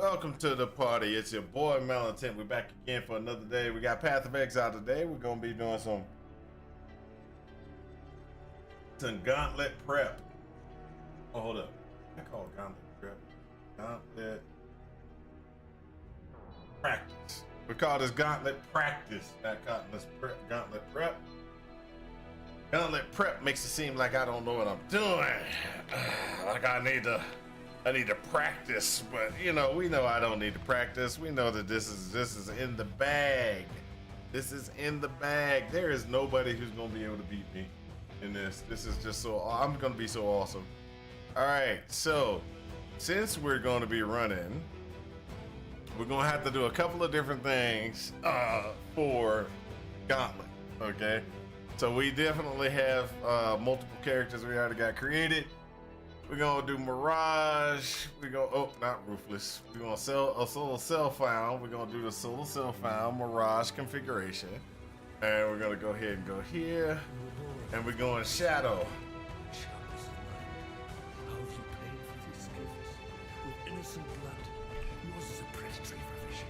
welcome to the party. It's your boy Malatent. We're back again for another day. We got Path of Exile today. We're gonna be doing some Gauntlet prep. Oh, hold up. I call it Gauntlet prep. Gauntlet practice. We call this Gauntlet practice, not Gauntlet prep. Gauntlet prep. Gauntlet prep makes it seem like I don't know what I'm doing. Like I need to practice, but you know, we know I don't need to practice. We know that this is in the bag. This is in the bag. There is nobody who's gonna be able to beat me in this. This is just so, I'm gonna be so awesome. All right, so since we're gonna be running, we're gonna have to do a couple of different things for Gauntlet, okay? So we definitely have multiple characters we already got created. We're gonna do Mirage. We go, oh, not Ruthless. We're gonna sell a solo self found. We're gonna do the solo self found Mirage configuration. And we're gonna go ahead and go here. And we're going Shadow. How have you paid for these gifts? With innocent blood, yours is a predatory provision.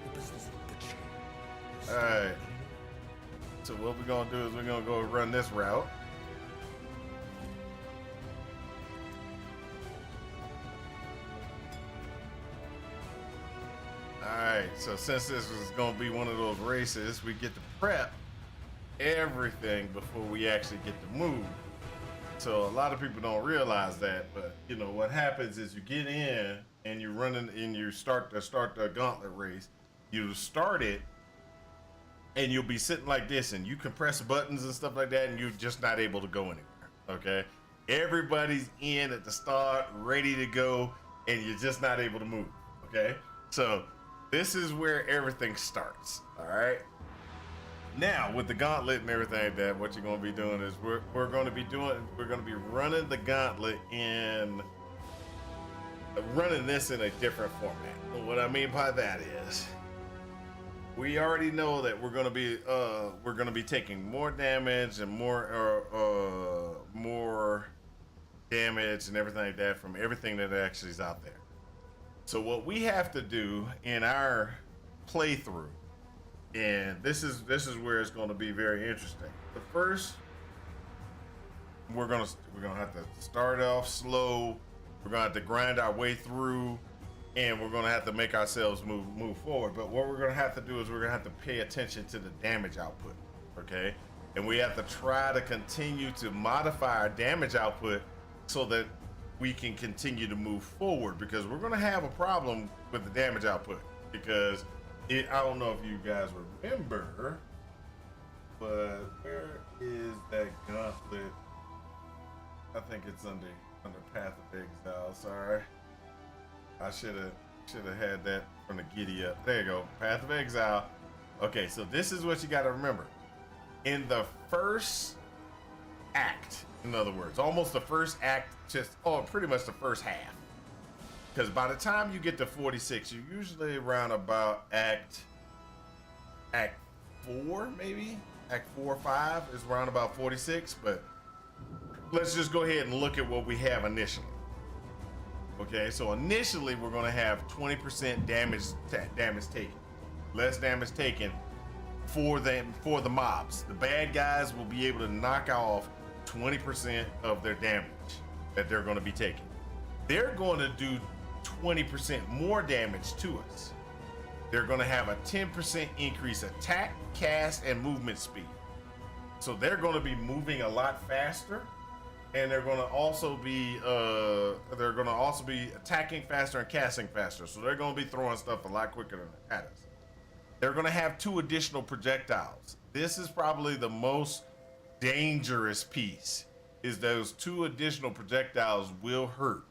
The business of butchery. Alright. So what we're gonna do is we're gonna go run this route. Alright, so since this is gonna be one of those races, we get to prep everything before we actually get to move. So a lot of people don't realize that, but you know what happens is you get in and you're running and you start the gauntlet race. You start it and you'll be sitting like this and you can press buttons and stuff like that and you're just not able to go anywhere, okay? Everybody's in at the start, ready to go, and you're just not able to move, okay? So this is where everything starts, all right? Now, with the gauntlet and everything like that, what you're gonna be doing is we're gonna be running the gauntlet running this in a different format. And what I mean by that is, we already know that we're gonna be taking more damage and more damage and everything like that from everything that actually is out there. So what we have to do in our playthrough, and this is where it's going to be very interesting. The first, we're gonna have to start off slow. We're gonna have to grind our way through, and we're gonna have to make ourselves move forward. But what we're gonna have to do is we're gonna have to pay attention to the damage output, okay? And we have to try to continue to modify our damage output so that we can continue to move forward, because we're gonna have a problem with the damage output, because I don't know if you guys remember, but where is that gauntlet? I think it's under Path of Exile. Sorry, I should have had that from the giddy up. There you go, Path of Exile. Okay, so this is what you got to remember. In the first act, in other words, almost the first act, pretty much the first half. Because by the time you get to 46, you're usually around about act 4, maybe? Act 4 or 5 is around about 46, but let's just go ahead and look at what we have initially. Okay, so initially we're gonna have 20% damage taken. Less damage taken for the mobs. The bad guys will be able to knock off 20% of their damage that they're gonna be taking. They're going to do 20% more damage to us. They're going to have a 10% increase attack, cast, and movement speed. So they're going to be moving a lot faster, and they're going to also be attacking faster and casting faster. So they're going to be throwing stuff a lot quicker at us. They're going to have 2 additional projectiles. This is probably the most dangerous piece, is those 2 additional projectiles will hurt.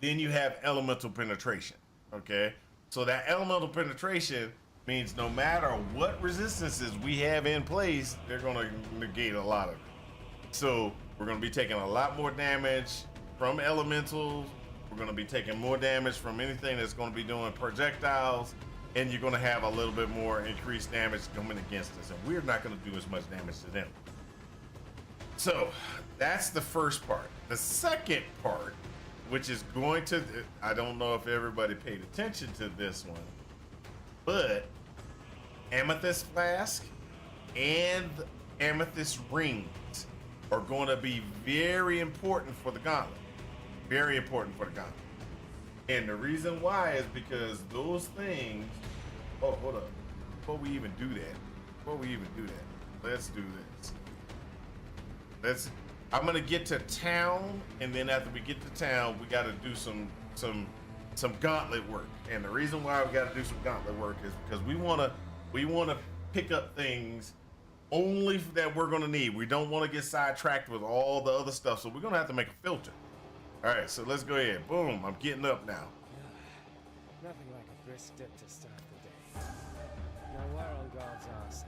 Then you have elemental penetration, okay? So that elemental penetration means no matter what resistances we have in place, they're gonna negate a lot of it. So we're gonna be taking a lot more damage from elementals. We're gonna be taking more damage from anything that's gonna be doing projectiles, and you're gonna have a little bit more increased damage coming against us, and we're not gonna do as much damage to them. So that's the first part. The second part which is going to, I don't know if everybody paid attention to this one, but amethyst flask and amethyst rings are going to be very important for the gauntlet. Very important for the gauntlet. And the reason why is because those things, oh, hold up. Before we even do that, let's do this. I'm gonna get to town, and then after we get to town, we gotta do some gauntlet work. And the reason why we gotta do some gauntlet work is because we wanna pick up things only that we're gonna need. We don't wanna get sidetracked with all the other stuff, so we're gonna have to make a filter. All right, so let's go ahead. Boom, I'm getting up now. Yeah. Nothing like a brisk dip to start the day. Now where on God's arse?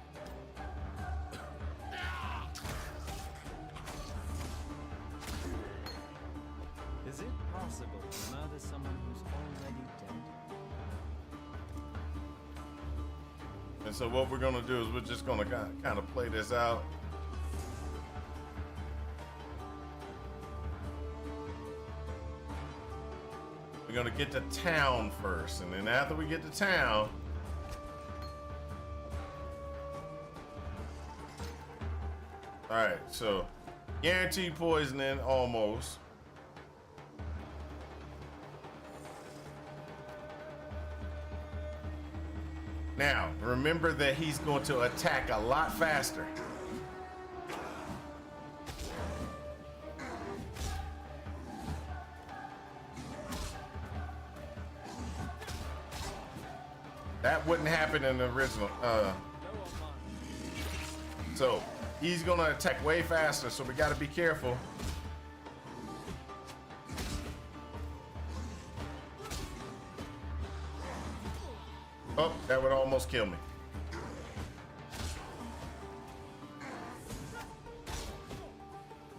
Is it possible to murder someone who's already dead? And so what we're gonna do is we're just gonna kind of play this out. We're gonna get to town first, and then after we get to town, all right, so guaranteed poisoning almost. Now, remember that he's going to attack a lot faster. That wouldn't happen in the original. So he's gonna attack way faster, so we gotta be careful. Oh, that would almost kill me.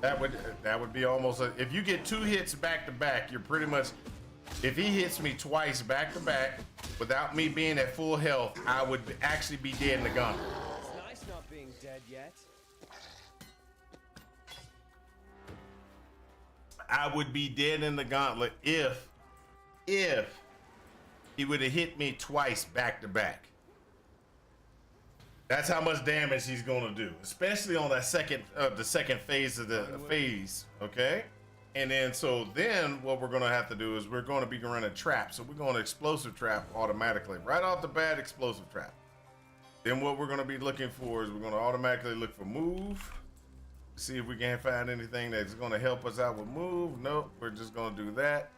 That would be almost if you get 2 hits back to back, you're pretty much. If he hits me twice back to back without me being at full health, I would actually be dead in the gauntlet. It's nice not being dead yet. I would be dead in the gauntlet if he would have hit me twice back to back. That's how much damage he's gonna do, especially on that the second phase of the phase. Okay, and then then what we're gonna have to do is we're gonna be running traps. So we're going to explosive trap automatically right off the bat. Explosive trap. Then what we're gonna be looking for is we're gonna automatically look for move. See if we can find anything that's gonna help us out with move. Nope, we're just gonna do that.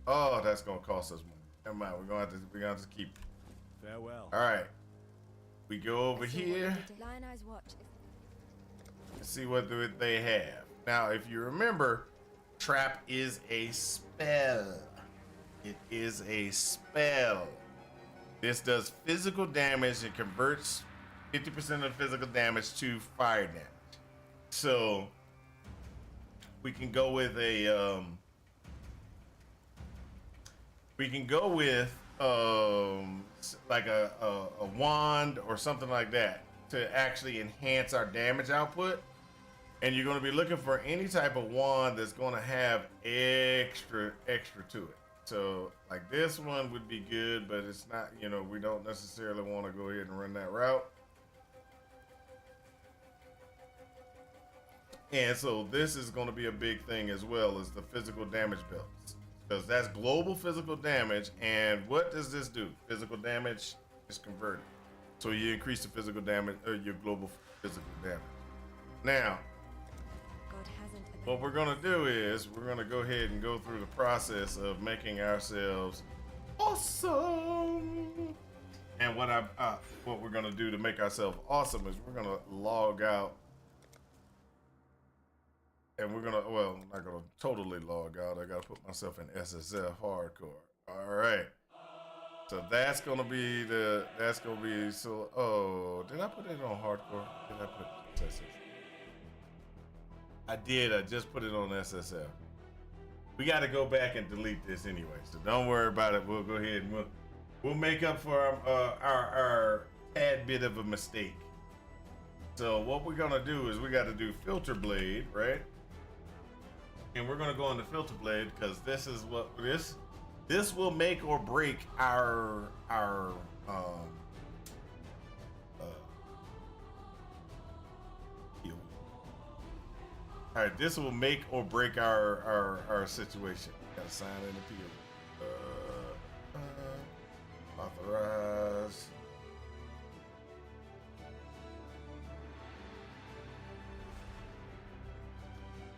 Oh, that's gonna cost us money. Never mind. We're gonna have to keep. Farewell. All right. We go over here. Lionel's watch. See what they have. Now, if you remember, trap is a spell. It is a spell. This does physical damage and converts 50% of physical damage to fire damage. So we can go with a like a wand or something like that to actually enhance our damage output. And you're going to be looking for any type of wand that's going to have extra to it. So like this one would be good, but it's not, we don't necessarily want to go ahead and run that route. And so this is going to be a big thing as well as the physical damage belts, because that's global physical damage. And what does this do? Physical damage is converted. So you increase the physical damage, or your global physical damage. Now, what we're going to do is we're going to go ahead and go through the process of making ourselves awesome. And what we're going to do to make ourselves awesome is we're going to log out. And we're gonna, well, I'm not gonna totally log out. I gotta put myself in SSF hardcore. All right. So that's gonna be so, oh, did I put it on hardcore? Did I put SSF? I did, I just put it on SSF. We gotta go back and delete this anyway, so don't worry about it. We'll go ahead and we'll make up for our tad bit of a mistake. So what we're gonna do is we gotta do filter blade, right? and we're gonna go on the filter blade because this is what this will make or break our POE. All right, this will make or break our situation. Gotta sign in the POE. Authorize.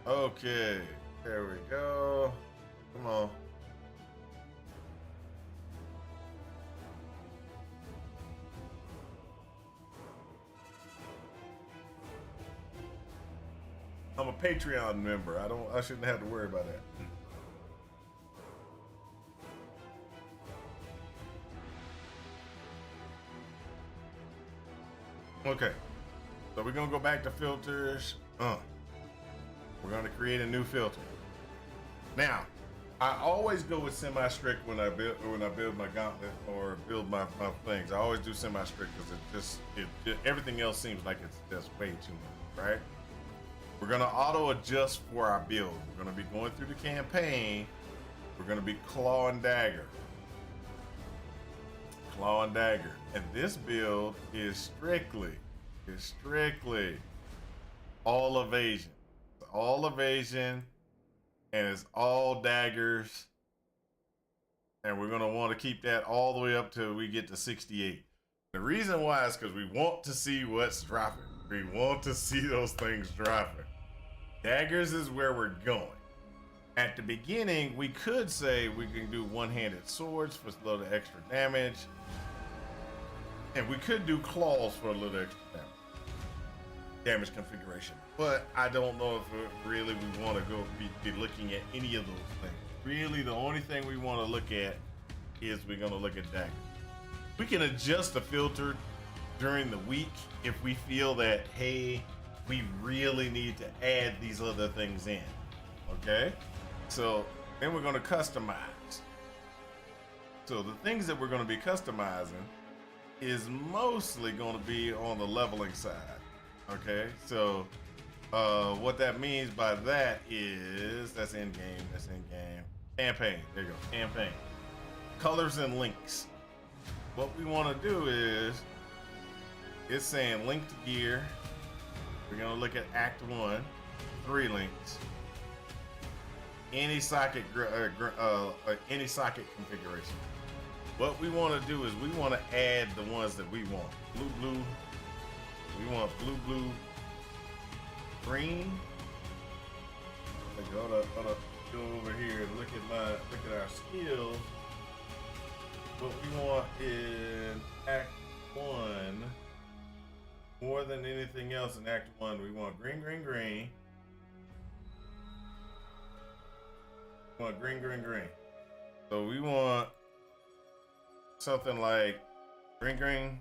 Okay, there we go. Come on. I'm a Patreon member. I shouldn't have to worry about that. Okay, so we're gonna go back to filters. We're gonna create a new filter. Now, I always go with semi-strict when I build my gauntlet or build my things. I always do semi-strict because everything else seems like it's just way too much, right? We're gonna auto adjust for our build. We're gonna be going through the campaign. We're gonna be claw and dagger. Claw and dagger. And this build is strictly all evasion. It's all evasion and it's all daggers. And we're gonna want to keep that all the way up till we get to 68. The reason why is because we want to see what's dropping. We want to see those things dropping. Daggers is where we're going. At the beginning, we could say we can do one-handed swords for a little extra damage. And we could do claws for a little extra damage configuration. But I don't know if we want to go be looking at any of those things. Really, the only thing we want to look at is we're going to look at daggers. We can adjust the filter during the week if we feel that, hey, we really need to add these other things in. Okay? So then we're going to customize. So the things that we're going to be customizing is mostly going to be on the leveling side. Okay, so what that means by that is that's in game. Campaign, there you go, campaign. Colors and links. What we want to do is, it's saying linked gear. We're going to look at Act 1, 3 links. Any socket configuration. What we want to do is we want to add the ones that we want. Blue. We want blue, green. Hold up. Go over here and look at our skills. What we want in Act 1, more than anything else in Act 1, we want green. We want green. So we want something like green.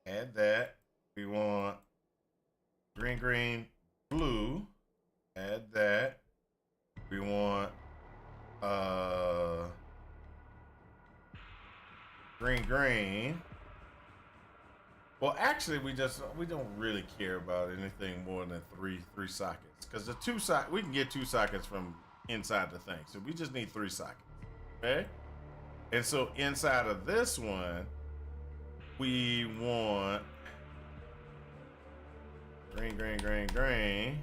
Add that. We want green, blue. Add that. We want green. Well, actually, we don't really care about anything more than three sockets, because the we can get 2 sockets from inside the thing, so we just need 3 sockets. Okay, and so inside of this one, we want green.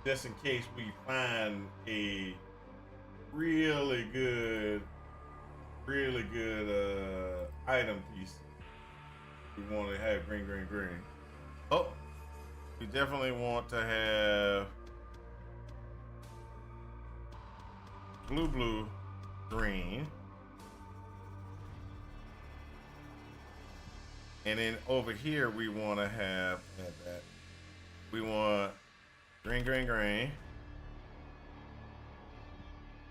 Just in case we find a really good item piece, we want to have green. Oh, we definitely want to have blue, green. And then over here, we want to have that. We want green.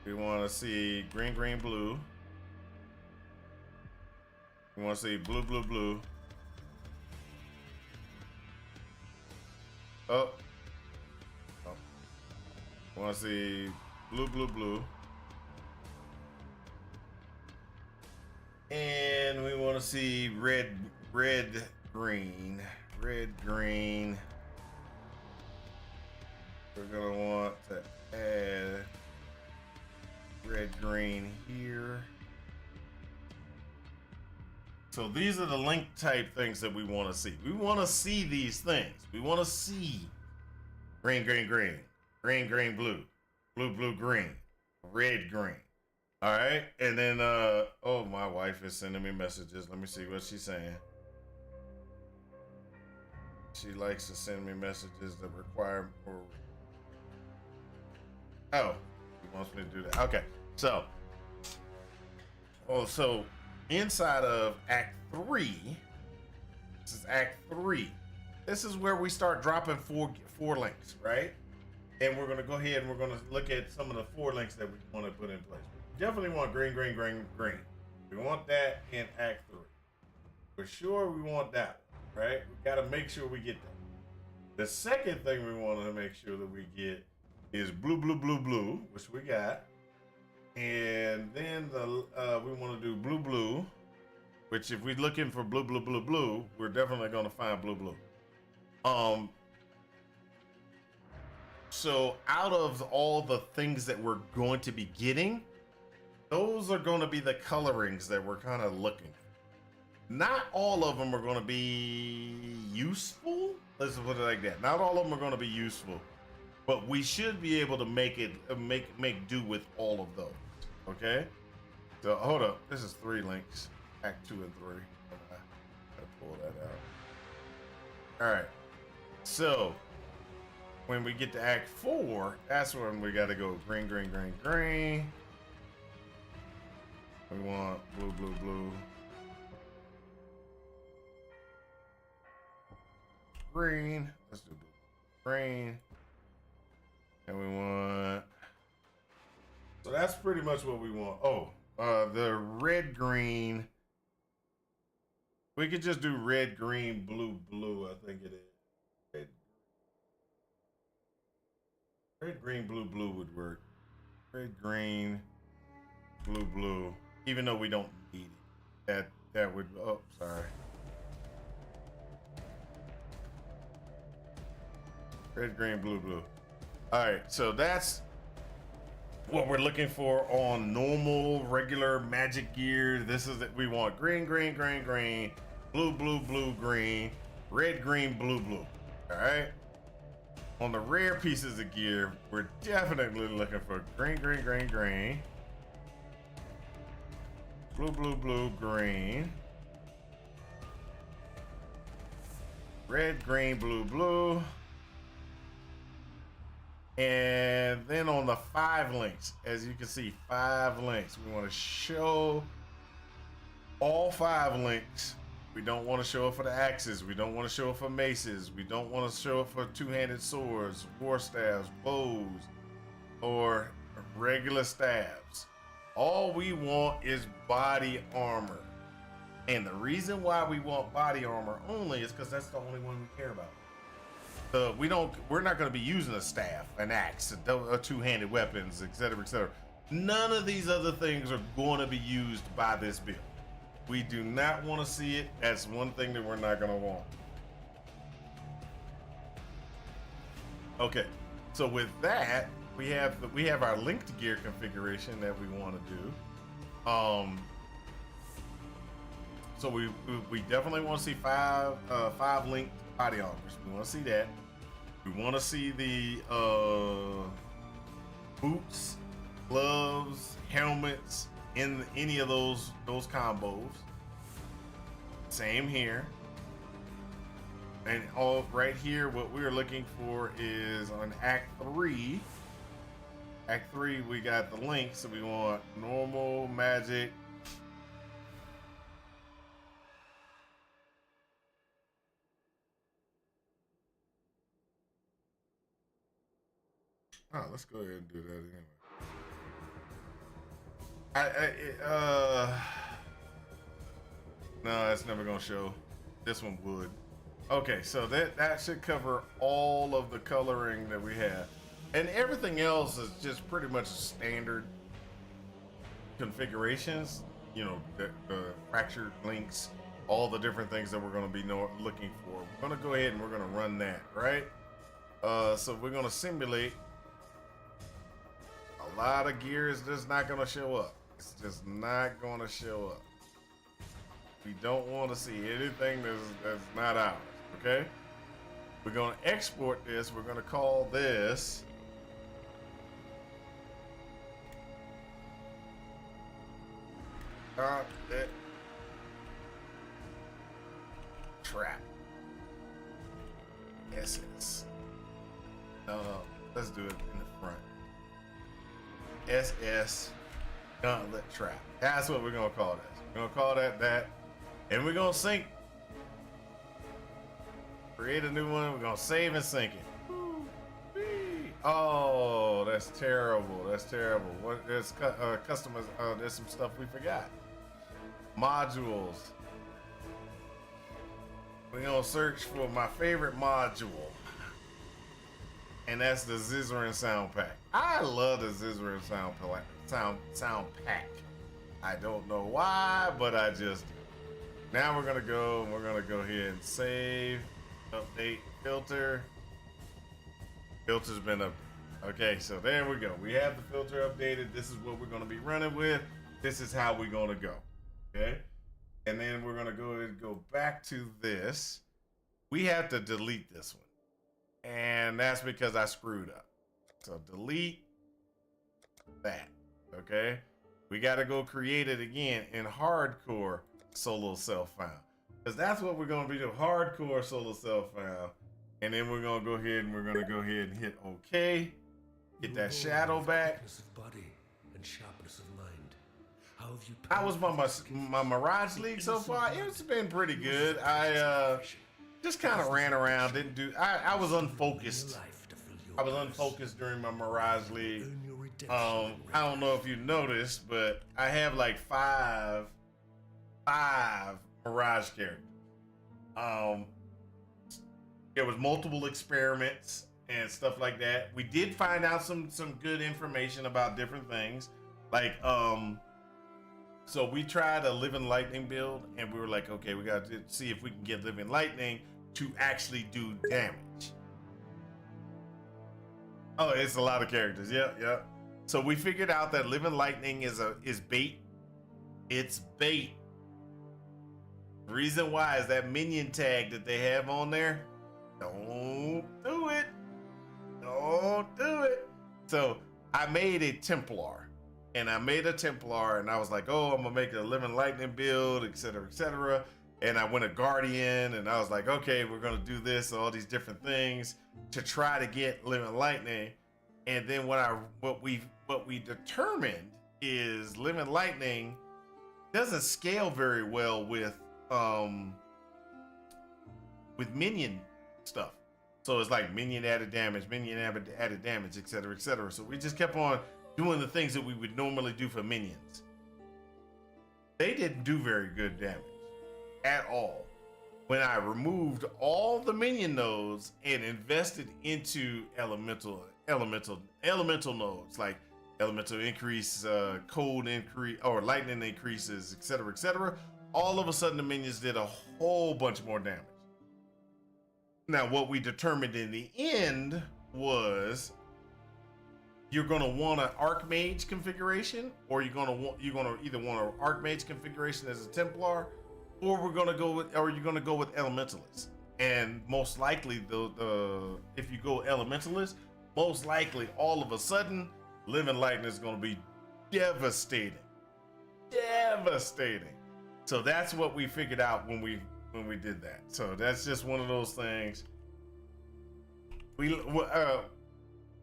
We want to see green, blue. We want to see blue. Oh. We want to see blue. And we want to see red, green. red, green. We're gonna want to add red, green here. So these are the link type things that we want to see. We want to see these things. We want to see green, green, green, green, green, blue, blue, blue, green, red, green. All right, and then oh, my wife is sending me messages. Let me see what she's saying. She likes to send me messages that require more. Oh, he wants me to do that. Okay, so so inside of Act 3, this is Act 3. This is where we start dropping four links, right? And we're gonna go ahead and we're gonna look at some of the 4 links that we want to put in place. We definitely want green, green, green, green. We want that in Act 3. For sure, we want that one, right? We gotta make sure we get that. The second thing we want to make sure that we get is blue, blue, blue, blue, which we got. And then we want to do blue, blue, which if we're looking for blue, blue, blue, blue, we're definitely going to find blue, blue. So out of all the things that we're going to be getting, those are going to be the colorings that we're kind of looking for. Not all of them are going to be useful. Let's put it like that. Not all of them are going to be useful, but we should be able to make do with all of those. Okay. So hold up. This is 3 links. Act 2 and 3. Gotta pull that out. All right. So when we get to Act 4, that's when we got to go green, green, green, green. We want blue, blue, blue. Green. Let's do blue, green. And we want. So that's pretty much what we want. Oh, the red, green. We could just do red, green, blue, blue. I think it is. Red, green, blue, blue would work. Red, green, blue, blue. Even though we don't need it. That would. Oh, sorry. Red, green, blue, blue. All right, so that's what we're looking for on normal, regular magic gear. This is that we want green, green, green, green, blue, blue, blue, green, red, green, blue, blue. All right. On the rare pieces of gear, we're definitely looking for green, green, green, green, blue, blue, blue, green, red, green, blue, blue. And then on the 5 links, as you can see, 5 links. We want to show all 5 links. We don't want to show it for the axes. We don't want to show it for maces. We don't want to show it for 2-handed swords, war staves, bows, or regular staves. All we want is body armor. And the reason why we want body armor only is because that's the only one we care about. We're not going to be using a staff, an axe, a 2-handed weapons, etc., etc. None of these other things are going to be used by this build. We do not want to see it. That's one thing that we're not going to want. Okay, so with that, we have our linked gear configuration that we want to do. So we definitely want to see 5 linked body armors. We want to see that. We want to see the boots, gloves, helmets in any of those combos. Same here. And all right here, what we're looking for is on Act 3. Act 3, we got the links. So we want normal, magic. Oh, let's go ahead and do that anyway. No, it's never gonna show. This one would. Okay, so that should cover all of the coloring that we have, and everything else is just pretty much standard configurations. You know, the fractured links, all the different things that we're going to be looking for. We're going to go ahead and we're going to run that, right? So we're going to simulate. A lot of gear is just not going to show up. It's just not going to show up. We don't want to see anything that's not ours, okay? We're going to export this. We're going to call this Gauntlet Trap. SS. No, let's do it in the front. SS Gauntlet Trap. That's what we're going to call this. We're going to call that. And we're going to sync. Create a new one. We're going to save and sync it. Oh, that's terrible. That's terrible. What? There's customers. There's some stuff we forgot. Modules. We're going to search for my favorite module. And that's the Zizaran sound pack. I love the Zizaran sound pack. I don't know why, but I just do. Now we're gonna go and we're gonna go ahead and save, update, filter. Filter's been up. Okay, so there we go. We have the filter updated. This is what we're gonna be running with. This is how we're gonna go. Okay, and then we're gonna go back to this. We have to delete this one, and that's because I screwed up. So delete that. Okay, we got to go create it again in hardcore solo self found, because that's what we're going to be doing, hardcore solo self found. And then we're going to go ahead and we're going to go ahead and hit OK, get that shadow back. Of body and sharpness of mind. How have you How was my Mirage League so far? It's been pretty good. I just kind of ran around, didn't do. I was unfocused. I was unfocused during my Mirage League. I don't know if you noticed, but I have like five Mirage characters. There was multiple experiments and stuff like that. We did find out some good information about different things. Like, so we tried a Living Lightning build, and we were like, okay, we got to see if we can get Living Lightning to actually do damage. Oh, it's a lot of characters. Yep. So we figured out that Living Lightning is bait. It's bait. The reason why is that minion tag that they have on there. Don't do it. Don't do it. So I made a Templar. And I was like, oh, I'm gonna make a Living Lightning build, etc. And I went a Guardian, and I was like, okay, we're gonna do this, all these different things to try to get Living Lightning. And then what we determined is Living Lightning doesn't scale very well with minion stuff. So it's like minion added damage, etc. So we just kept on doing the things that we would normally do for minions. They didn't do very good damage at all. When I removed all the minion nodes and invested into elemental nodes, like elemental increase, cold increase, or lightning increases, etc. All of a sudden the minions did a whole bunch more damage. Now what we determined in the end was you're gonna want an Archmage configuration, or you're gonna either want an Archmage configuration as a Templar, or you're gonna go with Elementalist. And most likely if you go Elementalist, most likely all of a sudden Living Lightning is gonna be devastating. So that's what we figured out when we did that. So that's just one of those things.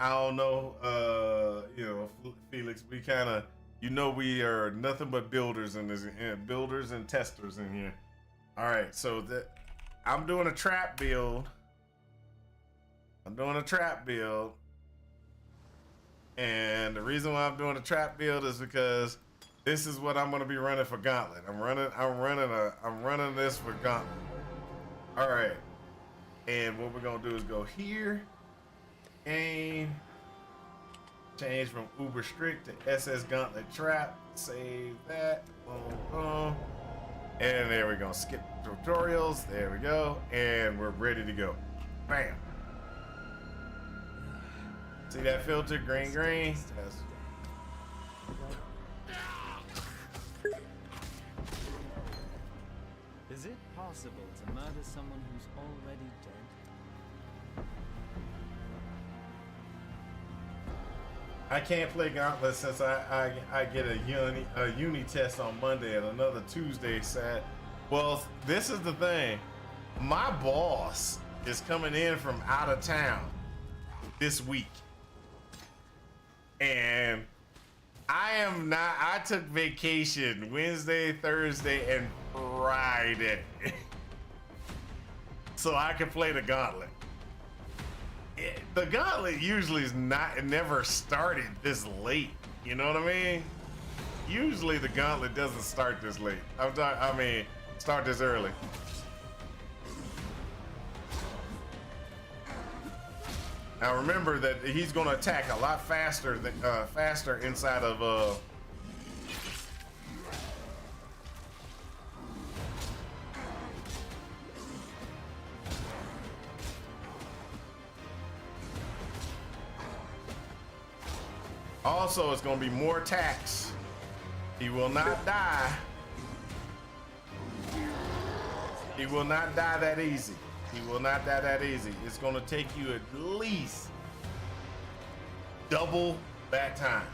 I don't know, Felix, we kind of, we are nothing but builders builders and testers in here. All right, so I'm doing a trap build. And the reason why I'm doing a trap build is because this is what I'm gonna be running for Gauntlet. I'm running this for Gauntlet. All right, and what we're gonna do is go here. Game change from Uber Strict to SS Gauntlet Trap. Save that. Boom, boom. And there we go. Skip tutorials. There we go. And we're ready to go. Bam. See that filter? Green, green. That's Is it possible to murder someone who's already dead? I can't play Gauntlet since I get a uni test on Monday and another Tuesday set. Well, this is the thing. My boss is coming in from out of town this week. And I took vacation Wednesday, Thursday, and Friday. So I can play the Gauntlet. The Gauntlet usually is never started this late. You know what I mean? Usually the Gauntlet doesn't start this late. Start this early. Now remember that he's going to attack a lot faster than faster inside of Also, it's going to be more attacks. He will not die. He will not die that easy. He will not die that easy. It's going to take you at least double that time.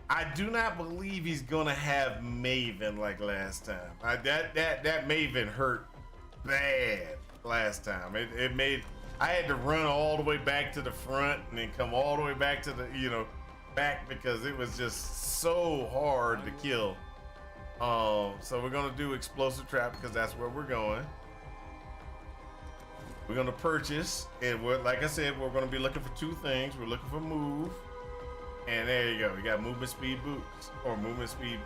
I do not believe he's going to have Maven like last time. That Maven hurt bad last time. It made... I had to run all the way back to the front and then come all the way back to the, back because it was just so hard to kill. So we're gonna do explosive trap because that's where we're going. We're gonna purchase, and like I said, we're gonna be looking for two things. We're looking for move, and there you go. We got movement speed boots or movement speed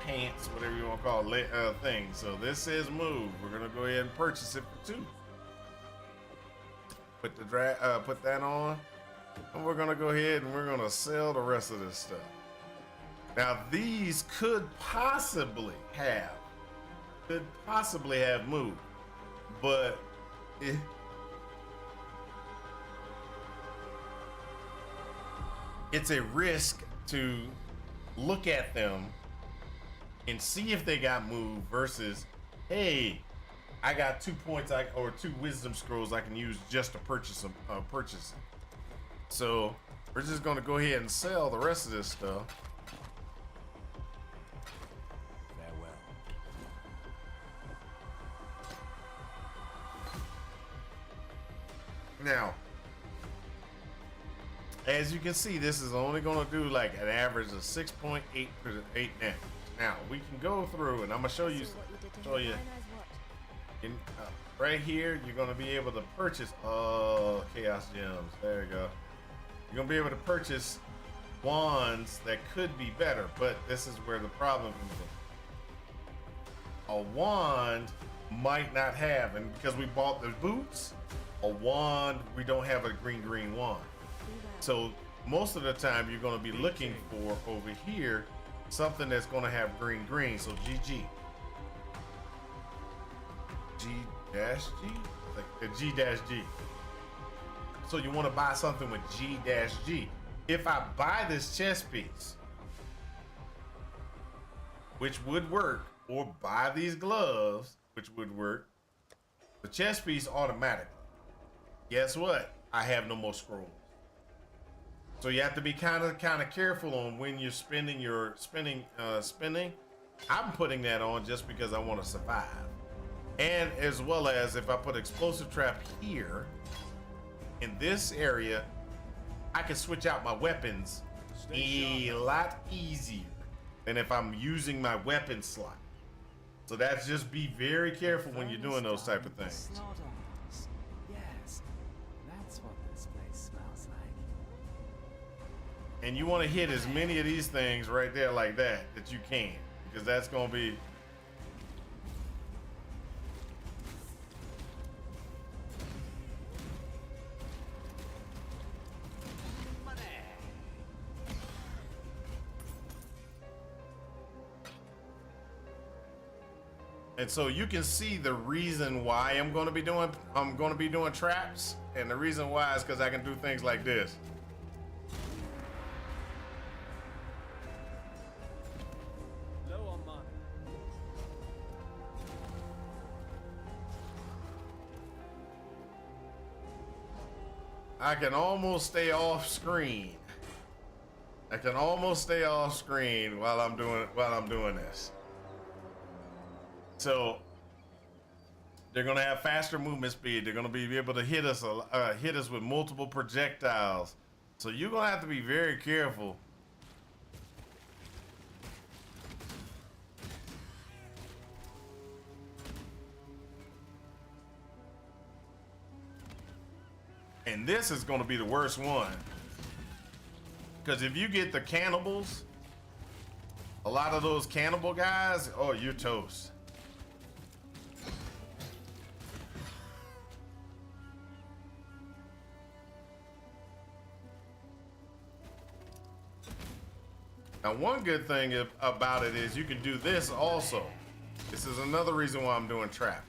pants, whatever you want to call it, thing. So this says move. We're gonna go ahead and purchase it for 2. Put that on, and we're gonna go ahead and we're gonna sell the rest of this stuff. Now these could possibly have moved, but it's a risk to look at them and see if they got moved versus, hey, I got 2 points or 2 wisdom scrolls I can use just to purchase them. So we're just gonna go ahead and sell the rest of this stuff. Farewell. Now, as you can see, this is only gonna do like an average of 6.8 damage. Now we can go through, and I'm gonna show you. Right here, you're gonna be able to purchase chaos gems. There you go. You're gonna be able to purchase wands that could be better, but this is where the problem comes in. A wand might not have, and because we bought the boots, a wand, we don't have a green wand. So most of the time, you're gonna be looking for over here something that's gonna have green. So GG. G-G. So you want to buy something with G-G. If I buy this chest piece, which would work, or buy these gloves, which would work, the chest piece automatically. Guess what? I have no more scrolls. So you have to be kind of careful on when you're spending your spending. I'm putting that on just because I want to survive. And as well as if I put explosive trap here in this area, I can switch out my weapons a lot easier than if I'm using my weapon slot. So that's just be very careful when you're doing those type of things. Yes, that's what this place smells like. And you want to hit as many of these things right there like that you can, because that's going to be... And so you can see the reason why I'm going to be doing traps, and the reason why is because I can do things like this. Low on mana. I can almost stay off screen. I can almost stay off screen while I'm doing this. So they're gonna have faster movement speed. They're gonna be able to hit us with multiple projectiles. So you're gonna have to be very careful. And this is gonna be the worst one. Because if you get the cannibals, a lot of those cannibal guys, oh, you're toast. Now, one good thing about it is you can do this also. This is another reason why I'm doing trap.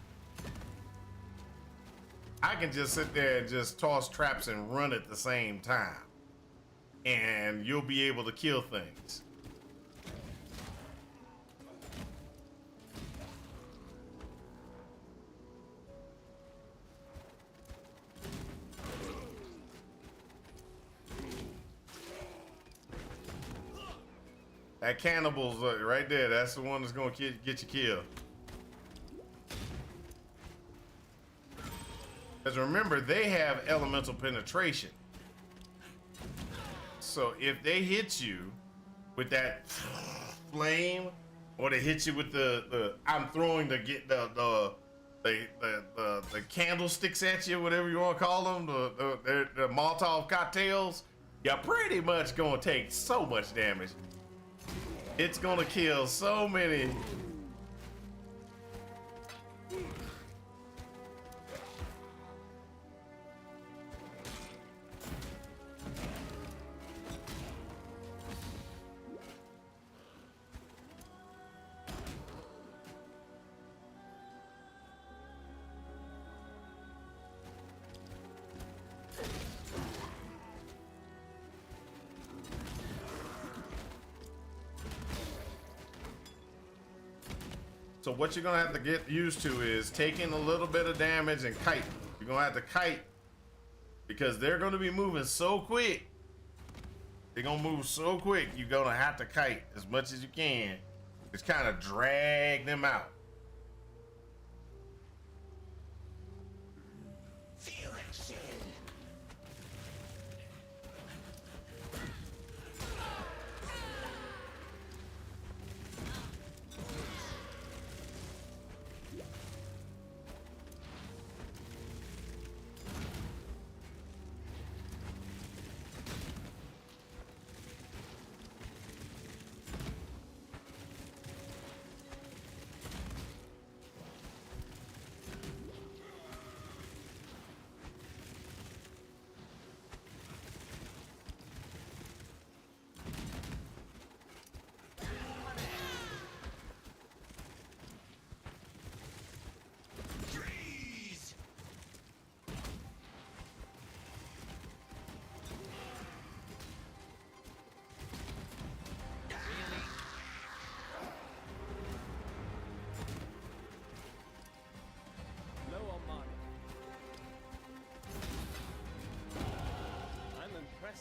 I can just sit there and just toss traps and run at the same time. And you'll be able to kill things. That cannibal's right there. That's the one that's gonna get you killed. Because remember, they have elemental penetration. So if they hit you with that flame, or they hit you with the I'm throwing the candlesticks at you, whatever you want to call them, the Molotov cocktails, you're pretty much gonna take so much damage. It's gonna kill so many. So what you're gonna have to get used to is taking a little bit of damage and kite. You're gonna have to kite because they're gonna be moving so quick. They're gonna move so quick, you're gonna have to kite as much as you can. Just kind of drag them out.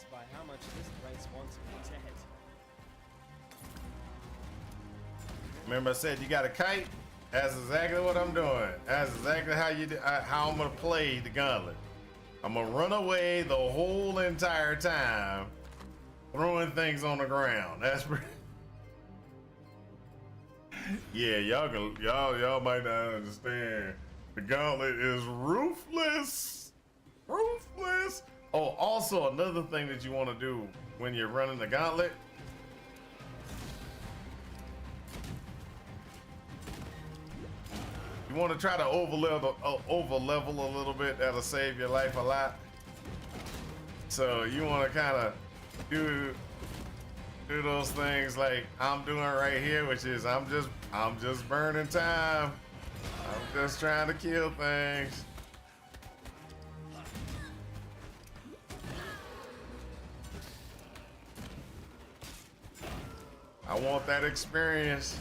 By how much this place wants me dead. Remember I said you got a kite? That's exactly what I'm doing. That's exactly how I'm gonna play the Gauntlet. I'm gonna run away the whole entire time, throwing things on the ground. That's pretty. Yeah, y'all might not understand. The Gauntlet is ruthless. Ruthless. Oh, also another thing that you want to do when you're running the Gauntlet, you want to try to over level a little bit. That'll save your life a lot. So you want to kind of do those things like I'm doing right here, which is I'm just burning time. I'm just trying to kill things. I want that experience.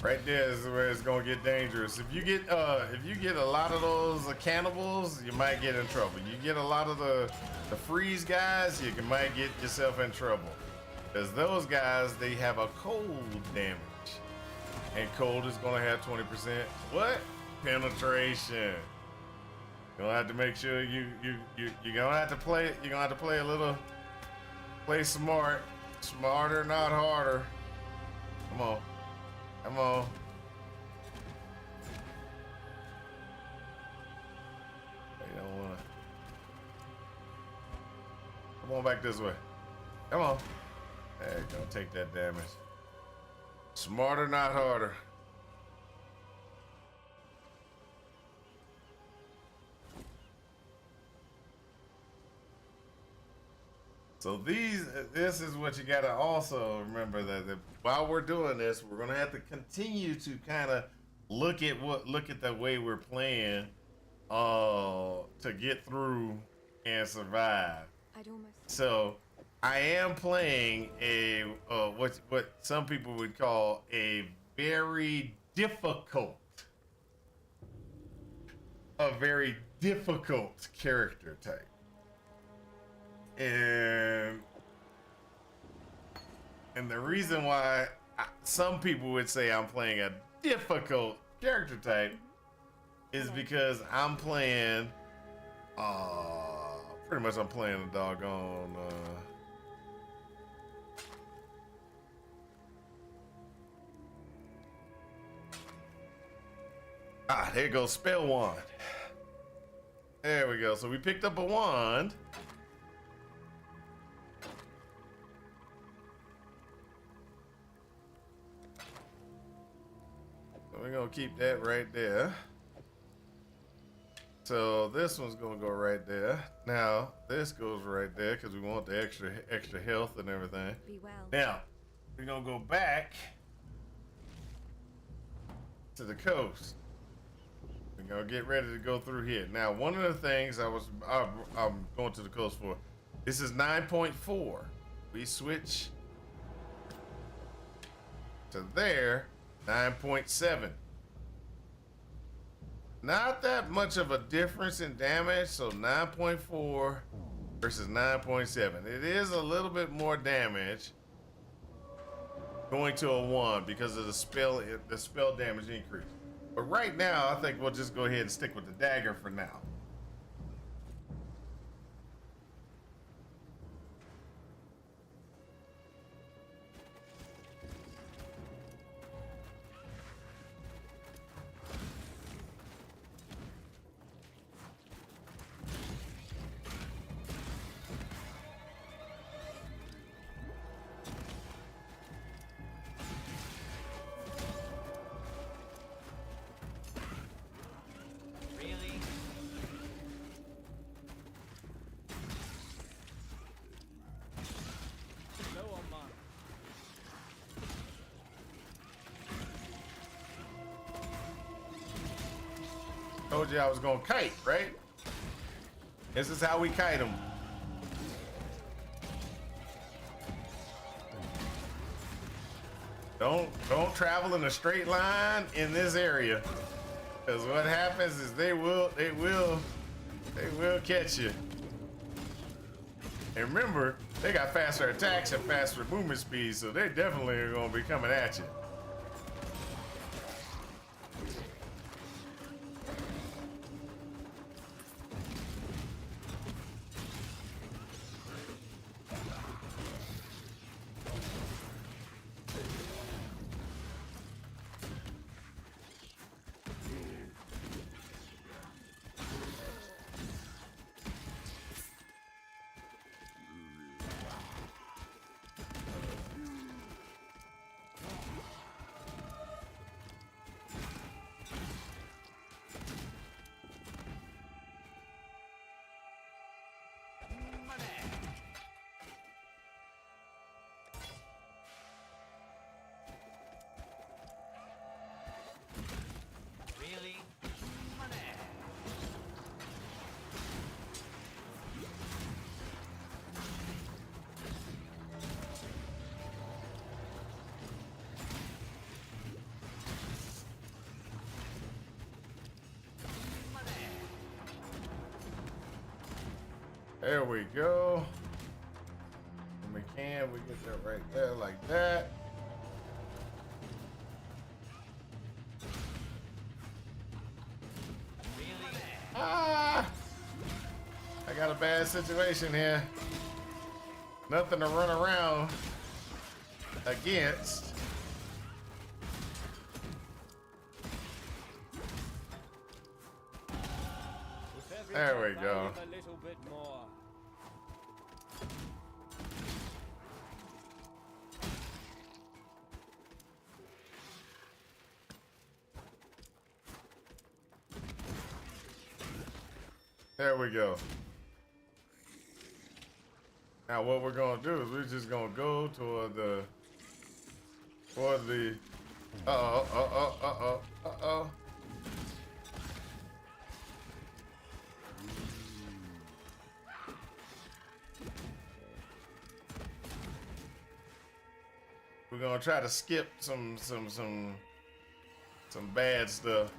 Right there is where it's gonna get dangerous. If you get a lot of those cannibals, you might get in trouble. You get a lot of the freeze guys, you might get yourself in trouble. Because those guys, they have a cold damage. And cold is gonna have 20%. What? Penetration. You're gonna have to make sure you're gonna have to play a little, play smart. Smarter, not harder. Come on. Come on. You don't wanna. Come on back this way. Come on. There you go. Take that damage. Smarter, not harder. So this is what you gotta also remember, that while we're doing this, we're gonna have to continue to kind of look at the way we're playing, to get through and survive. So I am playing a what some people would call a very difficult character type. And the reason why some people would say I'm playing a difficult character type is because I'm playing, pretty much I'm playing a doggone, there goes spell wand. There we go. So we picked up a wand. We're gonna keep that right there. So this one's gonna go right there. Now this goes right there because we want the extra health and everything. Be well. Now we're gonna go back to the coast. We're gonna get ready to go through here. Now one of the things I'm going to the coast for. This is 9.4. We switch to there. 9.7. Not that much of a difference in damage, so 9.4 versus 9.7. It is a little bit more damage going to a 1 because of the spell damage increase. But right now, I think we'll just go ahead and stick with the dagger for now. Told you I was gonna kite, right? This is how we kite them. Don't travel in a straight line in this area, because what happens is they will catch you. And remember, they got faster attacks and faster movement speed, so they definitely are gonna be coming at you. Really? Money. There we go. When we can, we get that right there like that. Ah! I got a bad situation here. Nothing to run around against. With every There we death, I go. live a little bit more. There we go. Now what we're gonna do is we're just gonna go toward the uh-oh. We're gonna try to skip some bad stuff.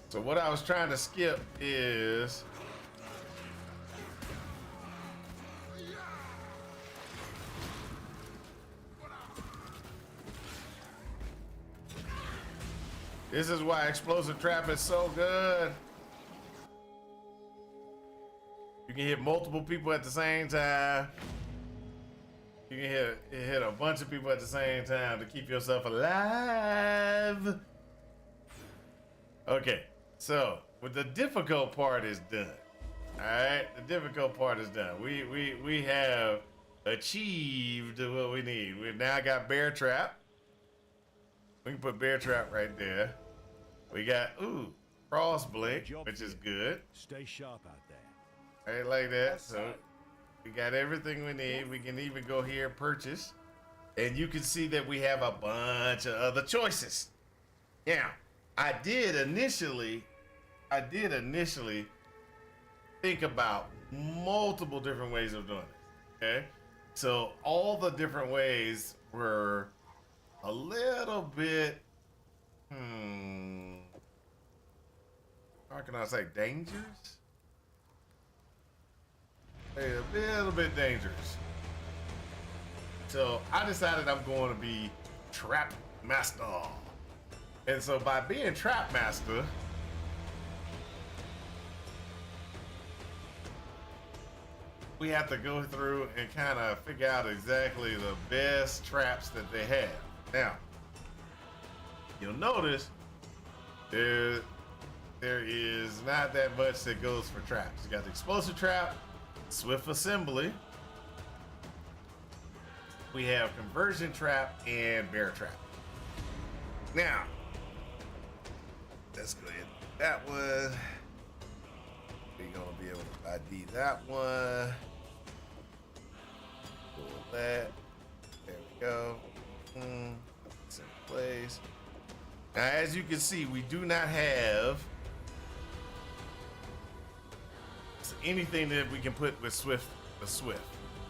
So what I was trying to skip is this is why explosive trap is so good. You can hit multiple people at the same time. You can hit a bunch of people at the same time to keep yourself alive. Okay, so with the difficult part is done. All right, the difficult part is done. We have achieved what we need. We've now got bear trap. We can put bear trap right there. We got cross blink, which is good. Stay sharp out there. Right, like that. So we got everything we need. We can even go here and purchase. And you can see that we have a bunch of other choices. Now, I did initially think about multiple different ways of doing it. Okay? So all the different ways were a little bit how can I say dangerous? A little bit dangerous. So I decided I'm going to be Trap Master. And so by being Trap Master, we have to go through and kind of figure out exactly the best traps that they have. Now, you'll notice there is not that much that goes for traps. You got the explosive trap, swift assembly. We have conversion trap and bear trap. Now, let's go ahead. That one. We're gonna be able to ID that one. Pull that. There we go. It's in place. Now, as you can see, we do not have anything that we can put with Swift.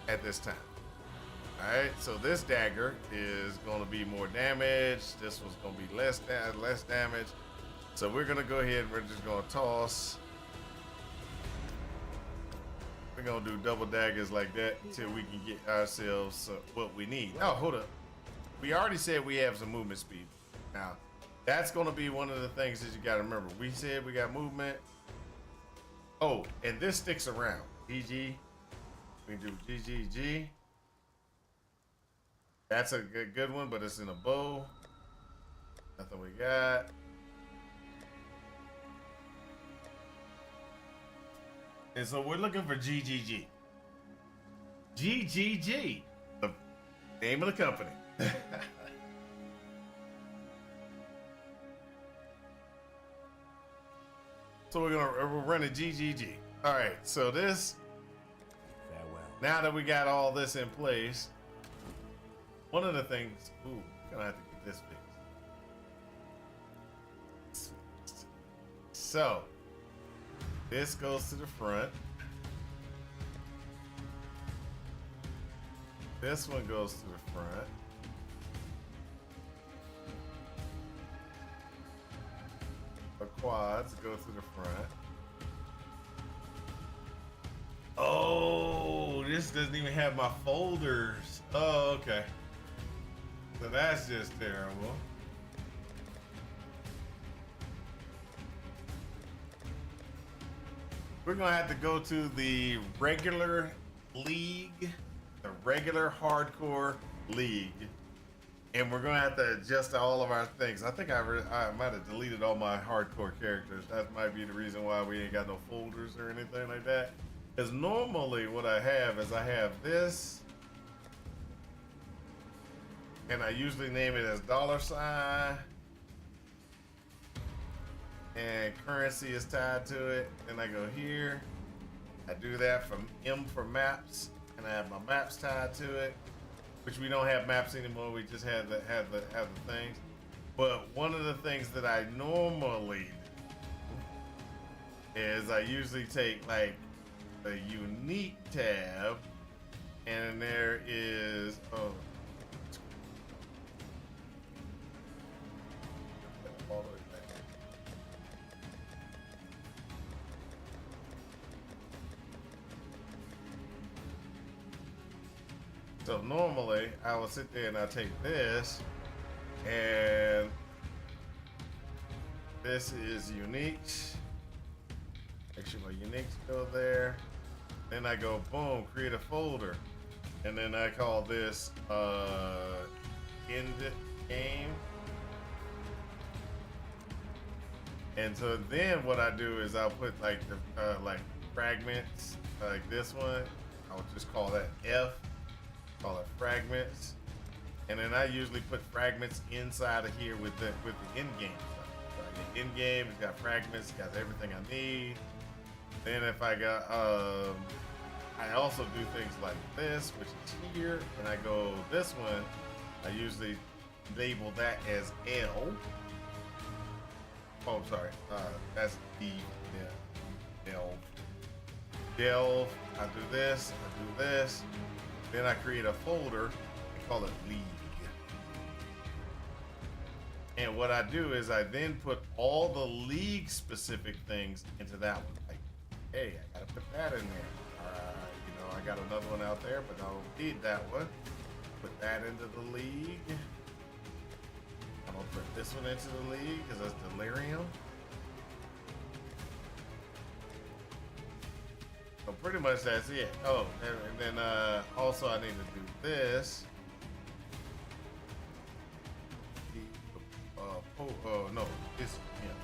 at this time. All right, so this dagger is going to be more damage. This one's going to be less damage. So we're going to go ahead and we're just going to toss. We're going to do double daggers like that until we can get ourselves what we need. Oh, hold up. We already said we have some movement speed. Now, that's going to be one of the things that you got to remember. We said we got movement. Oh, and this sticks around. GG. We can do GGG. That's a good one, but it's in a bow. Nothing we got. And so we're looking for GGG. GGG, the name of the company. So we're running GGG. All right, so this, Farewell. now that we got all this in place, one of the things, ooh, we're gonna have to get this fixed. So, this goes to the front. This one goes to the front. The quads go to the front. Oh, this doesn't even have my folders. Oh, okay. So that's just terrible. We're gonna have to go to the regular league, the regular hardcore league, and we're gonna have to adjust all of our things. I think I might have deleted all my hardcore characters. That might be the reason why we ain't got no folders or anything like that. Because normally what I have is I have this, and I usually name it as $, and currency is tied to it. Then I go here, I do that from M for maps, and I have my maps tied to it, which we don't have maps anymore. We just have the things. But one of the things that I normally do is I usually take like the unique tab, and there is all the way back. So normally I will sit there and I take this, and this is uniques. Make sure my uniques go there. Then I go boom, create a folder, and then I call this end game. And so then what I do is I'll put like the like fragments, like this one. I'll just call that F. Call it fragments. And then I usually put fragments inside of here with the end game stuff. So I get end game, it's got fragments, it's got everything I need. Then if I got I also do things like this, which is here, and I go this one, I usually label that as L. Oh, sorry, that's D. Yeah, delve. Delve. I do this. I do this. Then I create a folder and call it League. And what I do is I then put all the league specific things into that one. Like, hey, I gotta put that in there. You know, I got another one out there, but I don't need that one. Put that into the league. I'm gonna put this one into the league because that's Delirium. So pretty much that's it. Oh, and then also I need to do this. No, this, yeah.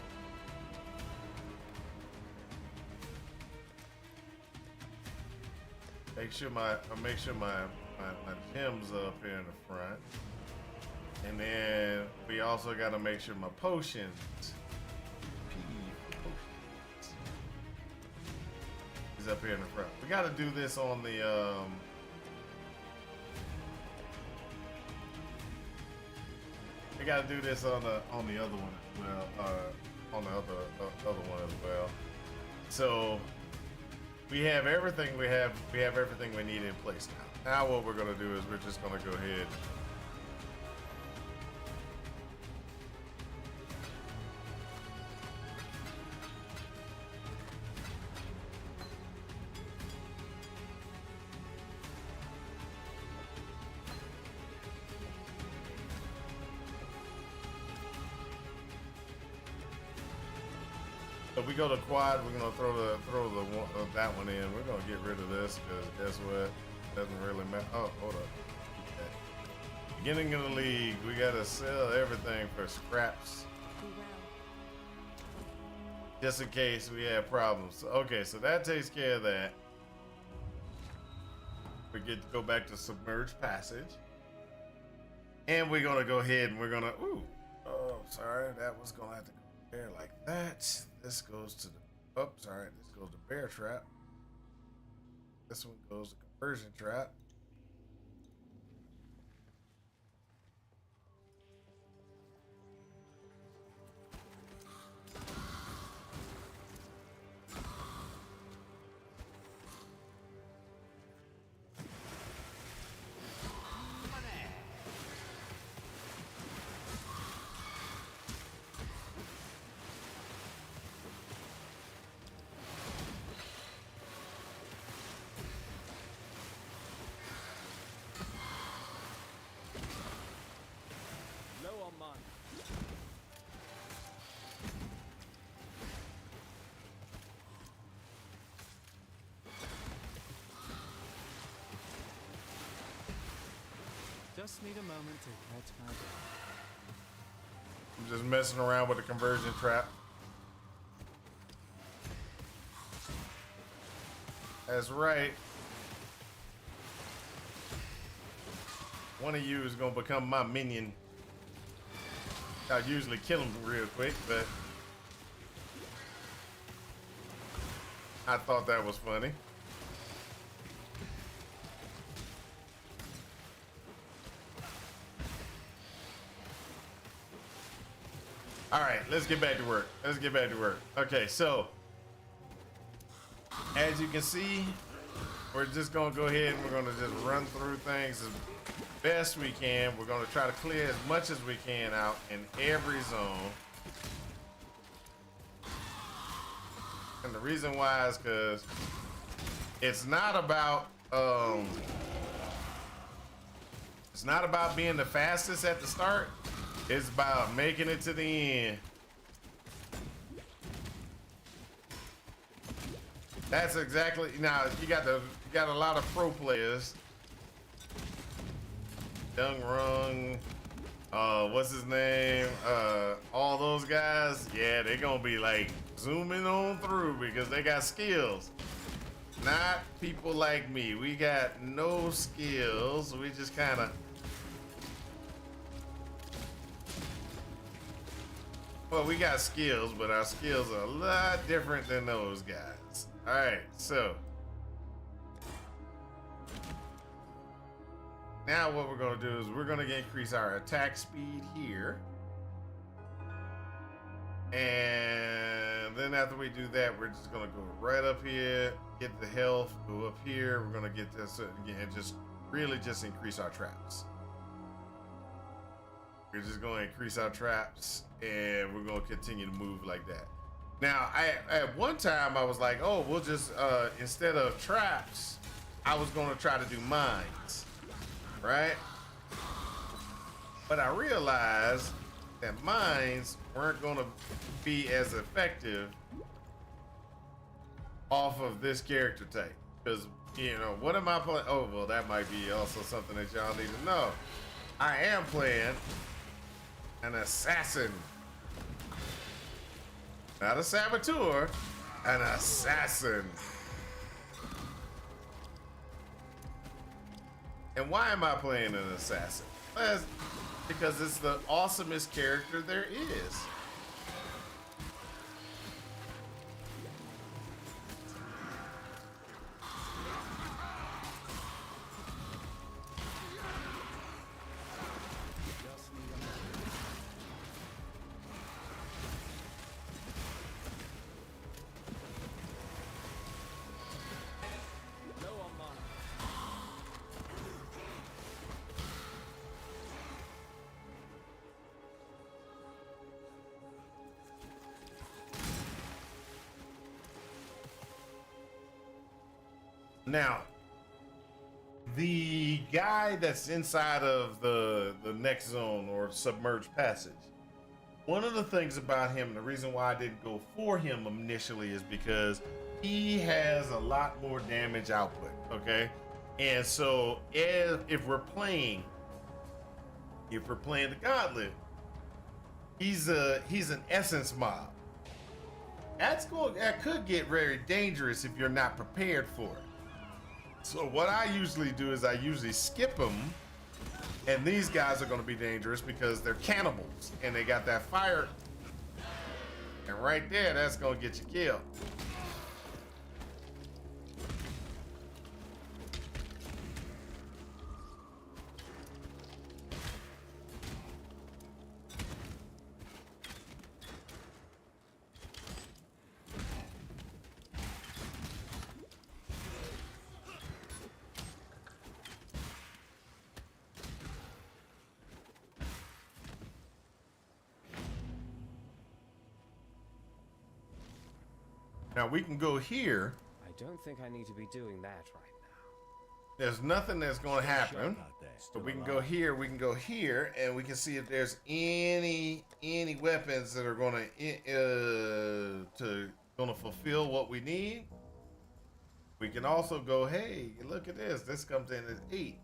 Make sure my gems up here in the front. And then we also got to make sure my potions, is up here in the front. We got to do this on the we got to do this on the other one as well, on the other one as well. So we have everything we have everything we need in place now. Now what we're gonna do is we're just gonna go ahead. So we go to quad. We're gonna throw that one in. We're gonna get rid of this because guess what? Doesn't really matter. Oh, hold up. Okay. Beginning of the league, we gotta sell everything for scraps, just in case we have problems. Okay, so that takes care of that. We get to go back to submerged passage, and we're gonna go ahead and we're gonna. Ooh, oh, sorry, that was gonna have to go there like that. This goes to the, oh, sorry, this goes to bear trap. This one goes to conversion trap. Low on mine. Just need a moment to catch my breath. I'm just messing around with the conversion trap. That's right. One of you is gonna become my minion. I usually kill him real quick, but I thought that was funny. All right, let's get back to work. Let's get back to work. Okay, so as you can see, we're just gonna go ahead and we're gonna just run through things as best we can. We're gonna try to clear as much as we can out in every zone. And the reason why is because it's not about being the fastest at the start. It's about making it to the end. That's exactly, now you got a lot of pro players. Young Rung, what's his name? All those guys, yeah, they're gonna be like zooming on through because they got skills. Not people like me. We got no skills. We just kind of, well, we got skills, but our skills are a lot different than those guys. All right, so now what we're gonna do is we're gonna increase our attack speed here. And then after we do that, we're just gonna go right up here, get the health, go up here. We're gonna get this again, just really just increase our traps. We're just gonna increase our traps and we're gonna continue to move like that. Now, at one time I was like, oh, we'll just, instead of traps, I was gonna try to do mines, right? But I realized that mines weren't gonna be as effective off of this character type. Because, you know, what am I playing? Oh, well, that might be also something that y'all need to know. I am playing an assassin. Not a saboteur, an assassin. And why am I playing an assassin? Well, because it's the awesomest character there is. Now, the guy that's inside of the next zone or submerged passage, one of the things about him, the reason why I didn't go for him initially is because he has a lot more damage output, okay? And so if we're playing the Gauntlet, he's an essence mob. That could get very dangerous if you're not prepared for it. So what I usually do is I usually skip them, and these guys are going to be dangerous because they're cannibals and they got that fire, and right there, that's going to get you killed. Now we can go here. I don't think I need to be doing that right now. There's nothing that's going to happen. But we can go here. We can go here, and we can see if there's any weapons that are going to fulfill what we need. We can also go, hey, look at this. This comes in at 8.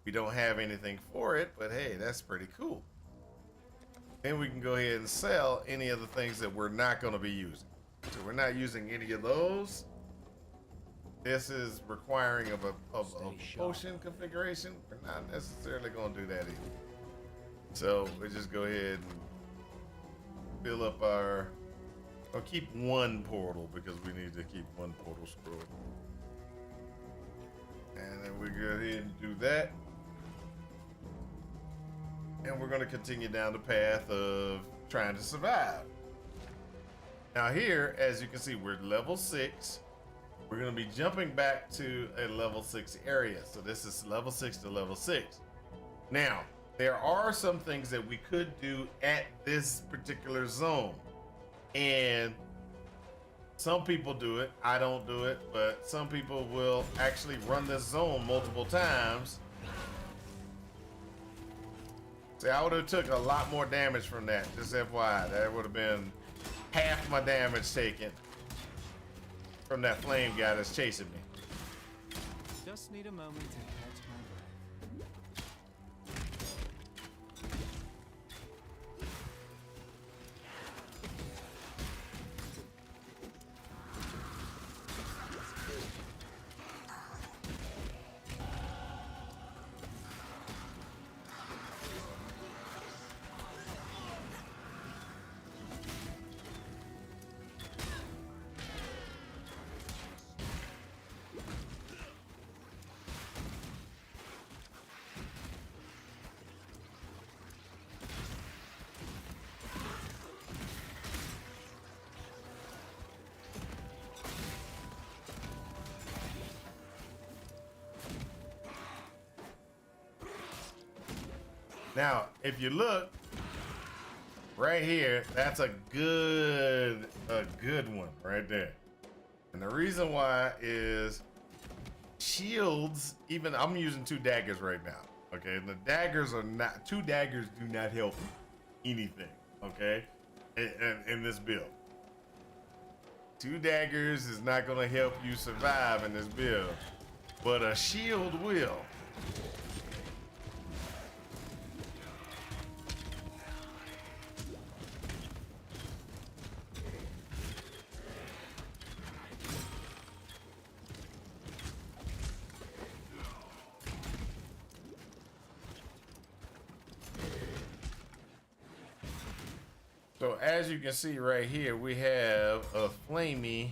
We don't have anything for it, but hey, that's pretty cool. Then we can go ahead and sell any of the things that we're not going to be using. So we're not using any of those. This is requiring of a potion configuration. We're not necessarily going to do that either. So we just go ahead and fill up our. I'll keep one portal because we need to keep one portal scroll. And then we go ahead and do that. And we're going to continue down the path of trying to survive. Now here, as you can see, we're level 6. We're going to be jumping back to a level 6 area. So this is level 6 to level 6. Now, there are some things that we could do at this particular zone. And some people do it. I don't do it. But some people will actually run this zone multiple times. See, I would have took a lot more damage from that. Just FYI, that would have been half my damage taken from that flame guy that's chasing me. Just need a moment to catch my breath. Now, if you look right here, that's a good one right there. And the reason why is shields, even I'm using 2 daggers right now. Okay, and the daggers are not, 2 daggers do not help anything, okay, in this build. 2 daggers is not gonna help you survive in this build, but a shield will. So as you can see right here, we have a flamey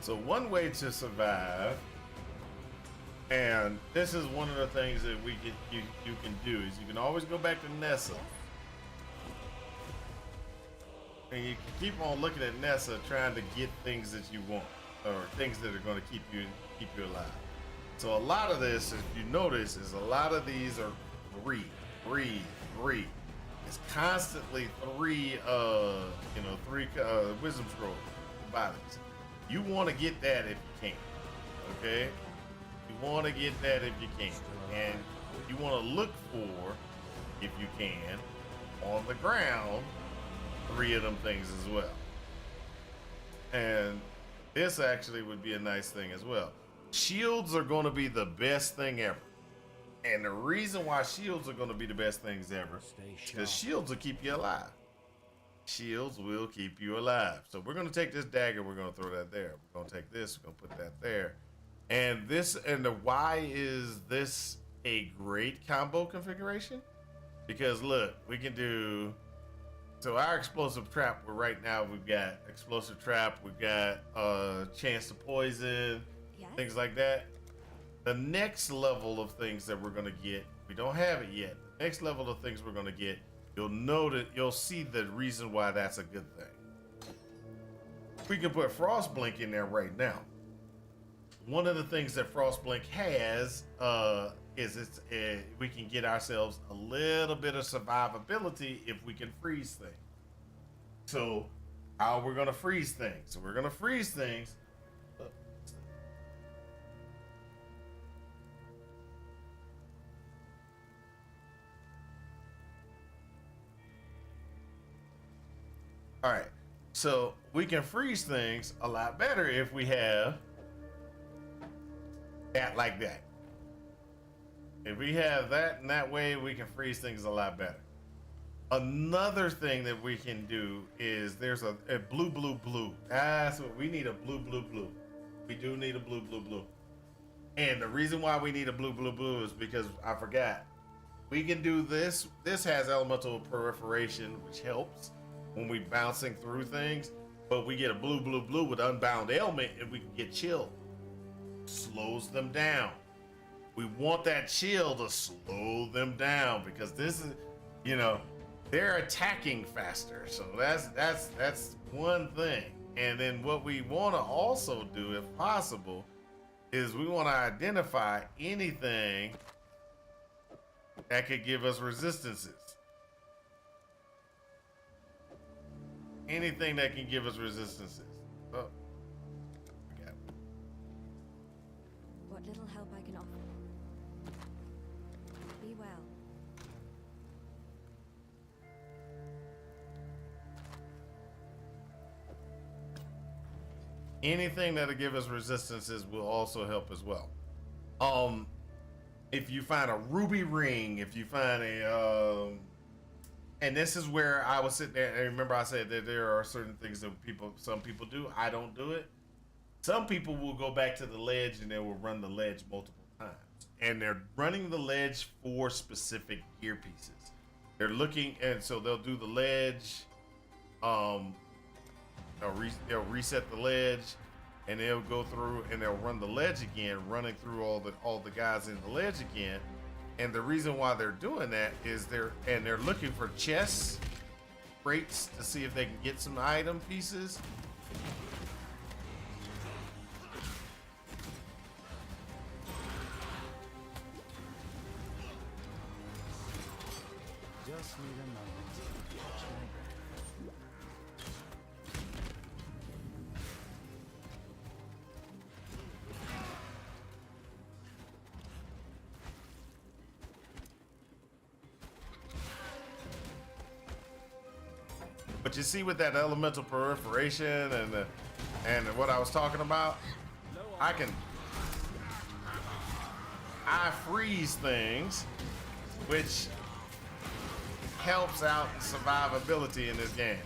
So one way to survive, and this is one of the things that you can do, is you can always go back to Nessa. And you can keep on looking at Nessa trying to get things that you want, or things that are going to keep you alive. So a lot of this, if you notice, is a lot of these are three. It's constantly three wisdom scrolls bodies. You want to get that if you can. Okay? You want to get that if you can. And you want to look for, if you can, on the ground, 3 of them things as well. And this actually would be a nice thing as well. Shields are going to be the best thing ever. And the reason why shields are going to be the best things ever is because shields will keep you alive. Shields will keep you alive. So we're going to take this dagger, we're going to throw that there. We're going to take this, we're going to put that there. And why is this a great combo configuration? Because look, we can do, so our explosive trap, right now we've got explosive trap, we've got chance to poison, things like that. The next level of things that we're going to get, we don't have it yet. The next level of things we're going to get, you'll see the reason why that's a good thing. We can put Frostblink in there right now. One of the things that Frostblink has is we can get ourselves a little bit of survivability if we can freeze things. So how we're going to freeze things? So we're going to freeze things. All right, so we can freeze things a lot better if we have that like that. If we have that, and that way we can freeze things a lot better. Another thing that we can do is there's a blue. That's what we need, a blue. We do need a blue. And the reason why we need a blue is because I forgot. We can do this. This has elemental proliferation, which helps when we bouncing through things, but we get a blue with unbound ailment and we can get chill. Slows them down. We want that chill to slow them down because this is, they're attacking faster. So that's one thing. And then what we want to also do, if possible, is we want to identify anything that could give us resistances. Anything that can give us resistances. Oh. Okay. What little help I can offer. Be well. Anything that'll give us resistances will also help as well. If you find a ruby ring, if you find a and this is where I was sitting there, and remember I said that there are certain things that some people do. I don't do it. Some people will go back to the ledge and they will run the ledge multiple times. And they're running the ledge for specific gear pieces. They're looking, and so they'll do the ledge. They'll reset the ledge, and they'll go through and they'll run the ledge again, running through all the guys in the ledge again. And the reason why they're doing that is they're looking for chests, crates to see if they can get some item pieces. Just need a moment. But you see with that elemental proliferation and what I was talking about, I freeze things, which helps out survivability in this game.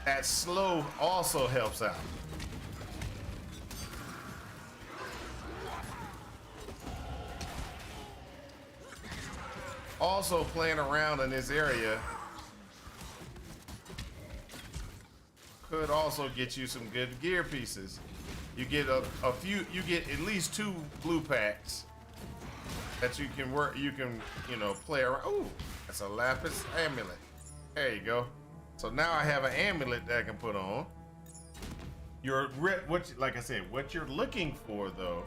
That slow also helps out. Also playing around in this area could also get you some good gear pieces. You get a few, you get at least 2 blue packs that you can work, you know, play around. Ooh, that's a lapis amulet. There you go. So now I have an amulet that I can put on. Like I said, what you're looking for though,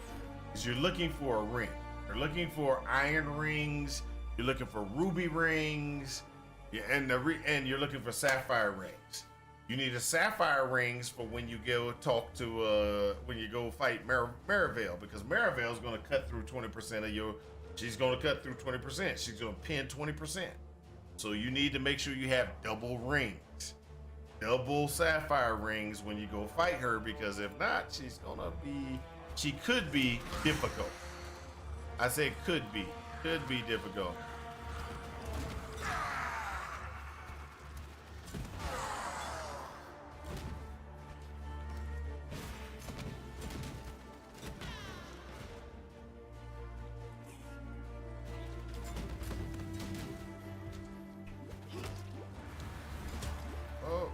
is you're looking for a ring. You're looking for iron rings. You're looking for ruby rings, and you're looking for sapphire rings. You need a sapphire rings for when you go talk to when you go fight Marivel, because Marivel is going to cut through 20% of your. She's going to cut through 20%. She's going to pin 20%. So you need to make sure you have double rings, double sapphire rings when you go fight her, because if not, she could be difficult. I say could be difficult. Oh.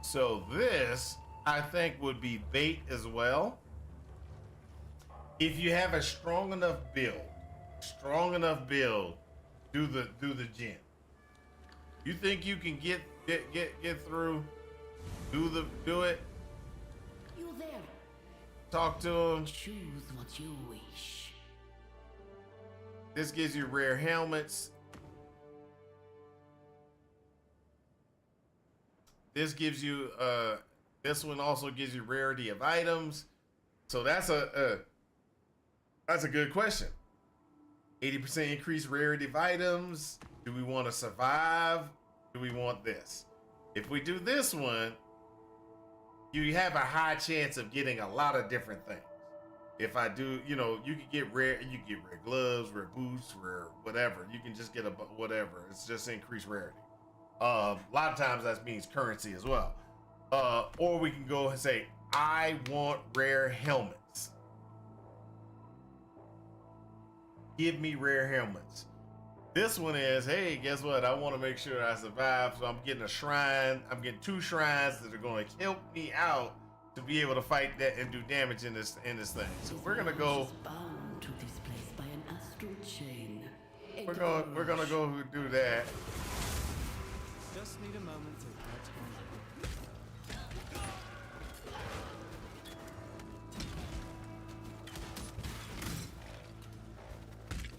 So this, I think, would be bait as well. If you have a strong enough build, do the gym. You think you can get through? Do it. You there? Talk to him. Choose what you wish. This gives you rare helmets. This gives you this one also gives you rarity of items. So that's a good question. 80% increased rarity of items. Do we want to survive? Do we want this? If we do this one, you have a high chance of getting a lot of different things. If I do, you know, you can get rare gloves, rare boots, rare whatever. You can just get whatever. It's just increased rarity. A lot of times that means currency as well. Or we can go and say, I want rare helmets. Give me rare helmets. This one is, hey, guess what? I want to make sure I survive, so I'm getting a shrine. I'm getting 2 shrines that are going to help me out to be able to fight that and do damage in this thing. So we're gonna go. Bound to this place by an astral chain. We're gonna go do that. Just need a moment to catch on.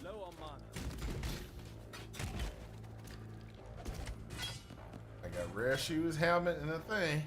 Low on mana. I got rare shoes, helmet, and a thing.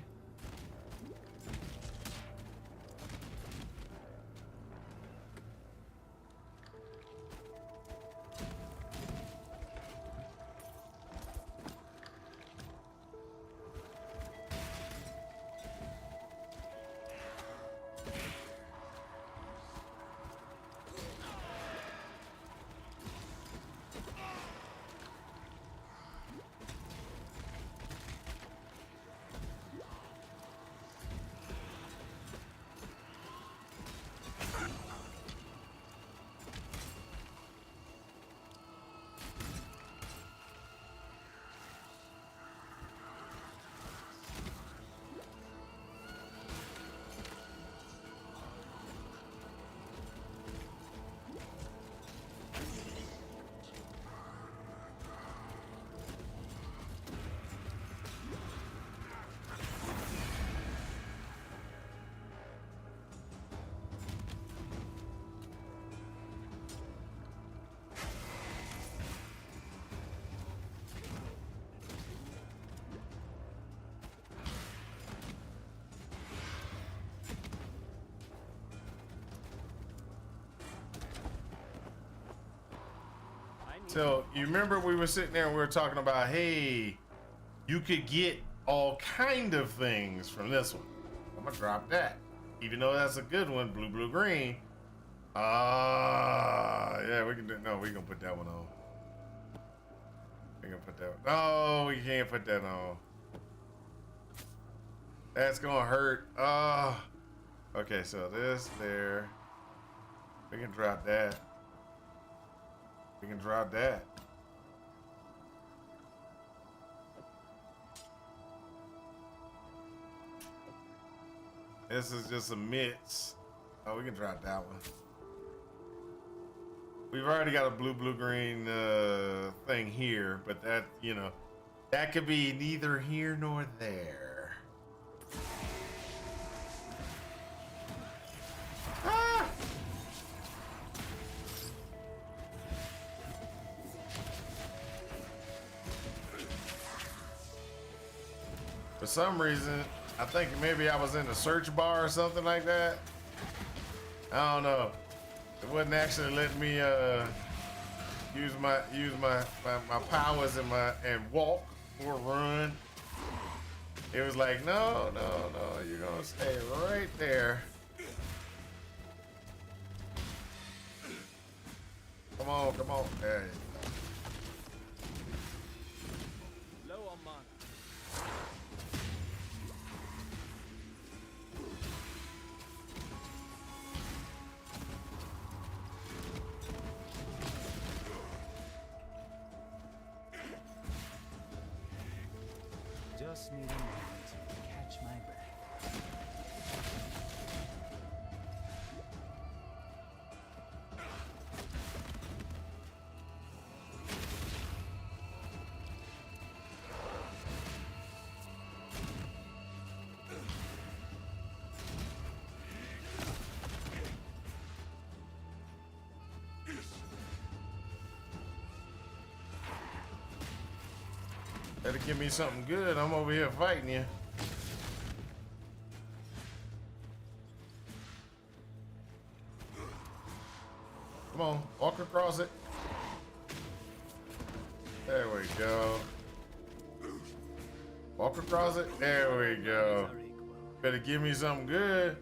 So you remember we were sitting there and we were talking about, hey, you could get all kind of things from this one. I'm gonna drop that, even though that's a good one. Blue, green. Yeah, we can do. No, we gonna put that one on. We gonna put that one. No, we can't put that on. That's gonna hurt. Okay, so this there. We can drop that. We can drop that. This is just a mix. Oh, we can drop that one. We've already got a blue-green thing here, but that, you know, that could be neither here nor there. Ah! For some reason, I think maybe I was in the search bar or something like that. I don't know. It wouldn't actually let me use my powers and walk or run. It was like, no, you're gonna stay right there. Come on. There you go. Low on mana. Just need a moment to catch my breath. Better give me something good. I'm over here fighting you. Come on, walk across it. There we go. Walk across it. There we go. Better give me something good.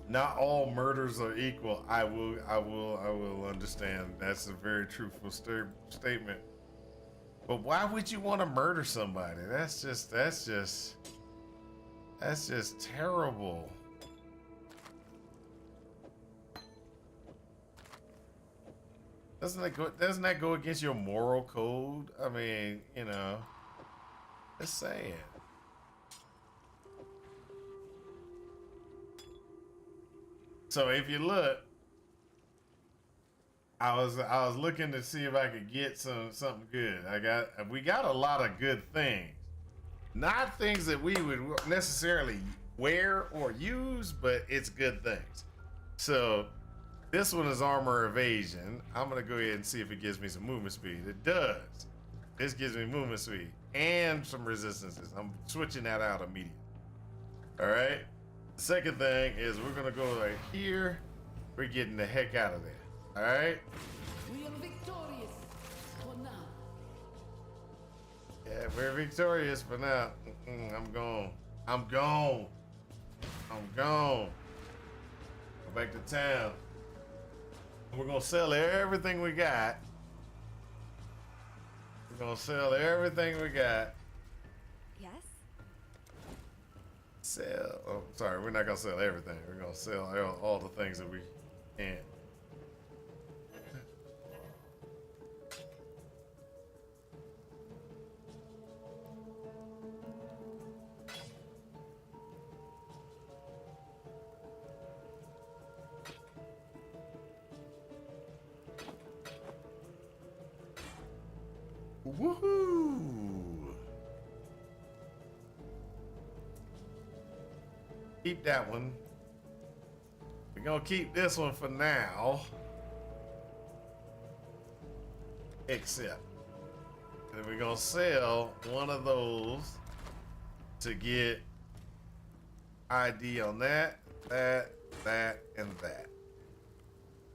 Not all murders are equal. I will understand. That's a very truthful statement. But why would you want to murder somebody? That's just terrible. Doesn't that go against your moral code? I mean, you know, just saying. So if you look, I was looking to see if I could get something good. We got a lot of good things. Not things that we would necessarily wear or use, but it's good things. So this one is armor evasion. I'm gonna go ahead and see if it gives me some movement speed. It does. This gives me movement speed and some resistances. I'm switching that out immediately. All right. The second thing is we're gonna go right here. We're getting the heck out of there. All right. We are victorious for now. Yeah, we're victorious for now. I'm gone. Go back to town. We're gonna sell everything we got. Yes? Sell. Oh, sorry. We're not gonna sell everything. We're gonna sell all the things that we can. Woohoo! Keep that one. We're gonna keep this one for now. Except that we're gonna sell one of those to get ID on that, and that.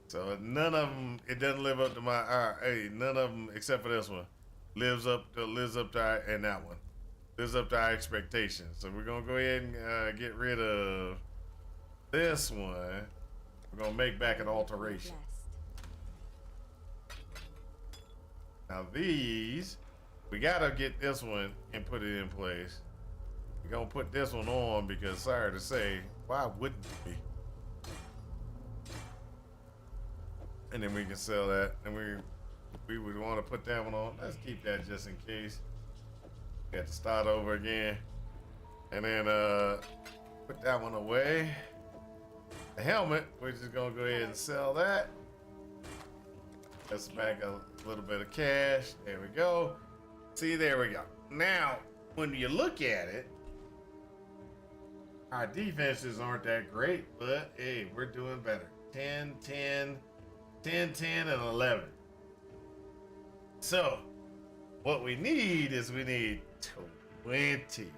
So none of them, it doesn't live up to my, hey, none of them except for this one. lives up to our, and that one lives up to our expectations. So we're gonna go ahead and get rid of this one. We're gonna make back an alteration. Now these, we gotta get this one and put it in place. We're gonna put this one on because, sorry to say, why wouldn't it be? And then we can sell that, and we would want to put that one on. Let's keep that just in case. We have to start over again, and then put that one away. The helmet, we're just gonna go ahead and sell that. Let's back a little bit of cash. There we go. See, there we go. Now, when you look at it, our defenses aren't that great, but hey, we're doing better. 10, 10, 10, 10, and 11. So, what we need is we need 20.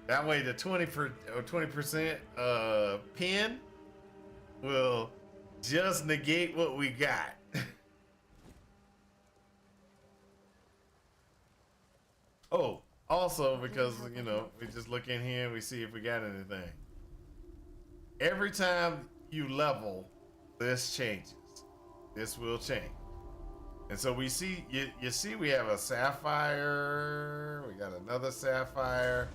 That way the 20% pin will just negate what we got. Oh, also because, you know, we just look in here and we see if we got anything. Every time you level, this changes. This will change. And so we see, you see we have a sapphire, we got another sapphire.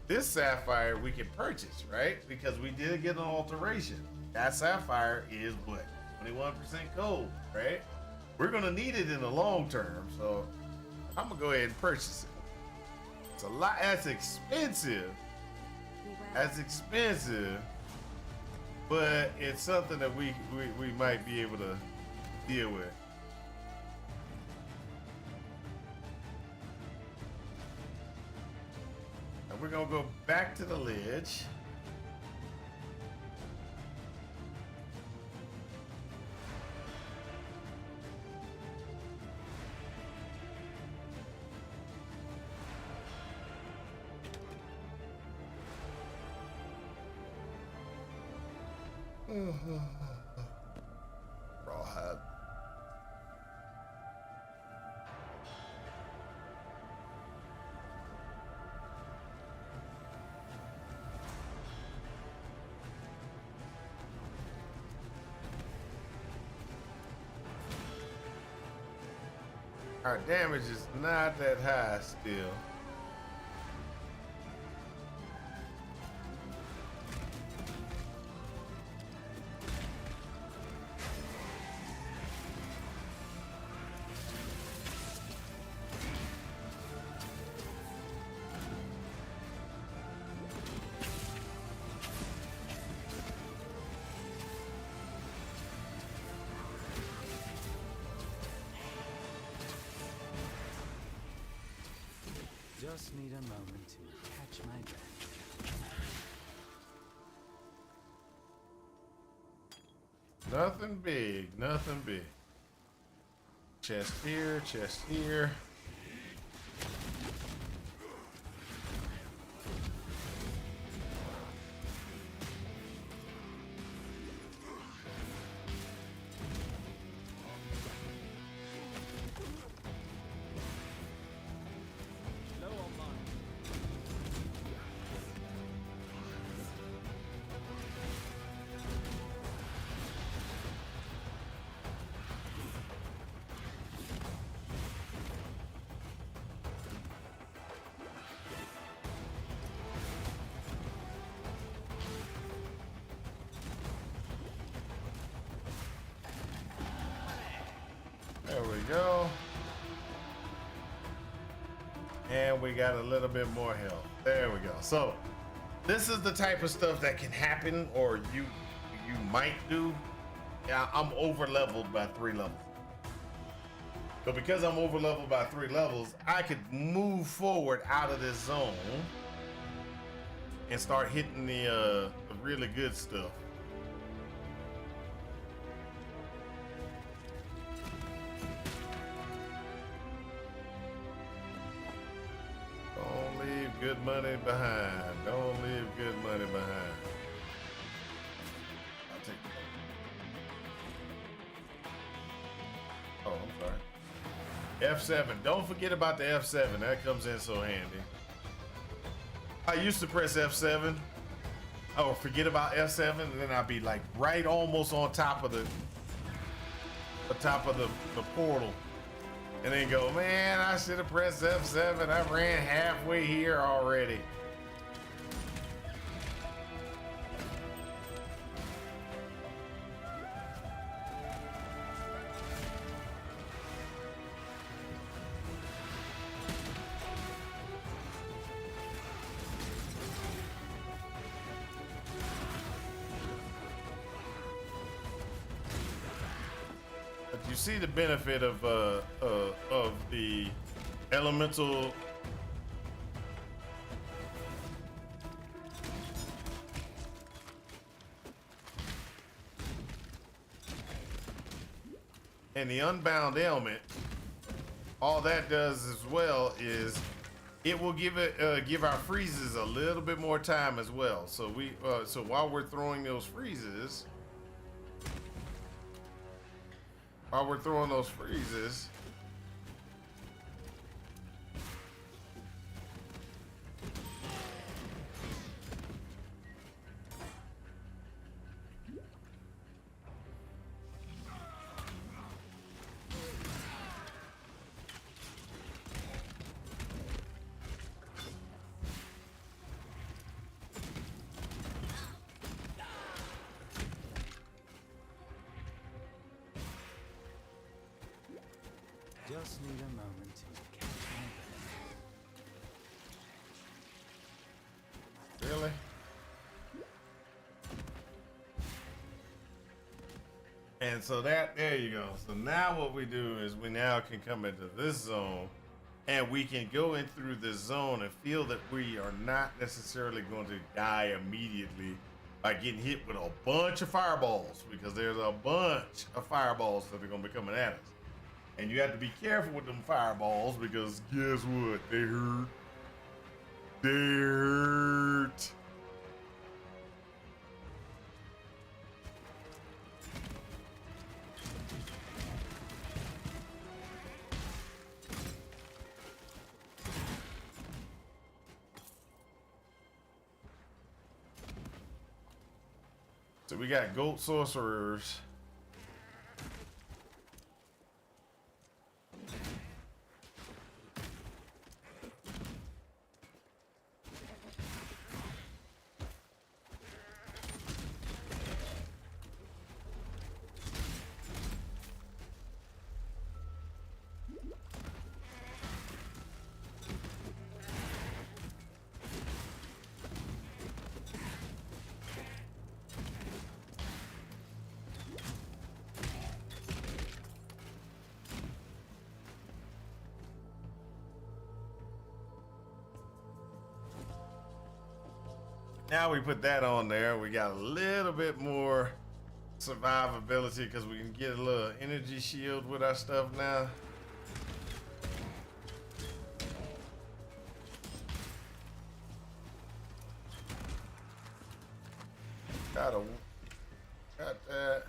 This sapphire we can purchase, right? Because we did get an alteration. That sapphire is what? 21% gold, right? We're gonna need it in the long term, so I'm gonna go ahead and purchase it. It's a lot, that's expensive. That's expensive, but it's something that we might be able to deal with. And we're gonna go back to the ledge. Rawhide. Our damage is not that high still. Just need a moment to catch my breath. Nothing big, nothing big. Chest here, chest here. There we go. And we got a little bit more health. There we go. So this is the type of stuff that can happen, or you might do. Yeah, I'm over leveled by 3 levels. So because I'm over leveled by 3 levels, I could move forward out of this zone and start hitting the really good stuff. Don't leave good money behind. Don't leave good money behind. I'll take it. Oh, I'm sorry. F7. Don't forget about the F7. That comes in so handy. I used to press F7. Oh, forget about F7, and then I'd be like right almost on top of the portal. And then go, man, I should have pressed F7. I ran halfway here already. You see the benefit of the elemental and the unbound ailment. All that does as well is it will give our freezes a little bit more time as well. So so while we're throwing those freezes. While we're throwing those freezes, Just need a moment to catch my breath. really? And so there you go. So now what we do is we now can come into this zone and we can go in through this zone and feel that we are not necessarily going to die immediately by getting hit with a bunch of fireballs, because there's a bunch of fireballs that are going to be coming at us. And you have to be careful with them fireballs, because guess what? They hurt. They hurt. So we got goat sorcerers. Now we put that on there. We got a little bit more survivability because we can get a little energy shield with our stuff now. Got that.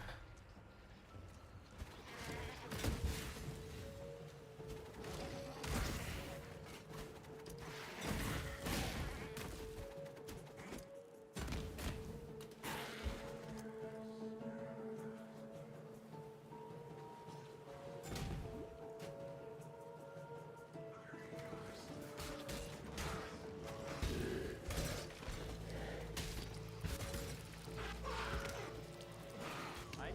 I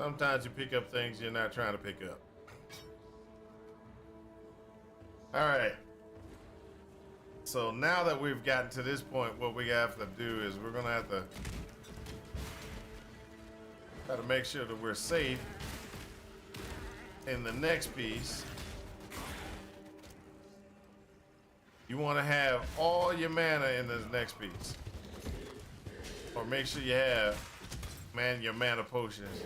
Sometimes you pick up things you're not trying to pick up. All right. So now that we've gotten to this point, what we have to do is we're gonna have to try to make sure that we're safe in the next piece. You want to have all your mana in this next piece, or make sure you have your mana potions.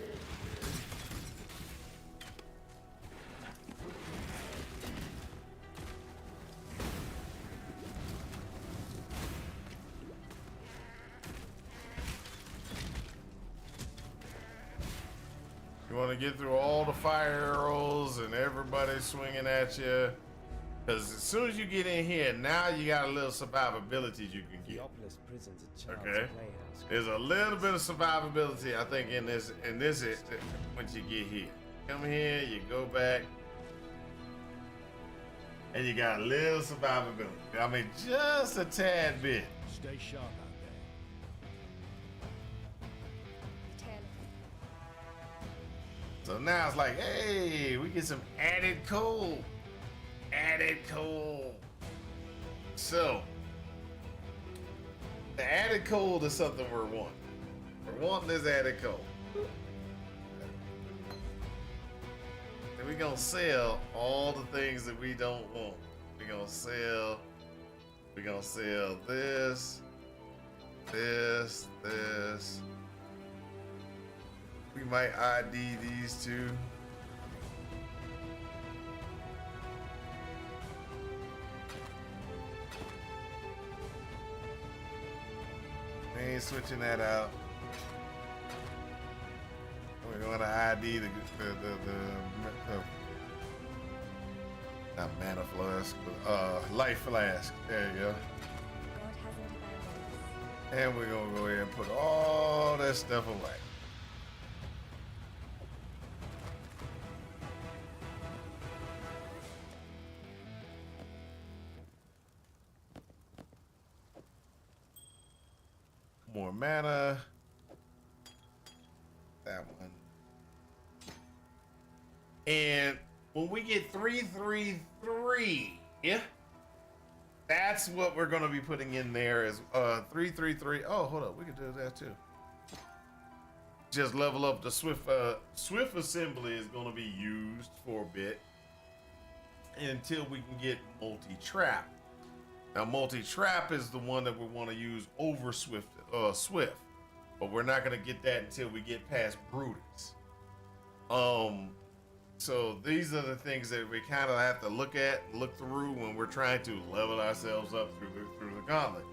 You want to get through all the fire arrows and everybody swinging at you. Because as soon as you get in here, now you got a little survivability you can The get. Oculus prison's a child's Okay. playhouse. There's a little bit of survivability, I think, in this once you get here. Come here, you go back, and you got a little survivability. I mean, just a tad bit. Stay sharp out there. So now it's like, hey, we get some added coal. Added coal. So, the added coal is something we're wanting. We're wanting this added coal. And we're gonna sell all the things that we don't want. We're gonna sell this, this. We might ID these two. We ain't switching that out. We're going to ID the not mana flask, but life flask. There you go. And we're gonna go ahead and put all that stuff away. More mana. That one. And when we get 333, yeah, that's what we're gonna be putting in there is 333. Oh, hold up, we can do that too. Just level up the Swift assembly is gonna be used for a bit until we can get multi-trap. Now, multi-trap is the one that we want to use over Swift, but we're not gonna get that until we get past Brutus. So these are the things that we kind of have to look through when we're trying to level ourselves up through the gauntlet.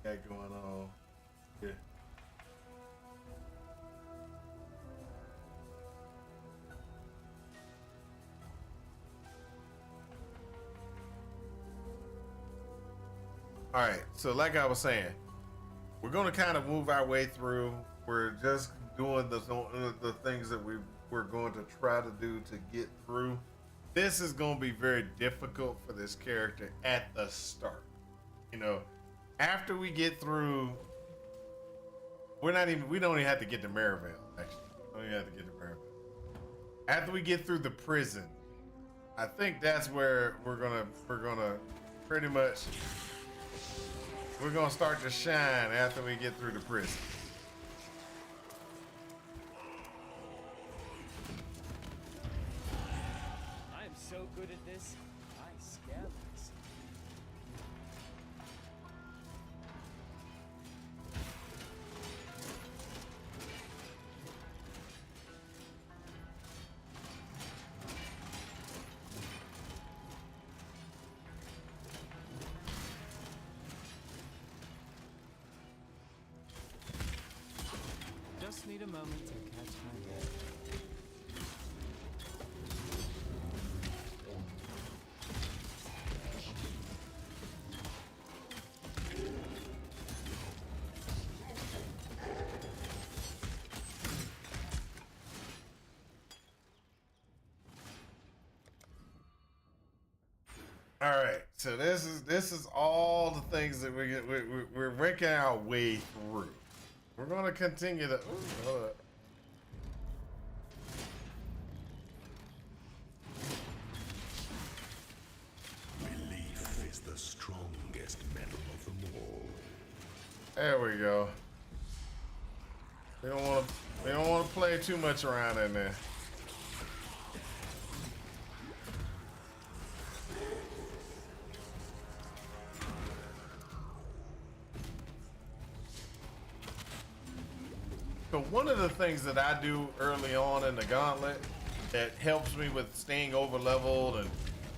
Got going on. Yeah. All right, so like I was saying, we're going to kind of move our way through. We're just doing the things that we're going to try to do to get through. This is going to be very difficult for this character at the start. You know, after we get through, we don't even have to get to Maryvale, actually. We don't even have to get to Maryvale. After we get through the prison, I think that's where we're gonna pretty much start to shine after we get through the prison. I'm so good at this, I scare myself. Just need a moment to catch my breath. All right, so this is all the things that we're working our way through. We're gonna continue to. Ooh, hold up. Belief is the strongest metal of them all. There we go. We don't want to play too much around in there. So one of the things that I do early on in the Gauntlet that helps me with staying over leveled and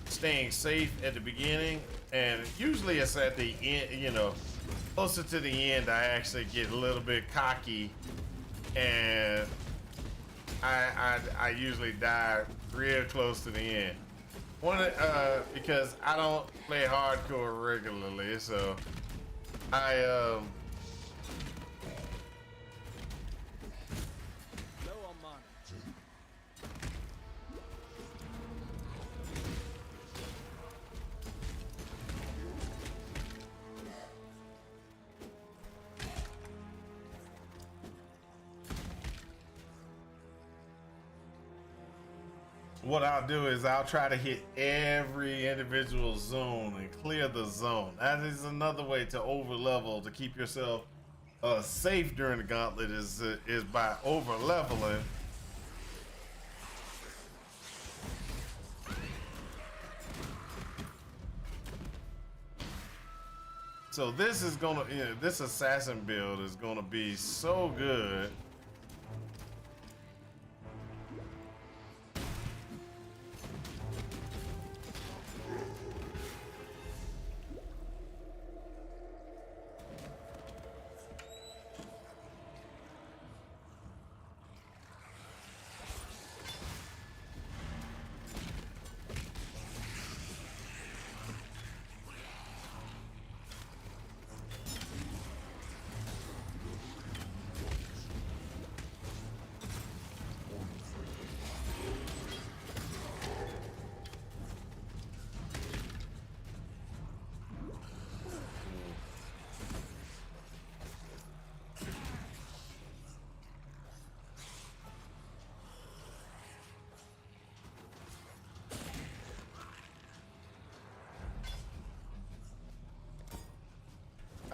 staying safe at the beginning, and usually it's at the end, you know, closer to the end, I actually get a little bit cocky, and I usually die real close to the end. Because I don't play hardcore regularly, so I Low on mana. what I'll do is I'll try to hit every individual zone and clear the zone. That is another way to over level to keep yourself safe during the Gauntlet is by over leveling. So this is gonna, this assassin build is gonna be so good.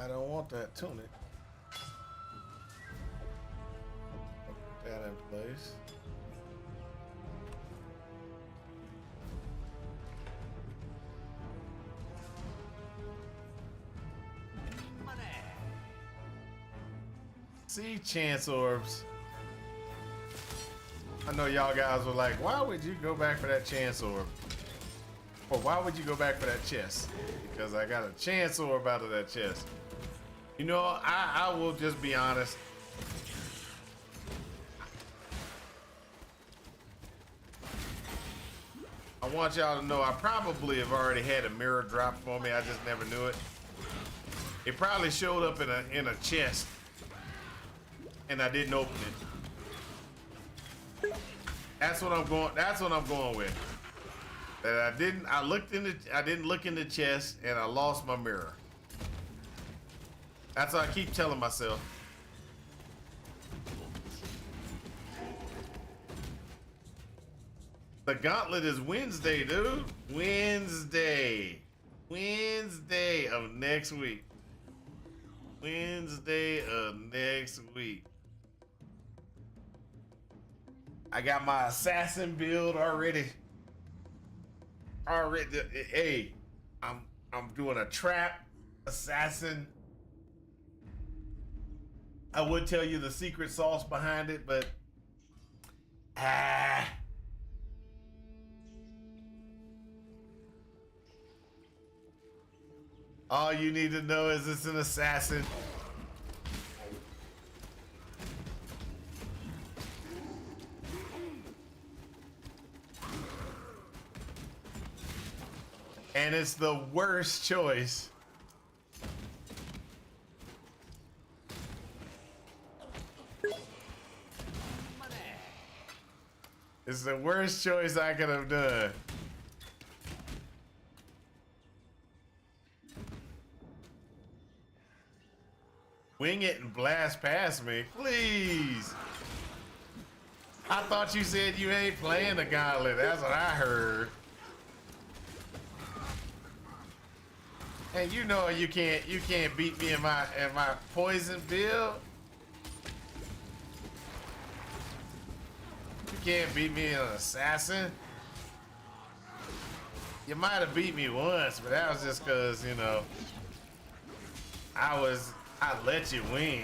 I don't want that tunic. I'll put that in place. Money. See, chance orbs. I know y'all guys were like, why would you go back for that chance orb? Or why would you go back for that chest? Because I got a chance orb out of that chest. You know, I will just be honest. I want y'all to know I probably have already had a mirror drop for me. I just never knew it. It probably showed up in a chest, and I didn't open it. That's what I'm going. That's what I'm going with. That I didn't. I didn't look in the chest, and I lost my mirror. That's what I keep telling myself. The Gauntlet is Wednesday, dude. Wednesday of next week. Wednesday of next week. I got my assassin build already. Hey, I'm doing a trap assassin. I would tell you the secret sauce behind it, but all you need to know is it's an assassin. And it's the worst choice. It's the worst choice I could have done. wing it and blast past me, please. I thought you said you ain't playing the Gauntlet. That's what I heard. And you know you can't beat me in my poison build. You can't beat me in an assassin. You might have beat me once, but that was just cause, you know, I let you win.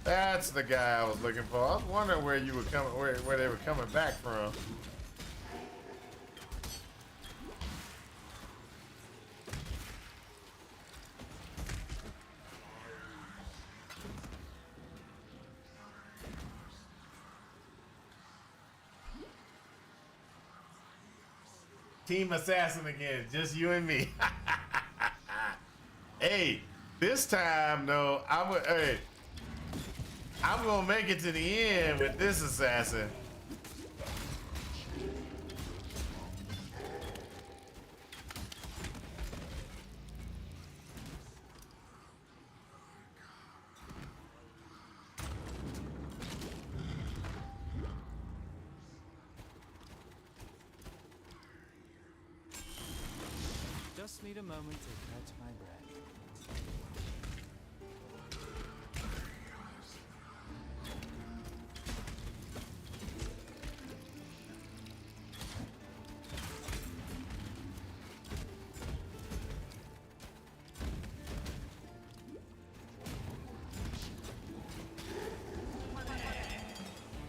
That's the guy I was looking for. I was wondering where you were coming, where they were coming back from. Team assassin again, just you and me. Hey, this time though, I'm gonna make it to the end with this assassin. Just need a moment to catch my breath.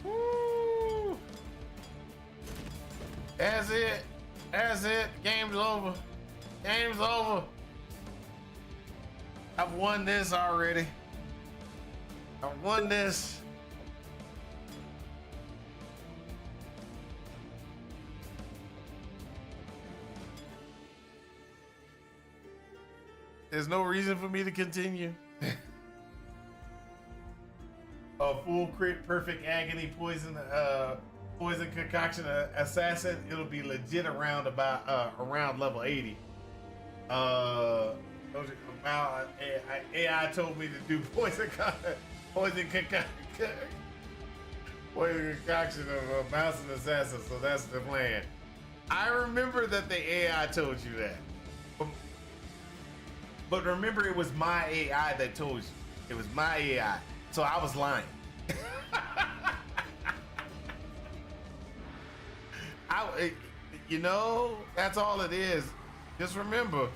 Woo! That's it. That's it. Game's over. Game's over. I've won this already. I've won this. There's no reason for me to continue. A full crit, perfect agony, poison concoction assassin. It'll be legit around around level 80. AI told me to do poison concoction of a mouse and assassin, so that's the plan. I remember that the AI told you that, but remember it was my AI that told you. It was my AI, so I was lying. You know, that's all it is. Just remember,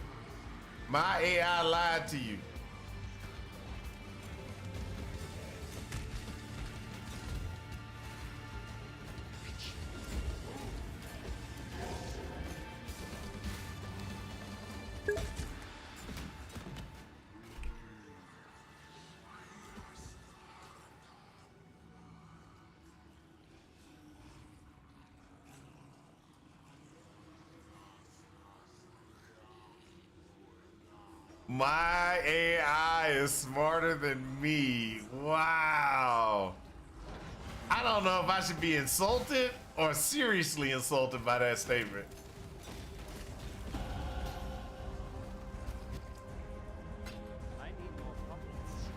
my AI lied to you. My AI is smarter than me. Wow. I don't know if I should be insulted or seriously insulted by that statement. I need more puppets.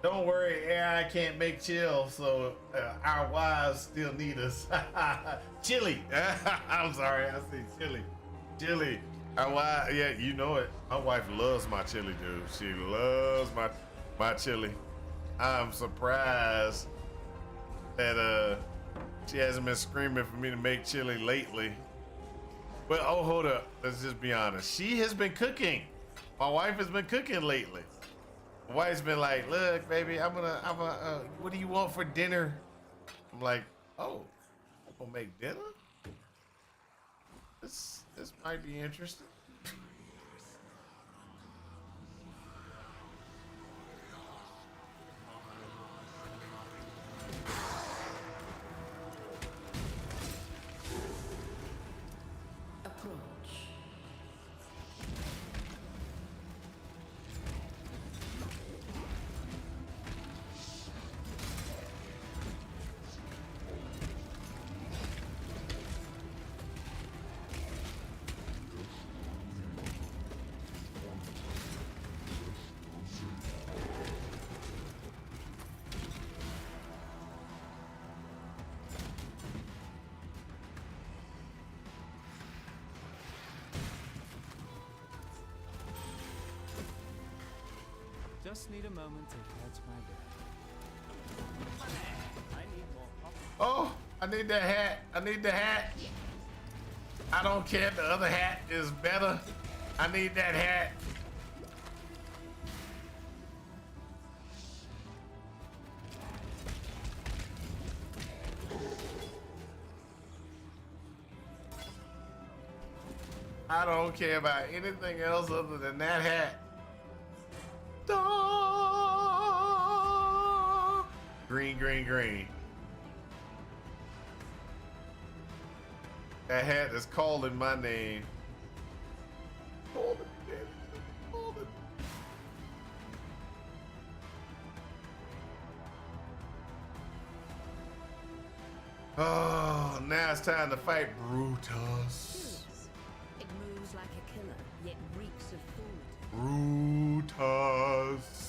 Don't worry, AI can't make chill, so our wives still need us. Chili. I'm sorry, I say chili. Chili. Our wife, yeah, you know it. My wife loves my chili, dude. She loves my chili. I'm surprised that she hasn't been screaming for me to make chili lately. Well, oh, hold up. Let's just be honest. She has been cooking. My wife has been cooking lately. My wife's been like, look, baby, what do you want for dinner? I'm like, oh, I'm gonna make dinner? This might be interesting. Approach. Just need a moment to catch my breath. I need more coffee. Oh, I need that hat. I need the hat. I don't care if the other hat is better. I need that hat. I don't care about anything else other than that hat. Green, green, green. That hat is calling my name. Calling me, Daddy. Calling me. Oh, now it's time to fight Brutus. It moves like a killer, yet reeks of food. Brutus.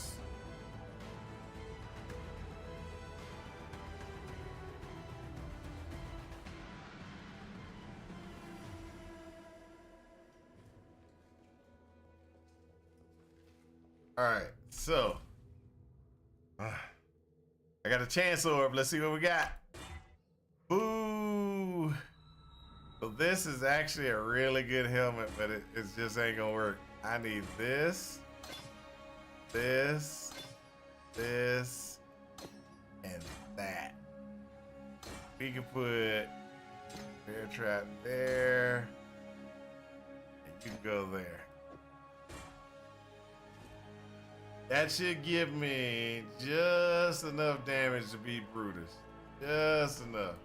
All right, so I got a chance orb. Let's see what we got. Ooh. So this is actually a really good helmet, but it just ain't gonna work. I need this, this, this, and that. We can put bear trap there, and you can go there. That should give me just enough damage to beat Brutus. Just enough.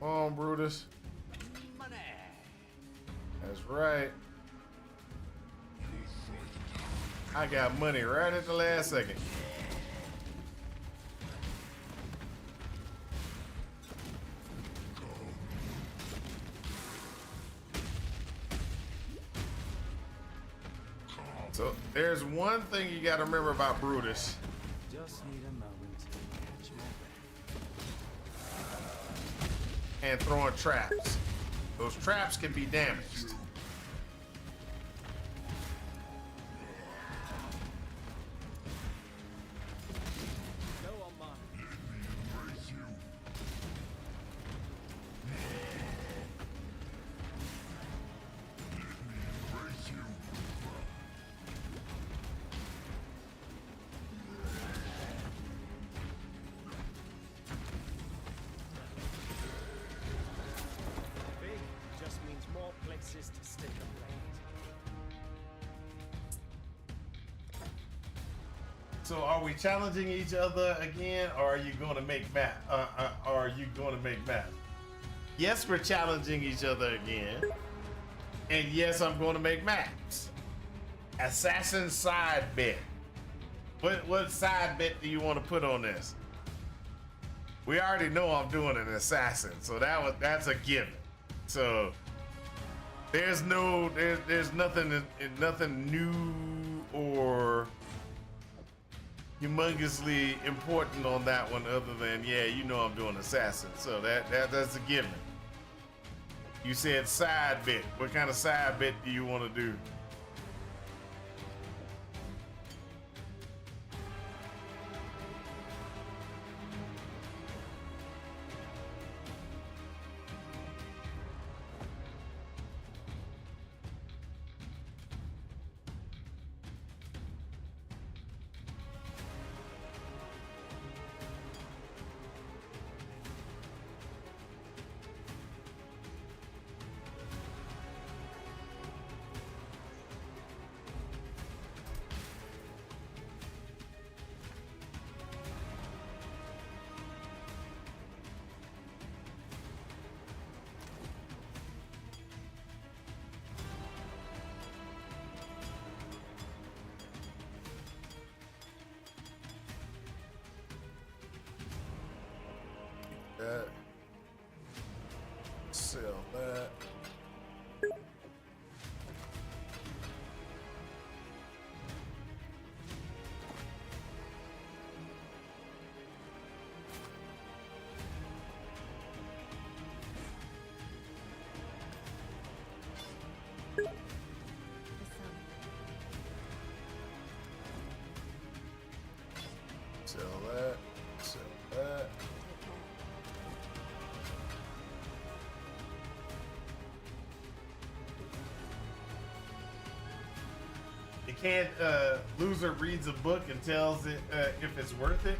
Come on, Brutus. Money. That's right. I got money right at the last second. So there's one thing you got to remember about Brutus. Just need a moment to catch my breath. And throwing traps. Those traps can be damaged. Go on, Mark. Big just means more places to stick a blade. So are we challenging each other again, or are you going to make map? Or are you going to make map? Yes, we're challenging each other again. And yes, I'm going to make maps. Assassin side bet. What side bet do you want to put on this? We already know I'm doing an assassin, so that's a given. So there's nothing new or humongously important on that one, other than I'm doing assassin. So that's a given. You said side bet. What kind of side bet do you want to do? That. Sell that. Sell that. Sell that. You can't, loser reads a book and tells it if it's worth it.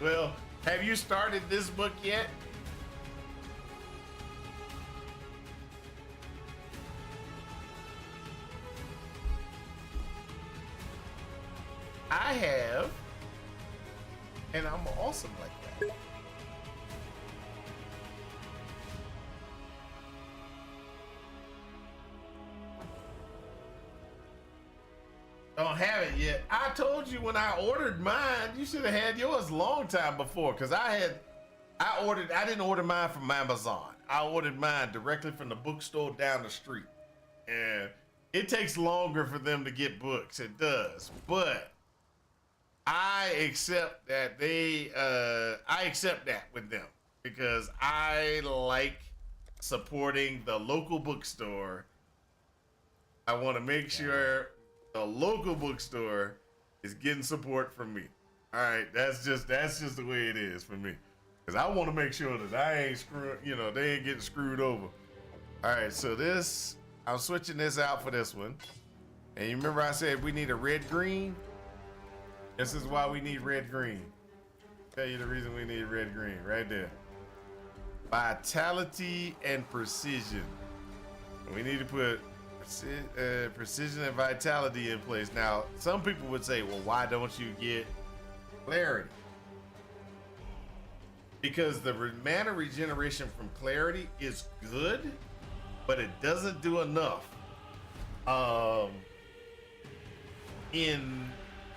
Well, have you started this book yet? I have, and I'm awesome like that. Don't have it yet. I told you when I ordered mine, you should have had yours a long time before, because I didn't order mine from Amazon. I ordered mine directly from the bookstore down the street. And it takes longer for them to get books. It does. But I accept that I accept that with them, because I like supporting the local bookstore. I want to make sure the local bookstore is getting support from me. All right, that's just the way it is for me, because I want to make sure that I ain't they ain't getting screwed over. All right, so I'm switching this out for this one. And you remember I said we need a red green? This is why we need red green. Tell you the reason we need red green right there. Vitality and precision. We need to put precision and vitality in place. Now, some people would say, well, why don't you get clarity? Because the mana regeneration from clarity is good, but it doesn't do enough in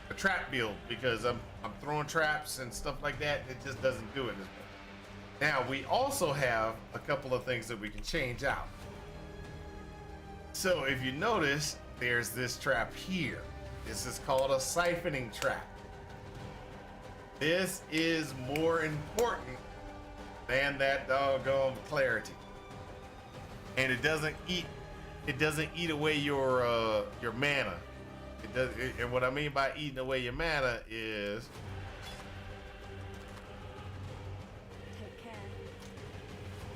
a trap build, because I'm throwing traps and stuff like that. It just doesn't do it as well. Now, we also have a couple of things that we can change out. So if you notice, there's this trap here. This is called a siphoning trap. This is more important than that doggone clarity. And it doesn't eat away your mana. It does, and what I mean by eating away your mana is Take care.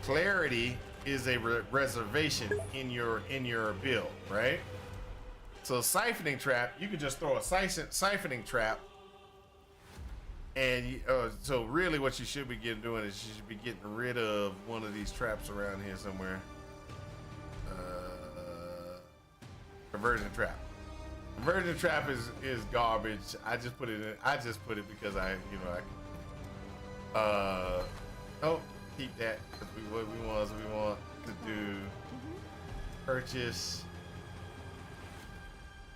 clarity is a reservation in your build, right? So siphoning trap, you can just throw a siphoning trap, and so really what you should be doing is you should be getting rid of one of these traps around here somewhere. Conversion trap. Conversion trap is garbage. I just put it in. I just put it because oh, keep that. What we want is we want to do. Purchase.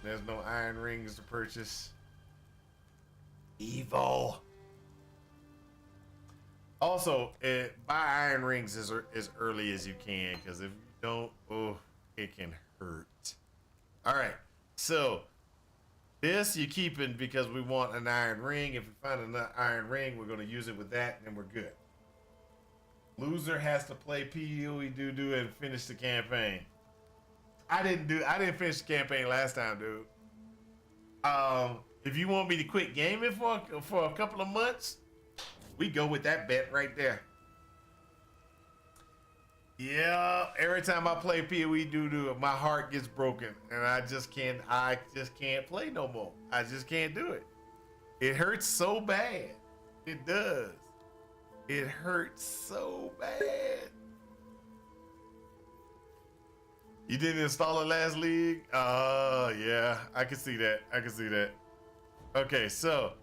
There's no iron rings to purchase. Evil. Also, buy iron rings as early as you can, because if you don't, oh, it can hurt. All right, so this you keeping because we want an iron ring. If we find an iron ring, we're going to use it with that, and we're good. Loser has to play PoE and finish the campaign. I didn't finish the campaign last time, dude. If you want me to quit gaming for a couple of months, we go with that bet right there. Yeah, every time I play PoE my heart gets broken, and I just can't play no more. I just can't do it. It hurts so bad. It does. It hurts so bad. You didn't install it last league? Yeah, I can see that. I can see that. Okay, so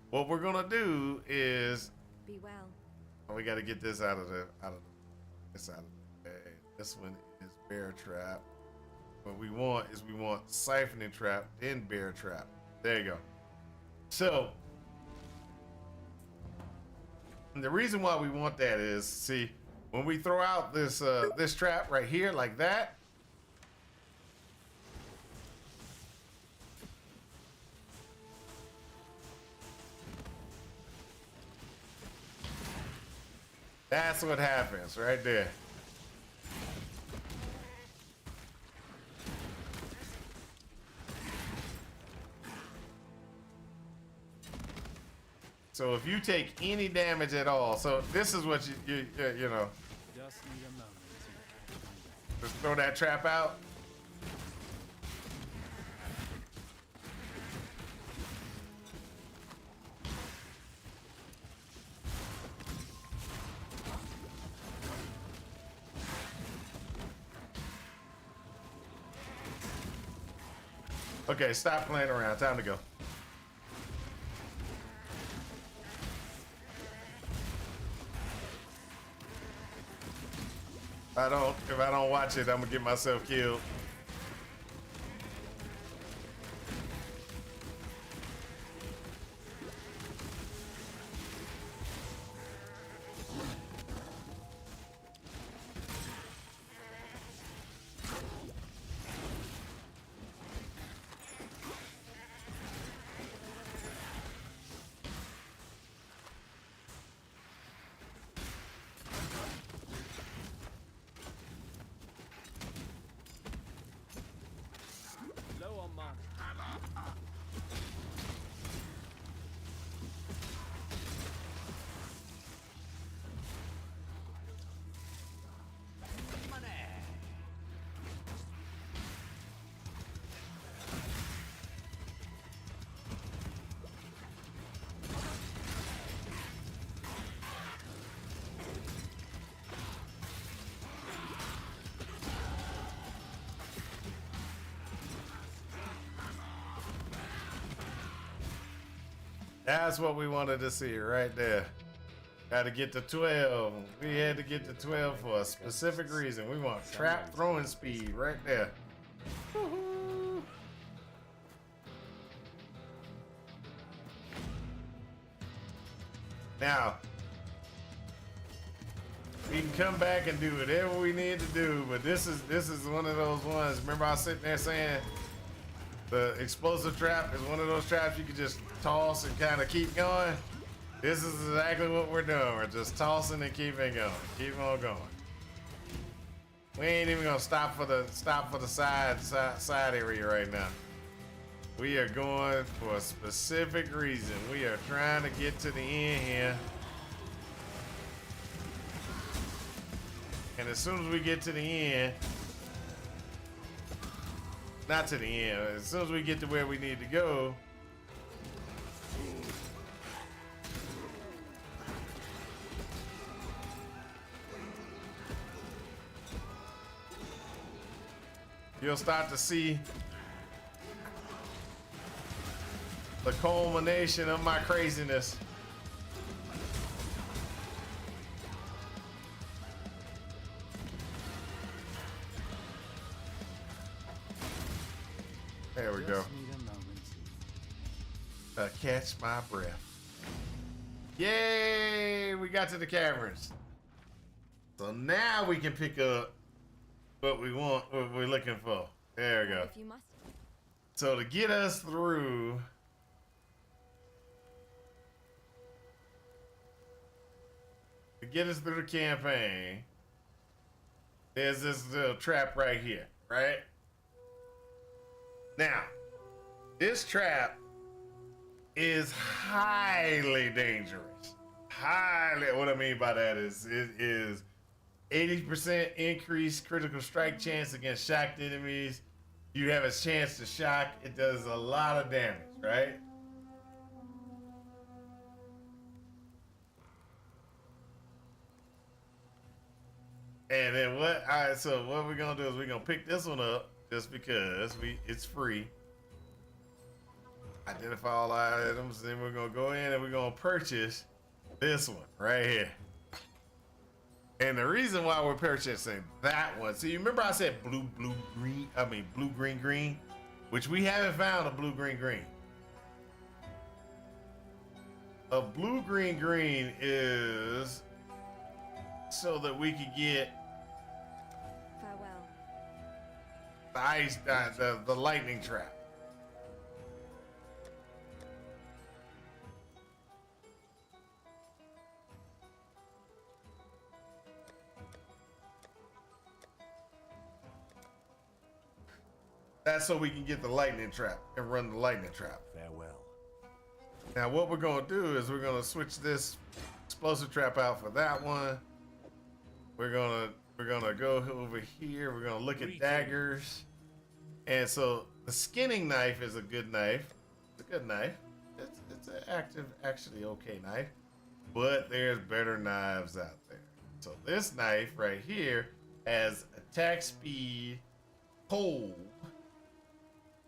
what we're gonna do is Be well. we got to get this out of the bag. This one is bear trap. What we want is siphoning trap, then bear trap. There you go. So the reason why we want that is, see, when we throw out this this trap right here like that, that's what happens right there. So if you take any damage at all, so this is what you know. Just need a moment to catch my breath. Just throw that trap out. Okay, stop playing around. Time to go. If I don't watch it, I'm gonna get myself killed. Low on mana. Money. That's what we wanted to see right there. Got to get to 12. We had to get to 12 for a specific reason. We want trap throwing speed right there. Woohoo. Now, we can come back and do whatever we need to do, but this is one of those ones. Remember I was sitting there saying the explosive trap is one of those traps you can just toss and kind of keep going. This is exactly what we're doing. We're just tossing and keeping going. Keep on going. We ain't even gonna stop for the side area right now. We are going for a specific reason. We are trying to get to the end here. And as soon as we get to the end, not to the end, as soon as we get to where we need to go, you'll start to see the culmination of my craziness. we go. Just need a moment to Catch my breath. Yay! We got to the caverns. So now we can pick up what we want, what we're looking for. There we go. If you must. So to get us through, the campaign, there's this little trap right here, right? Now, this trap is highly dangerous. What I mean by that is it is 80% increased critical strike chance against shocked enemies. You have a chance to shock. It does a lot of damage, right? And then what? All right, so what we're gonna do is we're gonna pick this one up just because it's free. Identify all items, then we're gonna go in and we're gonna purchase this one right here. And the reason why we're purchasing that one, see, you remember I said blue, green, green, which we haven't found a blue, green, green. A blue, green is so that we could get Farewell. the ice, the lightning trap. That's so we can get the lightning trap and run the lightning trap. Farewell. Now what we're gonna do is we're gonna switch this explosive trap out for that one. We're gonna go over here. We're gonna look at daggers. And so the skinning knife is a good knife. It's a good knife. It's an actually okay knife. But there's better knives out there. So this knife right here has attack speed, cold,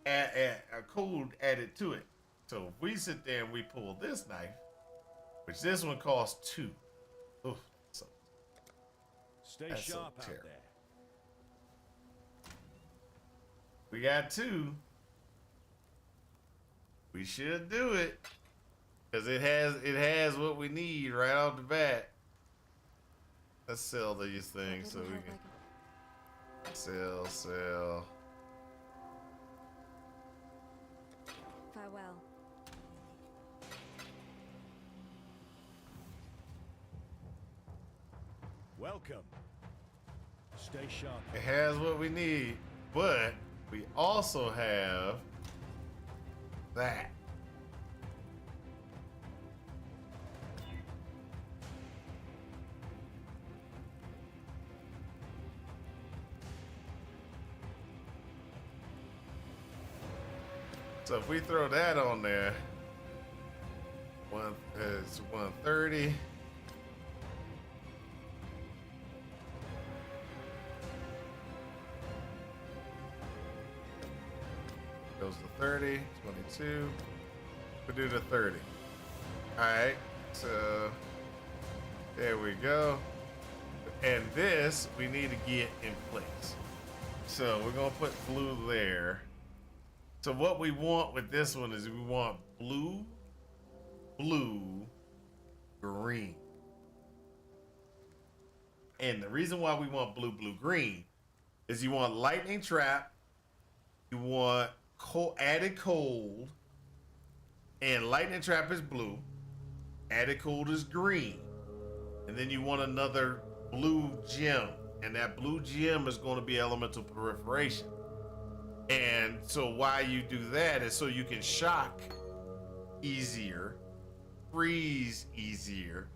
a code added to it. So if we sit there and we pull this knife, which this one costs 2. Oof, so Stay that's so sharp out terrible. there. We got 2. We should do it because it has what we need right off the bat. Let's sell these things so we can sell. Farewell. Welcome. Stay sharp. It has what we need, but we also have that. So if we throw that on there, it's 130. Goes to 30, 22. We do the 30. All right, so there we go. And this we need to get in place. So we're gonna put blue there. So what we want with this one is we want blue, green. And the reason why we want blue, green is you want lightning trap, you want added cold, and lightning trap is blue, added cold is green. And then you want another blue gem, and that blue gem is going to be elemental proliferation. And so why you do that is so you can shock easier, freeze easier,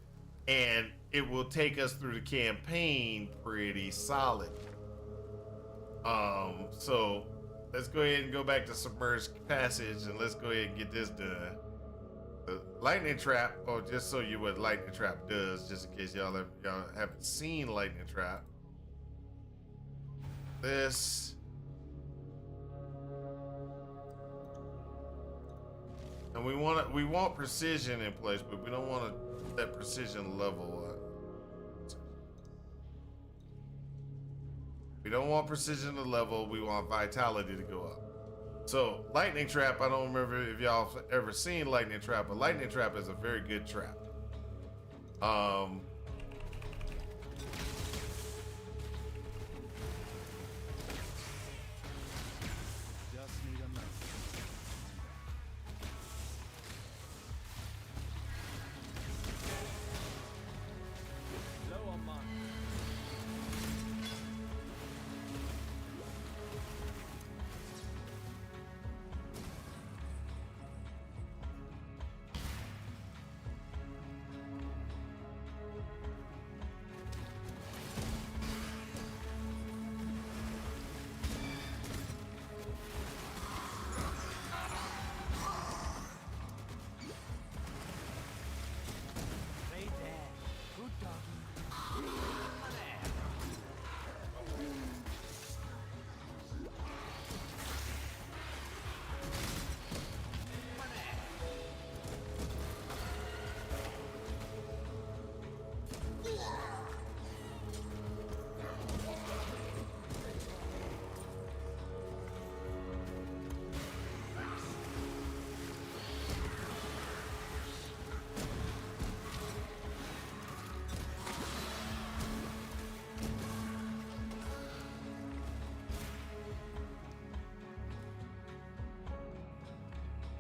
and it will take us through the campaign pretty solid. So let's go ahead and go back to Submerged Passage and let's go ahead and get this done. The lightning trap, or just so you what lightning trap does, just in case y'all haven't seen lightning trap. This. And we want precision in place, but we don't want to that precision level up. We don't want precision to level, we want vitality to go up. So lightning trap, I don't remember if y'all have ever seen lightning trap, but lightning trap is a very good trap. Just need a moment. Low on mine. Stay there. Good doggy.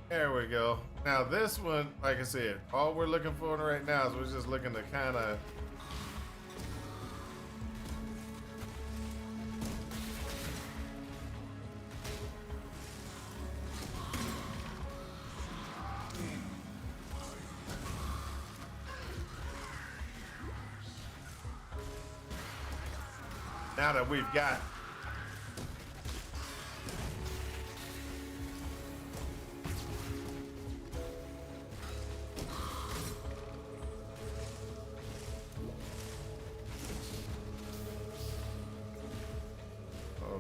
There we go. Now this one, like I said, all we're looking for right now is we're just looking to kind of now that we've got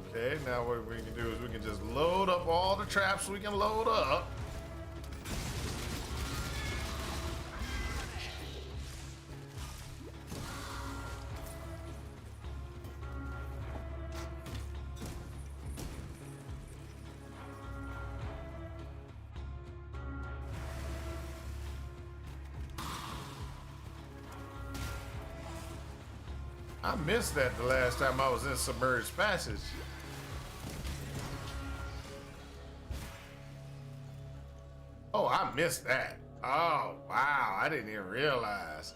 okay, now what we can do is we can just load up all the traps we can load up. I missed that the last time I was in Submerged Passage. Oh, I missed that. Oh, wow. I didn't even realize.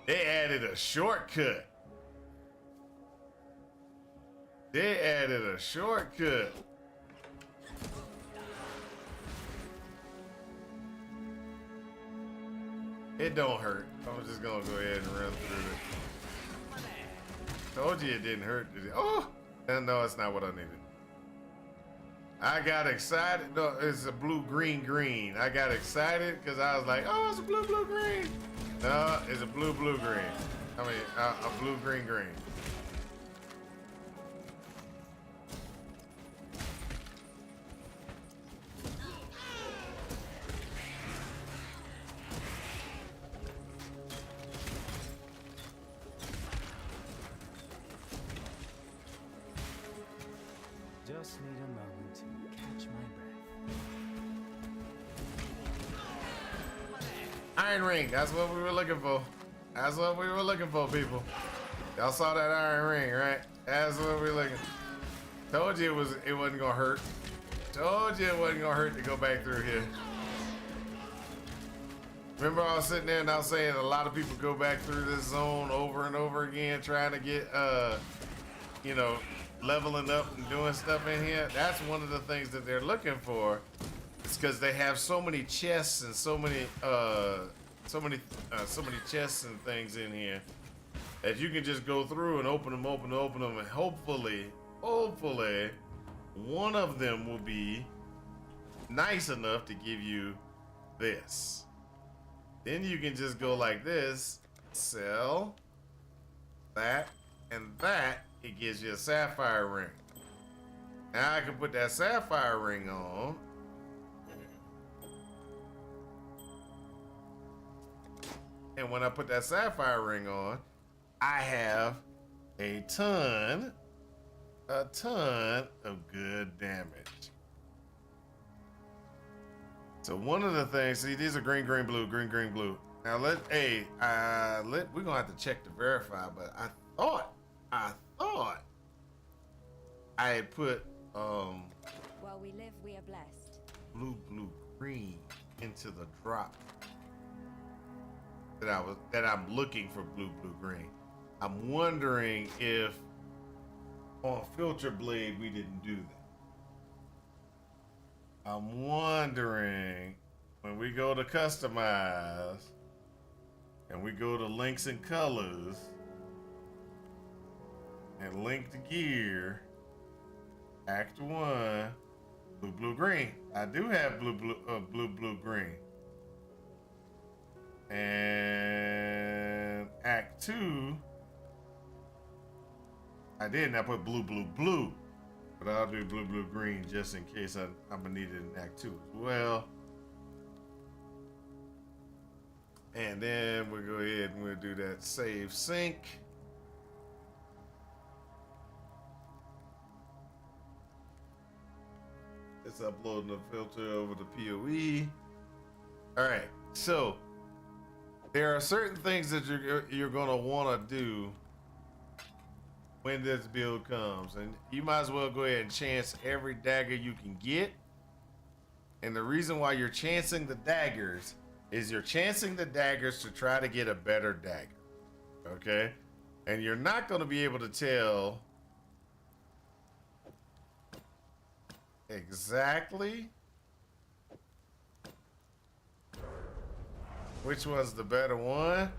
They added a shortcut. They added a shortcut. It don't hurt. I'm just gonna go ahead and run through it. Told you it didn't hurt. Did it? Oh, no, it's not what I needed. I got excited. No, it's a blue, green, green. I got excited because I was like, oh, it's a blue, blue, green. No, it's a blue, blue, green. I mean, a blue, green, green. Just need a moment to catch my breath. Iron ring. That's what we were looking for. That's what we were looking for, people. Y'all saw that iron ring, right? That's what we were looking. Told you it wasn't gonna hurt. Told you it wasn't gonna hurt to go back through here. Remember I was sitting there and I was saying a lot of people go back through this zone over and over again trying to get you know, leveling up and doing stuff in here. That's one of the things that they're looking for. It's because they have so many chests and so many chests and things in here that you can just go through and open them, and hopefully one of them will be nice enough to give you this. Then you can just go like this, sell that and that. It gives you a sapphire ring. Now I can put that sapphire ring on. And when I put that sapphire ring on, I have a ton of good damage. So one of the things, see, these are green, green, blue, green, green, blue. Now we're gonna have to check to verify, but I thought I had put While we live, we are blessed. blue, blue, green into the drop that I'm looking for blue, blue, green. I'm wondering if on Filter Blade we didn't do that. I'm wondering when we go to customize and we go to links and colors and link to gear, Act 1, blue, blue, green. I do have blue, blue, green. And Act 2, I didn't. I put blue, blue, blue. But I'll do blue, blue, green just in case I'm gonna need it in Act 2 as well. And then we'll go ahead and we'll do that save sync. It's uploading the filter over the PoE. All right, so there are certain things that you're gonna want to do when this build comes, and you might as well go ahead and chance every dagger you can get. And the reason why you're chancing the daggers is you're chancing the daggers to try to get a better dagger, okay? And you're not going to be able to tell exactly which was the better one.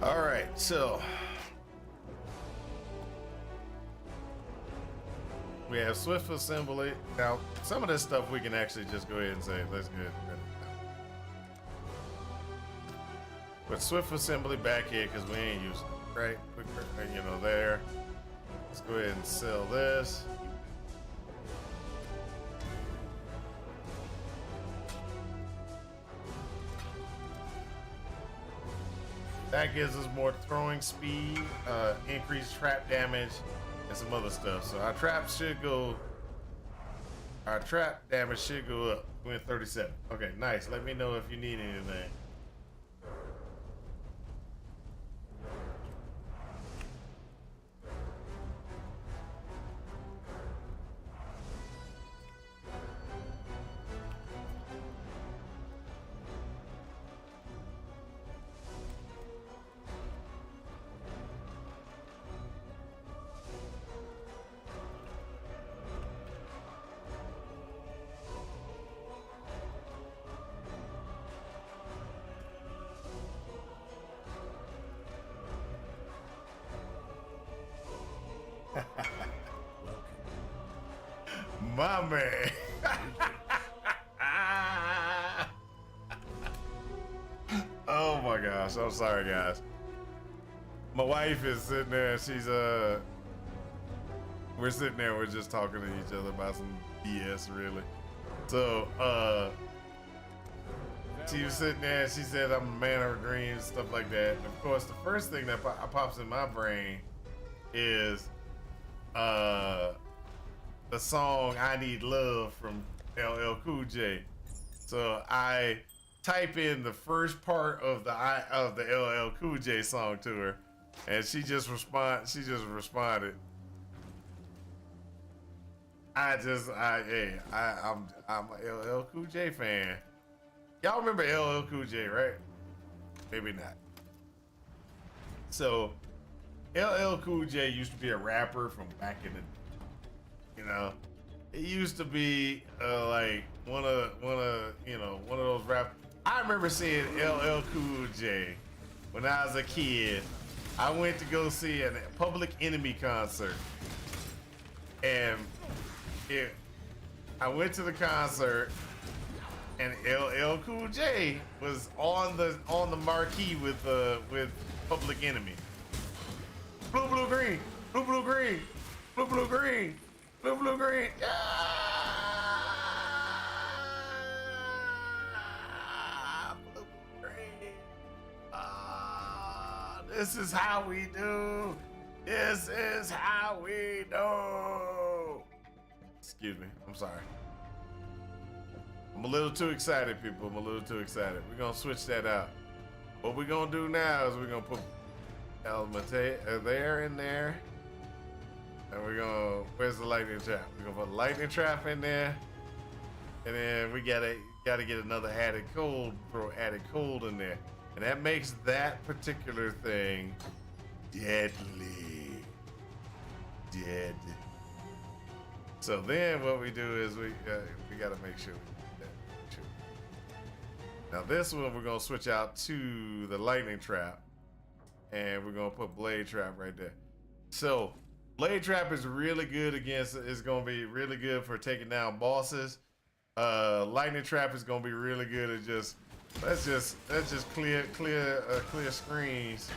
All right, so we have Swift Assembly. Now, some of this stuff we can actually just go ahead and say, let's go ahead and put Swift Assembly back here because we ain't using it, right? You know, there. Let's go ahead and sell this. That gives us more throwing speed, increased trap damage, and some other stuff. So our trap damage should go up. We're at 37. Okay, nice. Let me know if you need anything. My man. Oh my gosh, I'm sorry guys. My wife is sitting there and she's we're sitting there, we're just talking to each other about some BS really. So she was sitting there and she said I'm a man of her dreams, stuff like that. And of course the first thing that pops in my brain is the song "I Need Love" from LL Cool J. So I type in the first part of the LL Cool J song to her, and she just responded. I'm a LL Cool J fan. Y'all remember LL Cool J, right? Maybe not. So LL Cool J used to be a rapper from back in the You know, it used to be like one of those rap. I remember seeing LL Cool J when I was a kid. I went to go see a Public Enemy concert, and I went to the concert, and LL Cool J was on the marquee with Public Enemy. Blue, blue, green, blue, blue, green, blue, blue, green, blue, blue, green. Blue, blue, green. This is how we do. This is how we do. Excuse me. I'm sorry. I'm a little too excited, people. I'm a little too excited. We're going to switch that out. What we're going to do now is we're going to put element there in there. And we're going to, where's the lightning trap? We're going to put a lightning trap in there. And then we got to get another added cold, throw added cold in there. And that makes that particular thing deadly. Dead. So then what we do is we got to make sure we do that. Now this one we're going to switch out to the lightning trap. And we're going to put blade trap right there. So blade trap is really good it's going to be really good for taking down bosses. Lightning trap is going to be really good at just let's just clear screens.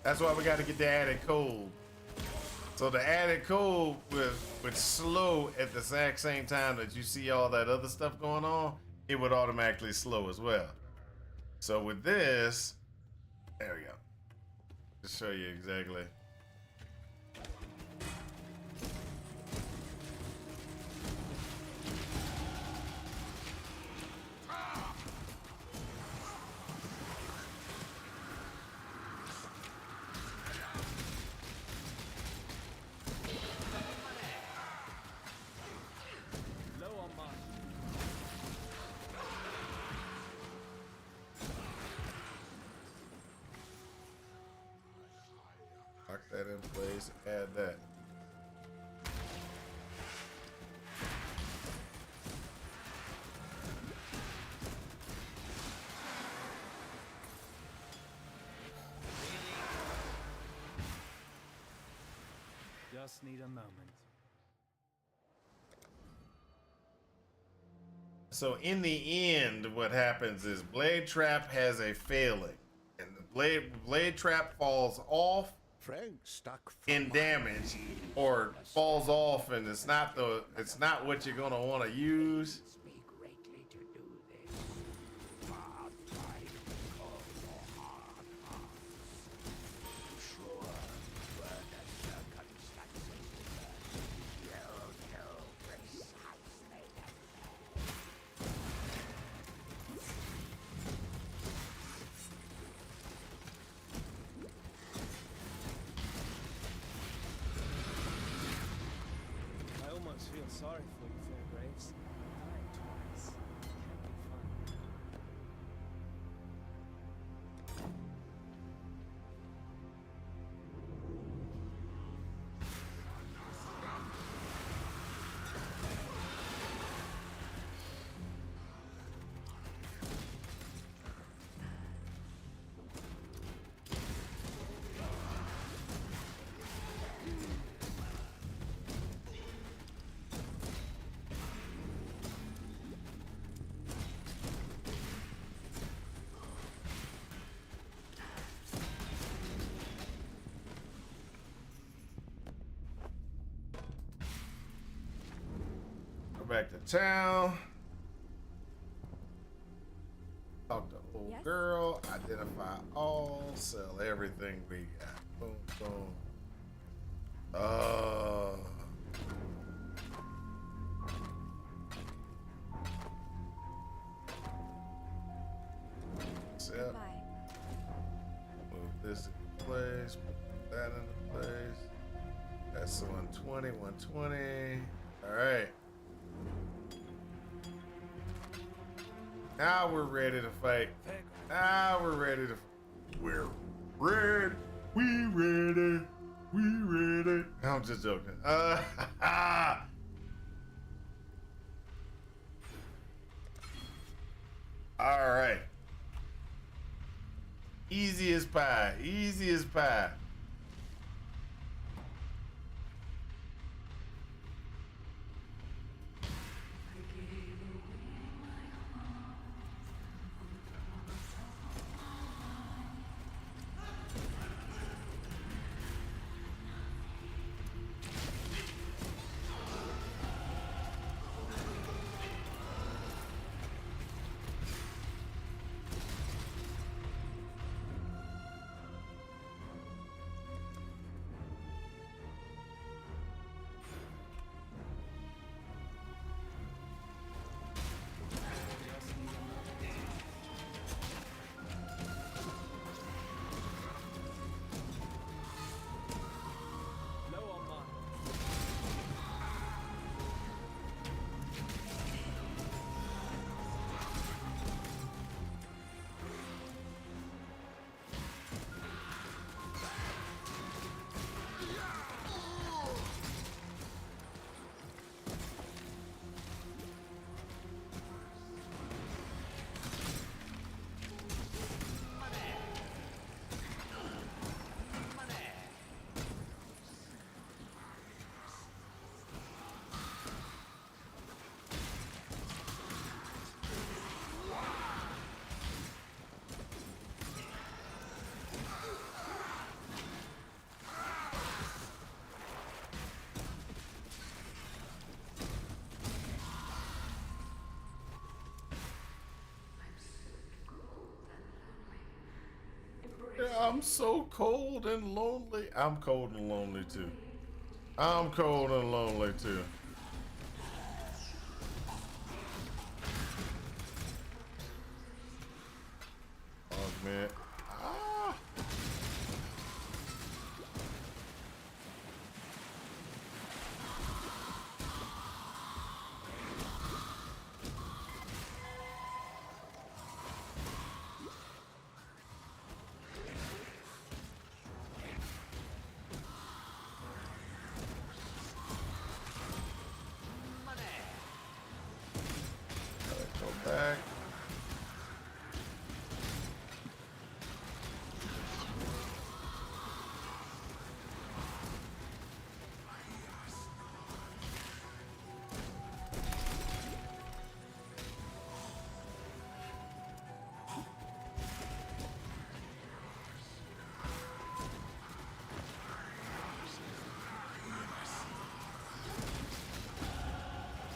That's why we got to get the added cold. So the added cold would slow at the exact same time that you see all that other stuff going on. It would automatically slow as well. So with this, there we go. Just show you exactly. Lock that in place, add that. Just need a moment. So in the end, what happens is Blade Trap has a failing, and the Blade Trap falls off Frank stuck in damage, or falls off, and it's not what you're gonna want to use. Me greatly to do this. Hard time, call for hard hearts. Sure, were the circumstances you'll know precisely I almost feel sorry for you, Fair Graves. Dying twice. Can't be fun. Go back to town. girl. Identify all. Sell everything we got. Boom, boom. Sell. Bye. Move this into place. Put that into place. That's 120, 120. All right. Now we're ready to fight. Now we're ready to. We're ready. We ready. We ready. I'm just joking. All right. Easy as pie. Easy as pie. Low on mine. I'm so cold and lonely. I'm cold and lonely too. I'm cold and lonely too. Augment. Ah. Go back.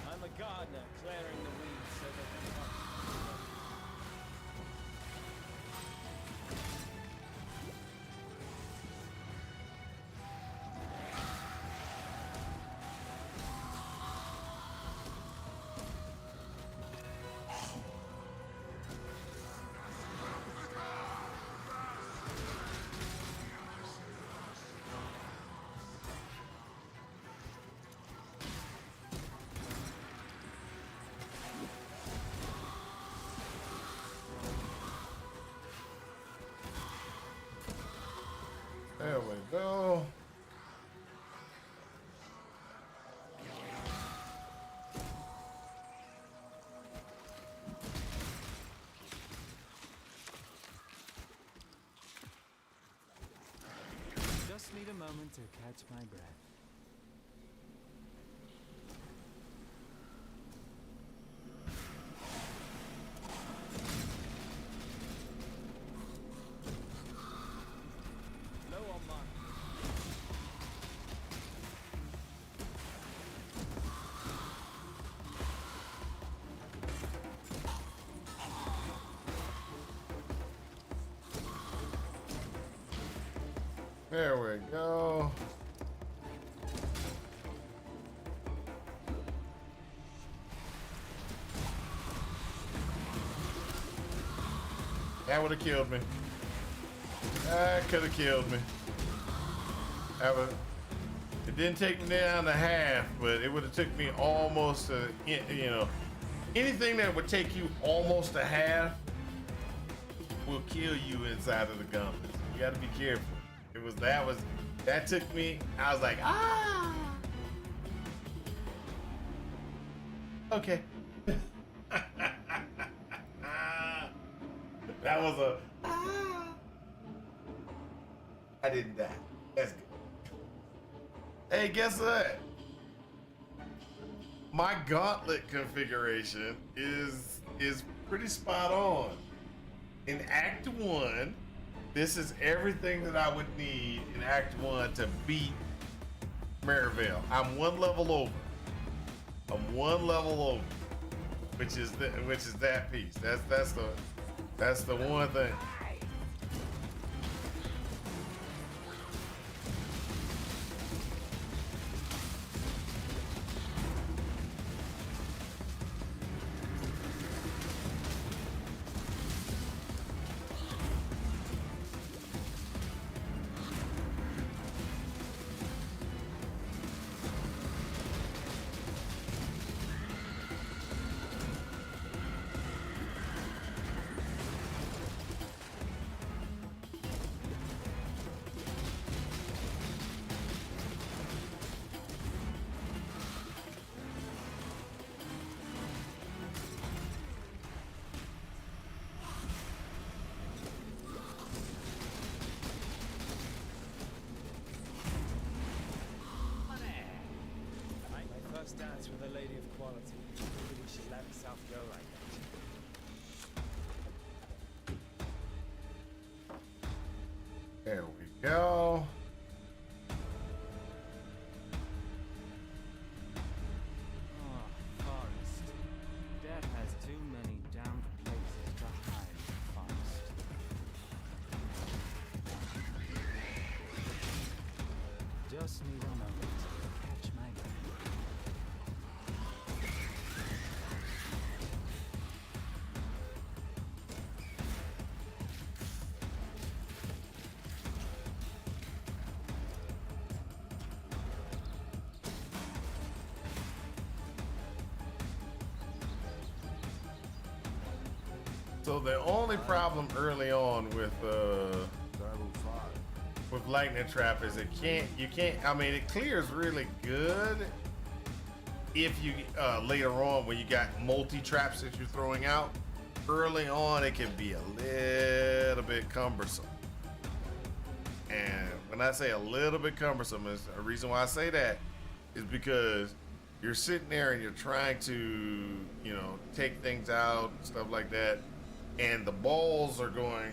I'm a gardener, clearing the weeds so they can come. There we go. Just need a moment to catch my breath. Low on mine. There we go. That would have killed me. That could have killed me. It didn't take me down to half, but it would have took me almost a, you know, anything that would take you almost a half will kill you inside of the gauntlet. You got to be careful. That took me. I was like, ah. Okay. That was a ah. I didn't die. That's good. Hey, guess what? My gauntlet configuration is pretty spot on. In Act 1, this is everything that I would need in Act 1 to beat Maryvale. I'm one level over. I'm one level over, which is that piece. That's the one thing. My first dance with a lady of quality. Maybe we should let herself go like that. There we go. Oh, Forest. Death has too many damned places to hide, Forest. Just need a moment to catch my breath. So the only problem early on with lightning trap is you can't. I mean, it clears really good if you later on when you got multi traps that you're throwing out. Early on, it can be a little bit cumbersome. And when I say a little bit cumbersome, is a reason why I say that is because you're sitting there and you're trying to, you know, take things out, stuff like that. And the balls are going,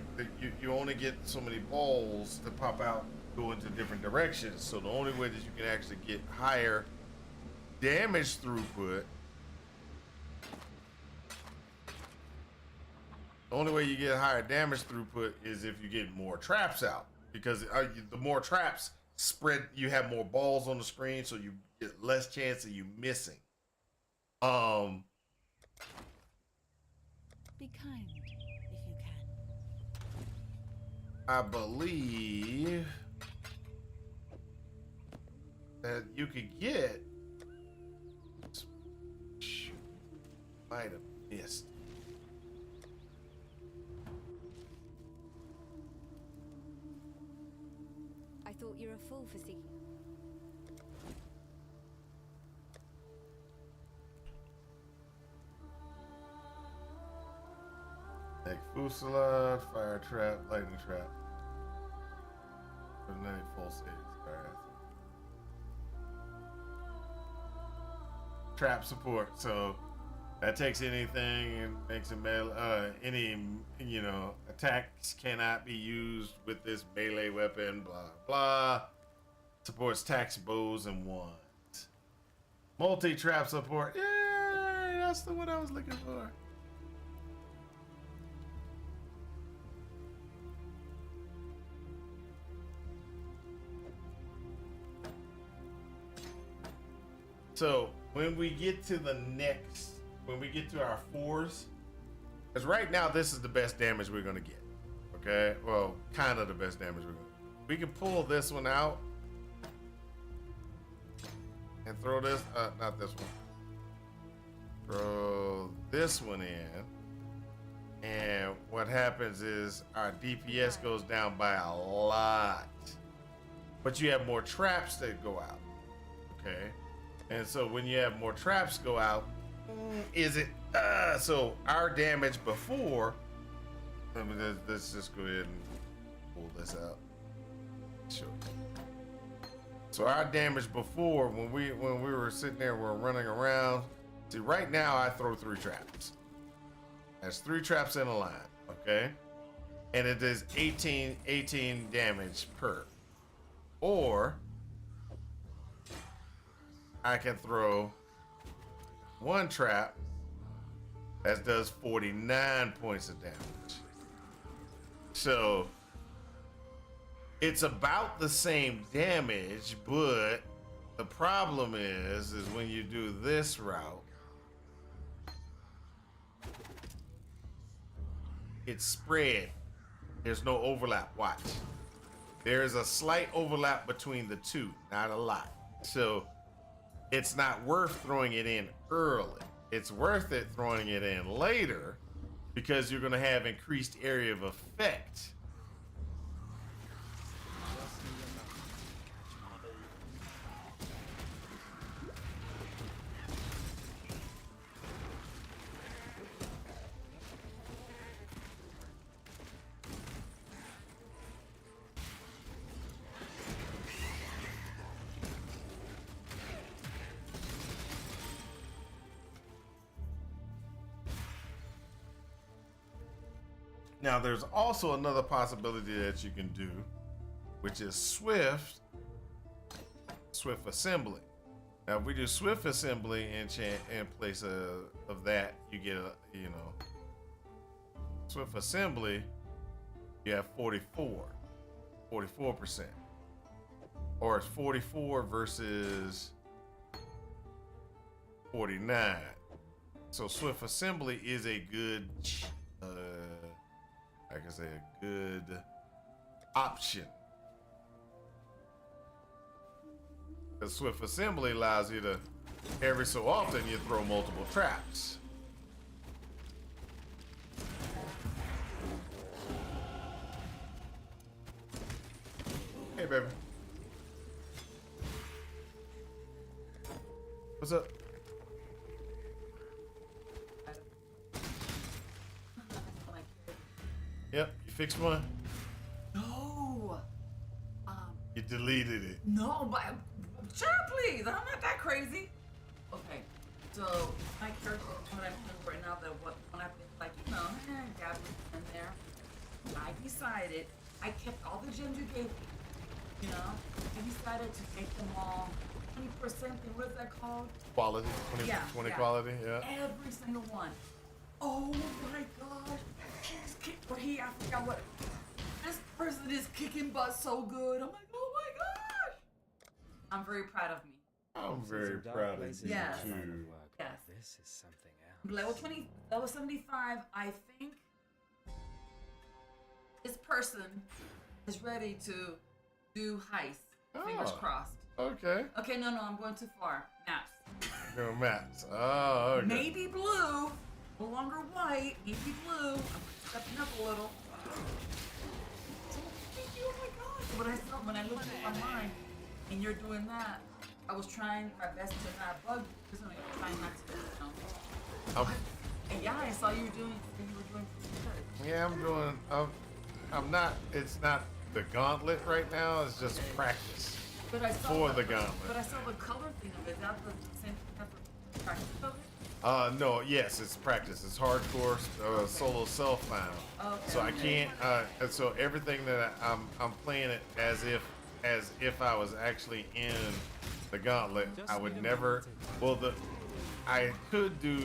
you only get so many balls to pop out, go into different directions. So the only way that you can actually get higher damage throughput, the only way you get higher damage throughput is if you get more traps out. Because the more traps spread, you have more balls on the screen, so you get less chance of you missing. Be kind, if you can. I believe that you could get. Shoot, might have missed. I thought you're a fool for seeking. Like fusillade, fire trap, lightning trap. Eliminate full saves. Alright. Trap support, so that takes anything and makes it melee. Any, you know, attacks cannot be used with this melee weapon. Blah blah. Supports tax bows and wands. Multi trap support. Yeah, that's the one I was looking for. So when we get to the next, when we get to our 4s, because right now this is the best damage we're gonna get. Okay, well, kind of the best damage we're gonna. We can pull this one out and throw this. Not this one. Throw this one in, and what happens is our DPS goes down by a lot, but you have more traps that go out. Okay, and so when you have more traps go out, is it so our damage before, let's just go ahead and pull this out. Sure. So our damage before, when we were sitting there, we're running around. See, right now I throw 3 traps. That's 3 traps in a line, okay? And it is 18 damage per. Or I can throw 1 trap that does 49 points of damage. So it's about the same damage, but the problem is when you do this route, it's spread. There's no overlap. Watch. There's a slight overlap between the two, not a lot. So it's not worth throwing it in early. It's worth it throwing it in later because you're going to have increased area of effect. Now, there's also another possibility that you can do, which is swift assembly. Now, if we do swift assembly in place of that, you get swift assembly. You have 44%, or it's 44 versus 49. So swift assembly is a good. I can say a good option. The swift assembly allows you to, every so often, you throw multiple traps. Hey, baby. What's up? Yep, you fixed one? No. You deleted it. No, but sure, please. I'm not that crazy. Okay, so my character, what I'm doing right now, that when I've been like, Gabby's in there, I decided I kept all the gems you gave me. I decided to make them all 20%. What is that called? Quality, 20 quality, yeah. Every single one. Oh my gosh. I forgot what. This person is kicking butt so good. I'm like, oh my gosh. I'm very proud of me. I'm very proud of you Yes. too. Yes. This is something else. Level 75, I think this person is ready to do heist. Fingers crossed. Okay. Okay, no, I'm going too far. Maps. Go maps. Oh, okay. Maybe blue. No longer white. Maybe blue. I'm stepping up a little. Thank you. Oh my gosh. When I looked at my mind and you're doing that, I was trying my best to not bug you. Because I'm trying not to, And yeah, I saw you were doing pretty good. Yeah, I'm doing. I'm not. It's not the gauntlet right now. It's just practice But I saw for the gauntlet. But I saw the color thing of it. That's the same thing. That's the practice of it. No, yes, it's practice. It's hardcore solo self-found. Okay. So I can't. And so everything that I'm playing it as if I was actually in the gauntlet. I would never. Well, I could do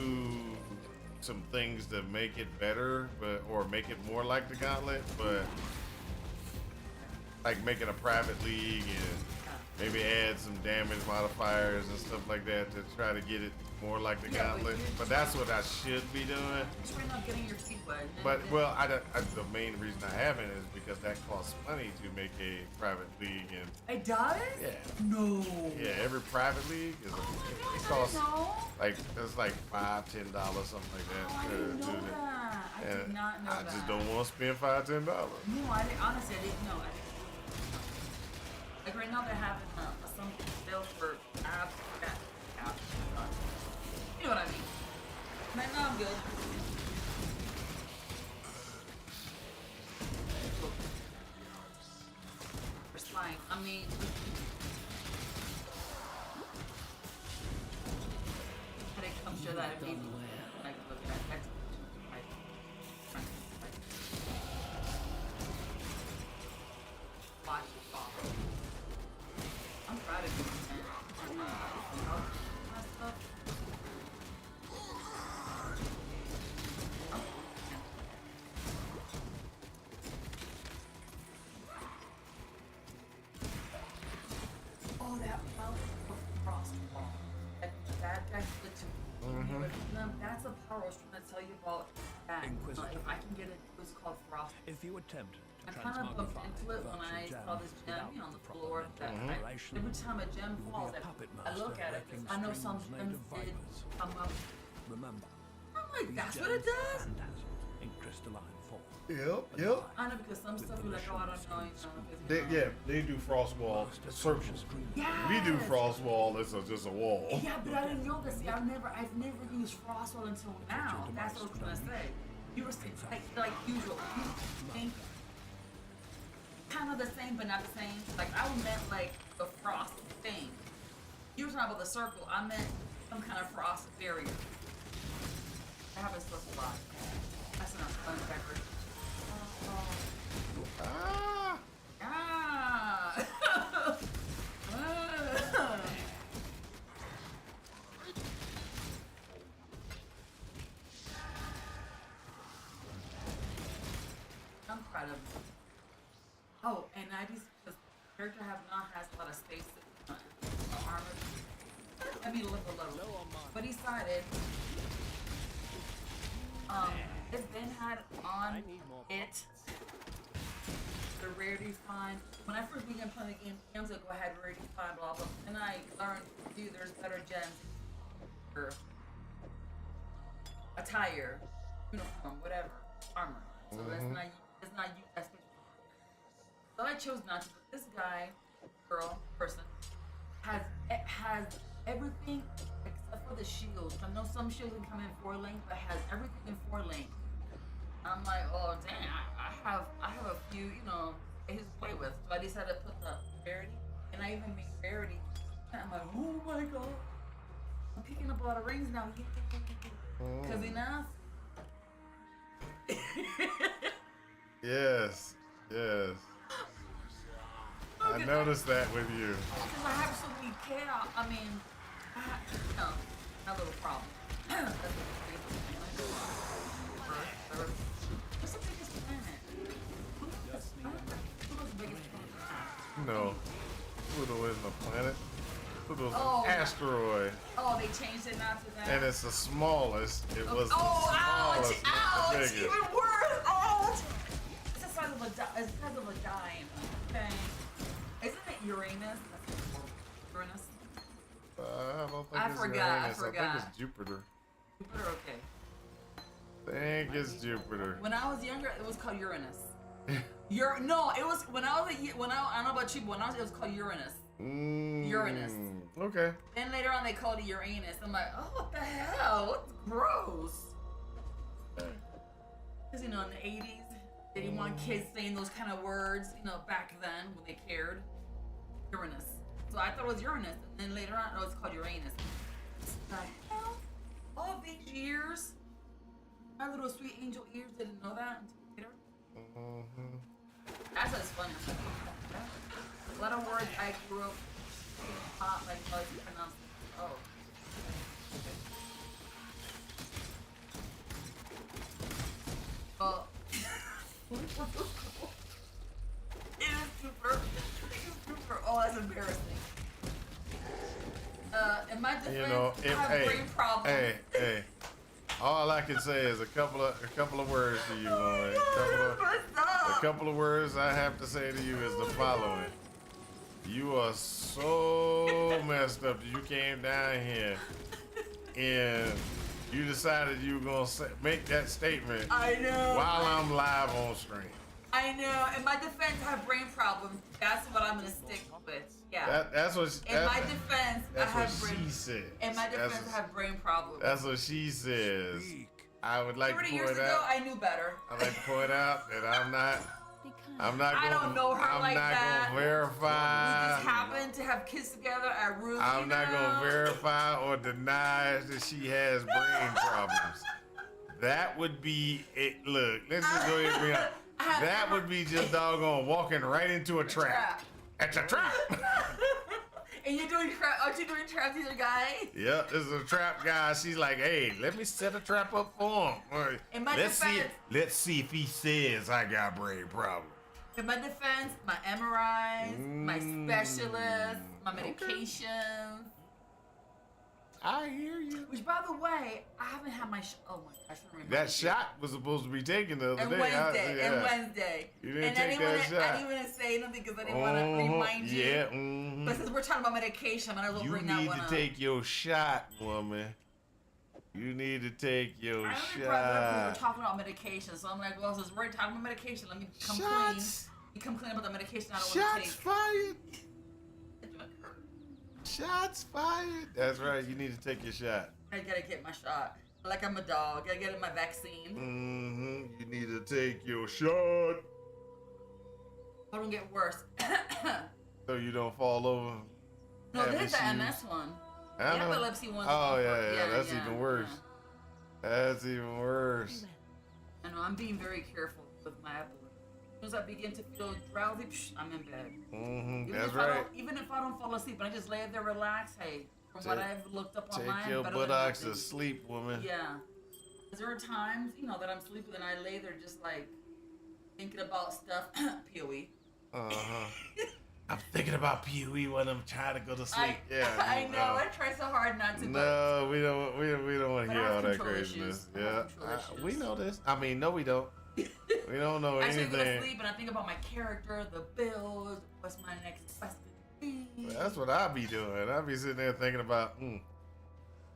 some things to make it better, or make it more like the gauntlet, but like making a private league and maybe add some damage modifiers and stuff like that to try to get it more like the Yeah, but Gauntlet. you're But that's what I should be doing. Just right now getting your feet wet. But well, the main reason I haven't is because that costs money to make a private league, and It does? yeah, No. yeah, every private league is Oh my it gosh, costs I didn't know. like it's like $5-10 something like that. Oh, I to didn't do know that. that. I did And not know I that. just don't want to spend $5-10. No, I didn't. Honestly, I didn't know. I didn't. Like right now, they're having something sale for abs. You know what I mean? Right now, I'm good. For slime, I mean. I'm sure that if people like look at that, watch it fall. I'm proud of you, man. My stuff. Oh, that frost ball. That guy flipped to me. That's a power I was trying to tell you about. That. Inquisitor. If I can get it, it's called frost. If you attempt I to kind of bumped transmogrify into it when I virtual saw gems this gem without on the proper floor. That mental preparation, every time a gem you'll be falls, a puppet I look master at it. working I know some strings made gems of did vipers. come up. Remember, I'm like, these that's what it gems does? are phantasms in crystalline form. Yep. I know because some stuff you like, oh, I don't know. You know, 'cause, They, you know. yeah, they do frostball circles. Yes. We do frostball. It's just a wall. Yeah, but I didn't know this. See, I've never used frostball until now. That's what I was trying to say. You were saying like usual. Think kind of the same, but not the same. Like I meant like the frost thing. You were talking about the circle. I meant some kind of frost barrier. I haven't supposed to lie. That's not fun factor. Ah. Ah. I'm proud of you. Oh, and I just because the character has a lot of space armor. I mean, look a little. But he decided, it's been had on it. The rarity find. When I first began playing the game, games like, go ahead, rarity find, blah blah. And I learned, dude, there's better gems. Or attire, uniform, whatever, armor. So that's not you. That's so I chose not to. But this guy, girl, person, has everything except for the shields. I know some shields can come in 4 lane, but has everything in 4 lane. I'm like, oh dang, I have a few, you know, his play with. So I decided to put the rarity, and I even made rarity. And I'm like, oh my god, I'm picking up a lot of rings now. Cause enough. Yes. I noticed that with you. Because I have so many chaos. I mean, a little problem. That's what the biggest planet. What's the biggest planet? Who's the biggest planet? No. Pluto isn't a planet. Pluto's Oh. an asteroid. Oh, they changed it now to that. And it's the smallest. It was the ouch, smallest, not the ouch, biggest. even worse, ouch. It's the size of a dime. Okay. Isn't it Uranus? Uranus? I don't think I it's forgot, Uranus. I forgot. think it's Jupiter. Jupiter, okay. I think it's Jupiter. When I was younger, it was called Uranus. No, it was when I don't know about you, but when I was, it was called Uranus. Uranus. Okay. Then later on, they called it Uranus. I'm like, oh, what the hell? What's gross? Because, you know, in the 80s, they didn't want kids saying those kind of words, you know, back then when they cared. Uranus. So I thought it was Uranus. And then later on, it was called Uranus. What the hell? All these years? My little sweet angel ears didn't know that until later. That's what's funny. A lot of words I grew up taught, like, how you pronounce it. Oh. Well, it is super. Oh, that's embarrassing. in my defense, You know, I have brain problems. hey. All I can say is a couple of words to you, woman. A couple of words I have to say to you is the following. You are so messed up that you came down here and you decided you were gonna make that statement. I know. While I'm live on stream. I know. In my defense, I have brain problems. That's what I'm gonna stick with. Yeah. That's what. In my defense, I that's have what brain. she said. In my defense, I have brain problems. That's what she says. I would like to 30 years point ago, out. I knew better. I'd like to point out that I'm not I don't know her I'm like not that. gonna verify. We just happened to have kids together at room. I'm not gonna verify or deny that she has brain problems. That would be it. Look, let's just go ahead and be honest. That would be just doggone walking right into a trap. It's a trap. And you're doing trap? Aren't you doing traps, either guy? Yep, this is a trap guy. She's like, hey, let me set a trap up for him. In my let's defense, let's see if he says I got brain problems. in my defense, my MRIs, my specialists, my medications. I hear you. Which, by the way, I haven't had my. Oh my gosh, I remember That shot was supposed to be taken the other and day. Wednesday. Yeah. And Wednesday. You didn't and take I didn't that wanna, shot. I didn't want to say nothing because I didn't want to remind you. Yeah. But since we're talking about medication, I'm gonna You bring that need one to up. take your shot, woman. You need to take your I only brought it up because we were shot. talking about medication, so I'm like, well, since we're talking about medication, let me come Shots. clean. You come clean about the medication I don't want to Shots take. fired. Shots fired. That's right. You need to take your shot. I gotta get my shot. Like I'm a dog. I gotta get my vaccine. You need to take your shot I don't get worse. so you don't fall over. No, have this is the issues. MS one. The I know. epilepsy one. Oh yeah. That's even worse. That's even worse. I know. I'm being very careful with my epilepsy. As soon as I begin to feel drowsy, I'm in bed. That's right. Even if I don't fall asleep and I just lay there relax, hey, from what I've looked up online, Take your better than buttocks nothing. to sleep, woman. Yeah. 'Cause there are times, that I'm sleeping and I lay there just like thinking about stuff. POE. I'm thinking about PUE when I'm trying to go to sleep. I know. I try so hard not to. No, we don't want to But hear I have all that control craziness. issues. I Yeah, have control issues. we know this. I mean, no, we don't. We don't know I actually go to anything. sleep and I think about my character, the bills, what's my next quest gonna be. That's what I be doing. I be sitting there thinking about, And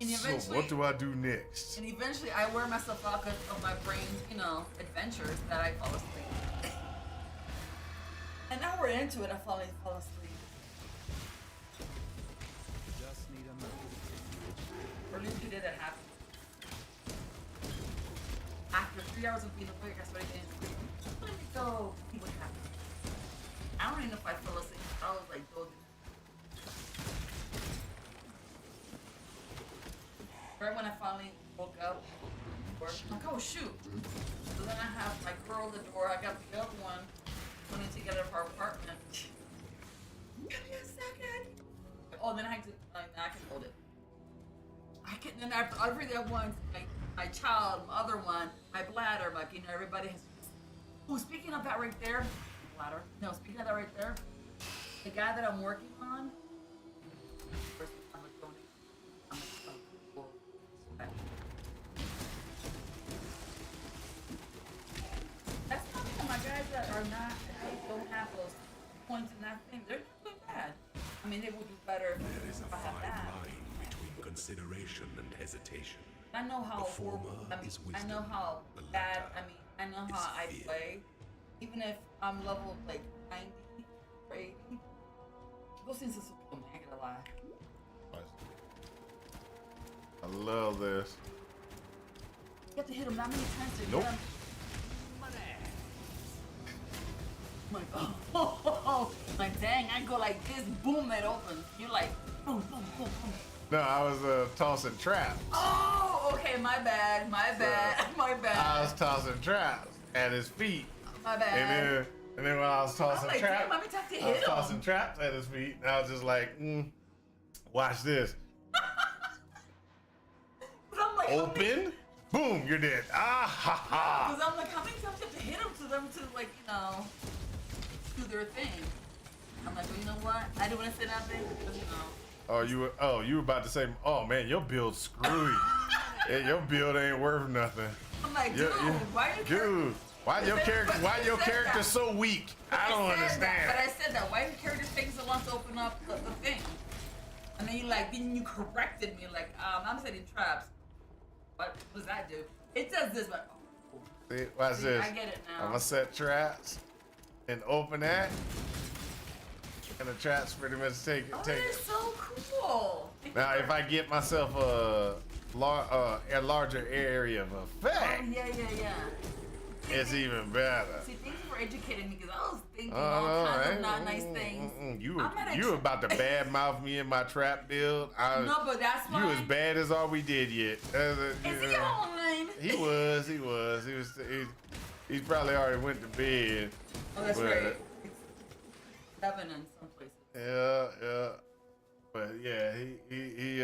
so eventually, what do I do next? And eventually, I wear myself out because of my brain's, adventures that I fall asleep. And now we're into it. I fall asleep. Just need a moment. Or at least today that happened. After 3 hours of being awake, I started getting sleepy. Let me go see what happened. I don't even know if I fell asleep. I was like dozing. Right when I finally woke up, I'm like, oh shoot. So then I have my girl at the door. I got the other one putting together for our apartment. Give me a second. Oh, then I had to, I can hold it. I can, then after every that one, my child, my other one, my bladder, everybody has. Oh, speaking of that right there, bladder. No, speaking of that right there, the guy that I'm working on. First, I'm gonna donate. That's not even my guys that are not, they don't have those points in that thing. They're not doing bad. I mean, they would do better There is a if I had fine that. line between consideration and hesitation. I know how The former is I know wisdom, how the bad. latter I know is how I fear. play. Even if I'm level like 90 or 80, those things are so cool, man. I ain't gonna lie. I love this. You have to hit them that many times to Nope. get them. I'm like, oh, like dang! I go like this, boom, it opens. You're like, boom, boom, boom, boom. No, I was tossing traps. Oh, okay, my bad, my bad. I was tossing traps at his feet. My bad. And then when I was tossing like, traps, damn, let me talk to I was him. tossing traps at his feet, and I was just like, watch this. But I'm like, Open, boom, you're dead. Ah ha ha. because I'm like, how many times do you have to hit them to them to like, do their thing? I'm like, well, you know what? I didn't want to say nothing because, Oh, you were about to say, oh man, your build's screwy. Yeah, your build ain't worth nothing. I'm like, dude, why your character so weak? I don't understand. But I said that. Why your character takes so long to open up the thing? And then you corrected me like, I'm setting traps. What does that do? It does this, but see, watch this. I get it now. I'm gonna set traps and open that. And the traps pretty much take Oh, it. that is so cool. Now, if I get myself a larger area of effect, Oh, yeah. it's even better. See, thank you for educating me because I was thinking all kinds of not nice things. You were about to badmouth me in my trap build. No, but that's you fine. as bad as all we did yet. Is he online? He was. He's probably already went to bed. Oh, that's but, right. It's 7 in some places. Yeah. But yeah, he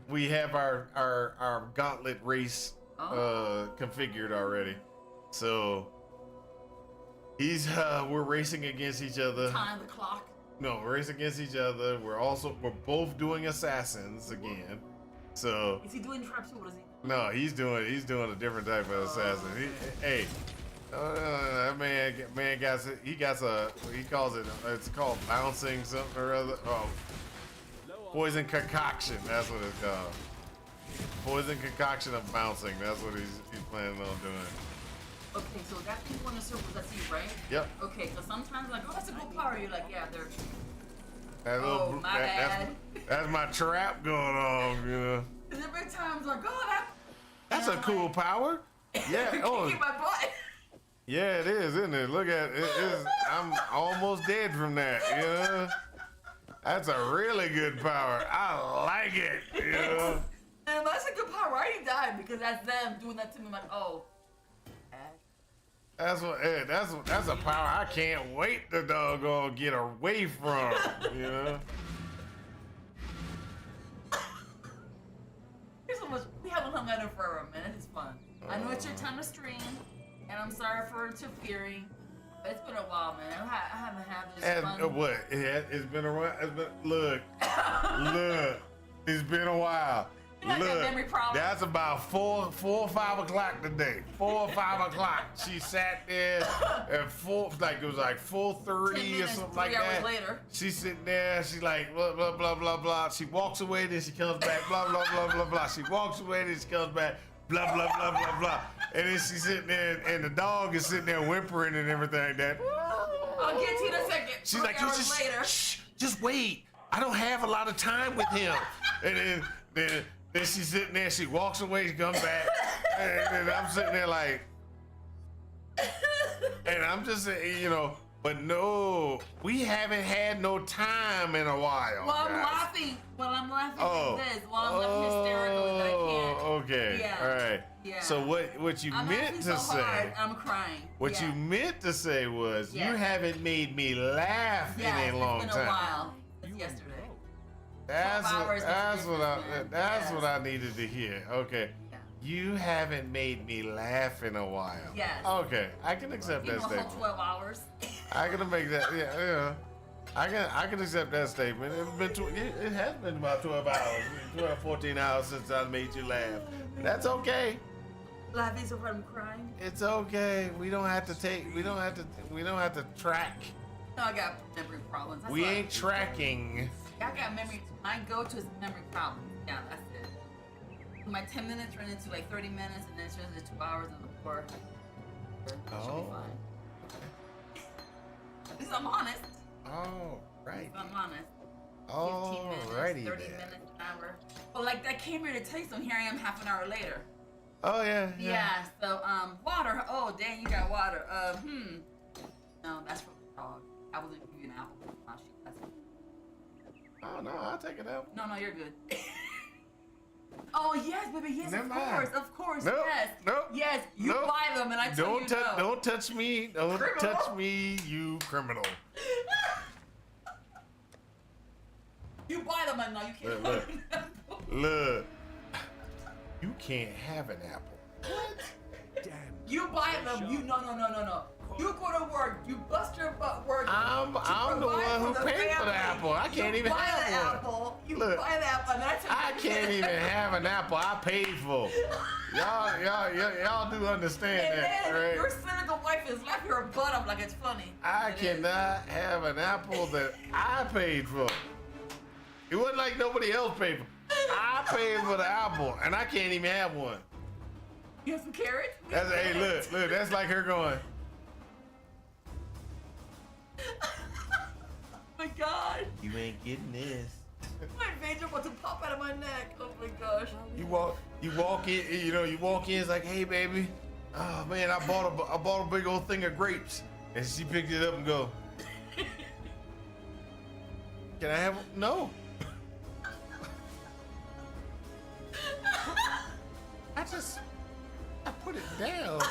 we have our gauntlet race configured already. So he's we're racing against each other. Time the clock. No, we're racing against each other. We're both doing assassins again. So Is he doing traps too? What is he? no, he's doing a different type of assassin. That man he calls it, it's called bouncing something or other. Oh, poison concoction. That's what it's called. Poison concoction of bouncing. That's what he's planning on doing. Okay, so that thing going in circles, that's you, right? Yep. Okay, because sometimes like, oh, that's a good power. You're like, yeah, they're. That Oh, my bad. That's my trap going on, you know. And every time it's like, oh, That's a cool power. Yeah. Kick Oh, my butt. yeah, it is, isn't it? Look at it. I'm almost dead from that. You know. That's a really good power. I like it. You know. And that's a good power. I already died because that's them doing that to me. I'm like, oh. That's a power I can't wait to doggone get away from. You know. Here's so much. We haven't hung out in for a minute. It's fun. I know it's your time to stream, and I'm sorry for interfering. But it's been a while, man. I haven't had this fun. What? It's been a while. Look. It's been a while. You got that memory problem. That's about 4 or 5 o'clock today. 4 or 5 o'clock. She sat there at 4, like it was like 4:30 or something like 3 hours that. later. She's sitting there. She's like blah blah blah blah blah. She walks away, then she comes back. Blah blah blah blah blah. She walks away, then she comes back. Blah blah blah blah blah. And then she's sitting there, and the dog is sitting there whimpering and everything like that. I'll get to you in a second. She's like, you hours later. just wait. I don't have a lot of time with him. And then she's sitting there. She walks away. She comes back, and I'm sitting there like, and I'm just saying, you know. But no, we haven't had no time in a while. Well, I'm guys. laughing. Well, I'm laughing at this. While I'm laughing hysterically that I can't. Okay. Yeah. All right. Yeah. So what you I'm meant laughing to so say? hard, I'm crying. What you meant to say was Yeah. you haven't made me laugh in a long it's been time. a while. It's yesterday. That's 12 hours is what I needed to hear. Okay. Yeah. You haven't made me laugh in a while. Yes. Okay, I can accept You that know, whole statement. 12 hours. I can make that. Yeah. I can accept that statement. It has been about 12 hours, 12, 14 hours since I made you laugh. That's okay. Laughing so hard I'm crying. It's okay. We don't have to track. No, I got memory problems. That's We why ain't tracking. I got memory. My go-to is memory problems. Yeah, that's it. My 10 minutes run into like 30 minutes, and then it's just 2 hours in the floor. Should be Oh. fine. At least I'm honest. Oh, right. I'm honest. 15 Alrighty minutes, 30 then. minutes, an hour. But like, I came here to tell you something. Here I am half an hour later. Oh yeah. Yeah, so, water. Oh, dang, you got water. No, that's from the dog. I was gonna give you an apple. Oh, shit, that's it. Oh no, I'll take it out. No, you're good. Oh, yes, baby, yes, Never mind. of course, Nope, yes. nope, Yes, you nope. buy them and I tell you no. Don't touch me. Don't Criminal. touch me, you criminal. You buy them and no, you can't buy Look. them. Look, you can't have an apple. Damn. You buy them, you no. You go to work, you bust your butt work. I'm the provide one who for the paid for the family. apple. I can't even buy have the one. apple. You Look, buy the apple. And then I can't even have an apple I paid for. Y'all do understand And that, then right? your cynical wife is laughing her butt up like it's funny. I It is. cannot have an apple that I paid for. It wasn't like nobody else paid for. I paid for the apple, and I can't even have one. You have some carrots? That's hey, look, that's like her going. Oh my god. You ain't getting this. My veins are about to pop out of my neck. Oh my gosh. You walk in, you walk in, it's like, hey baby, oh man, I bought a big old thing of grapes. And she picked it up and go, can I have no? I put it down.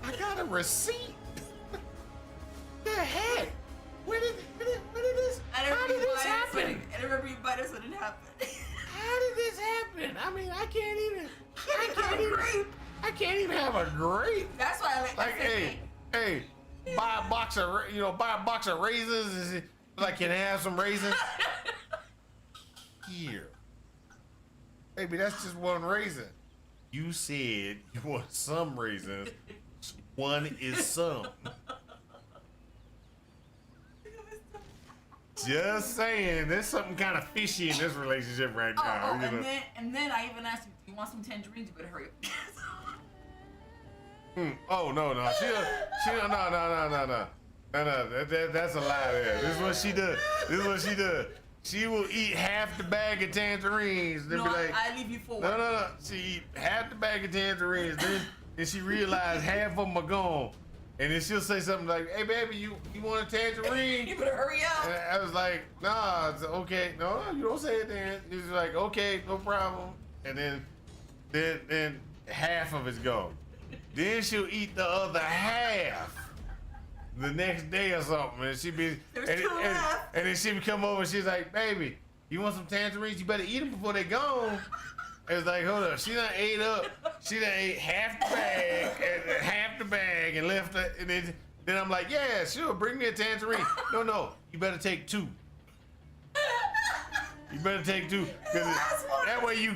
I got a receipt. The heck? When did this? How did this happen? I remember you bought it so it didn't happen. How did this happen? I mean, I can't even have a grape. That's why I Like, hey, buy a box of raisins. Is it, like, can I have some raisins? Here. Baby, that's just one raisin. You said you want some raisins. One is some. Just saying, there's something kind of fishy in this relationship right now. You know? and then I even asked you, do you want some tangerines? You better hurry up. Oh no, she no. That's a lie there. This is what she does. She will eat half the bag of tangerines. Then No, be like, I leave you for one. no. She eat half the bag of tangerines. Then she realized half of them are gone. And then she'll say something like, hey baby, you want a tangerine? You better hurry up. And I was like, nah, it's okay. No, you don't say it then. He's like, okay, no problem. And then half of it's gone. Then she'll eat the other half the next day or something. And she be There's and, two and, left. and then she would come over and she's like, baby, you want some tangerines? You better eat them before they gone. It's like, hold up, she done ate half the bag and left it, and then I'm like, yeah, sure, bring me a tangerine. No, you better take two. You better take two, cause that way you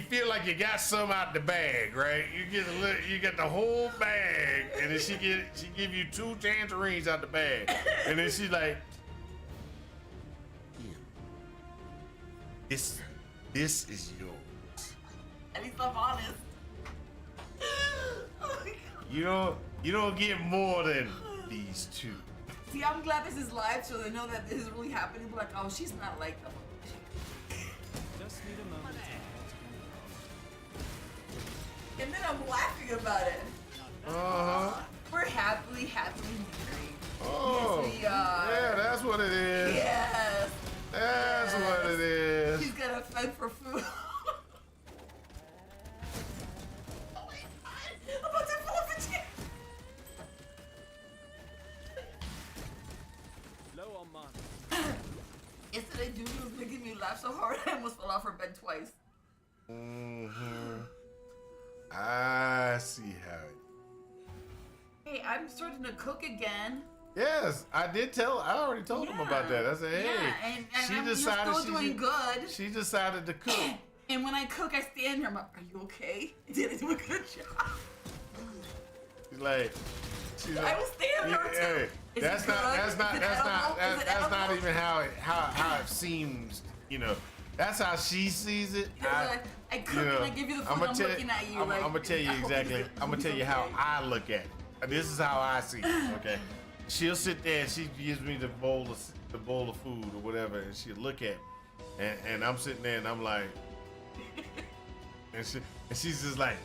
feel like you got some out the bag, right? You get the whole bag, and then she give you two tangerines out the bag, and then she's like, here, this is yours. At least I'm honest. Oh my God. You don't get more than these two. See, I'm glad this is live so they know that this is really happening. But like, oh, she's not like that. Just need a moment. And then I'm laughing about it. We're happily married. Oh, Yes, we are. yeah, that's what it is. Yes. That's what it is. She's gonna fend for food. Oh my God. I'm about to fall off the chair. Low on money. Yesterday, Judy was making me laugh so hard I almost fell off her bed twice. I see how it. Hey, I'm starting to cook again. Yes, I already told him about that. I said, hey, Yeah, and she you're decided still doing good. She decided to cook. And when I cook, I stand here. I'm like, are you okay? Did I do a good job? She's like, I was standing there too. hey, Is that's it not good? that's not Is it that's edible? not Is it that's not edible? even how it seems. You know, that's how she sees it. I cook and I give you the food. I'm looking at you. I'm gonna tell you exactly. I'm gonna tell you how I look at it. This is how I see it. Okay, she'll sit there and she gives me the bowl of food or whatever, and she'll look at me, and I'm sitting there and I'm like, and she's just like,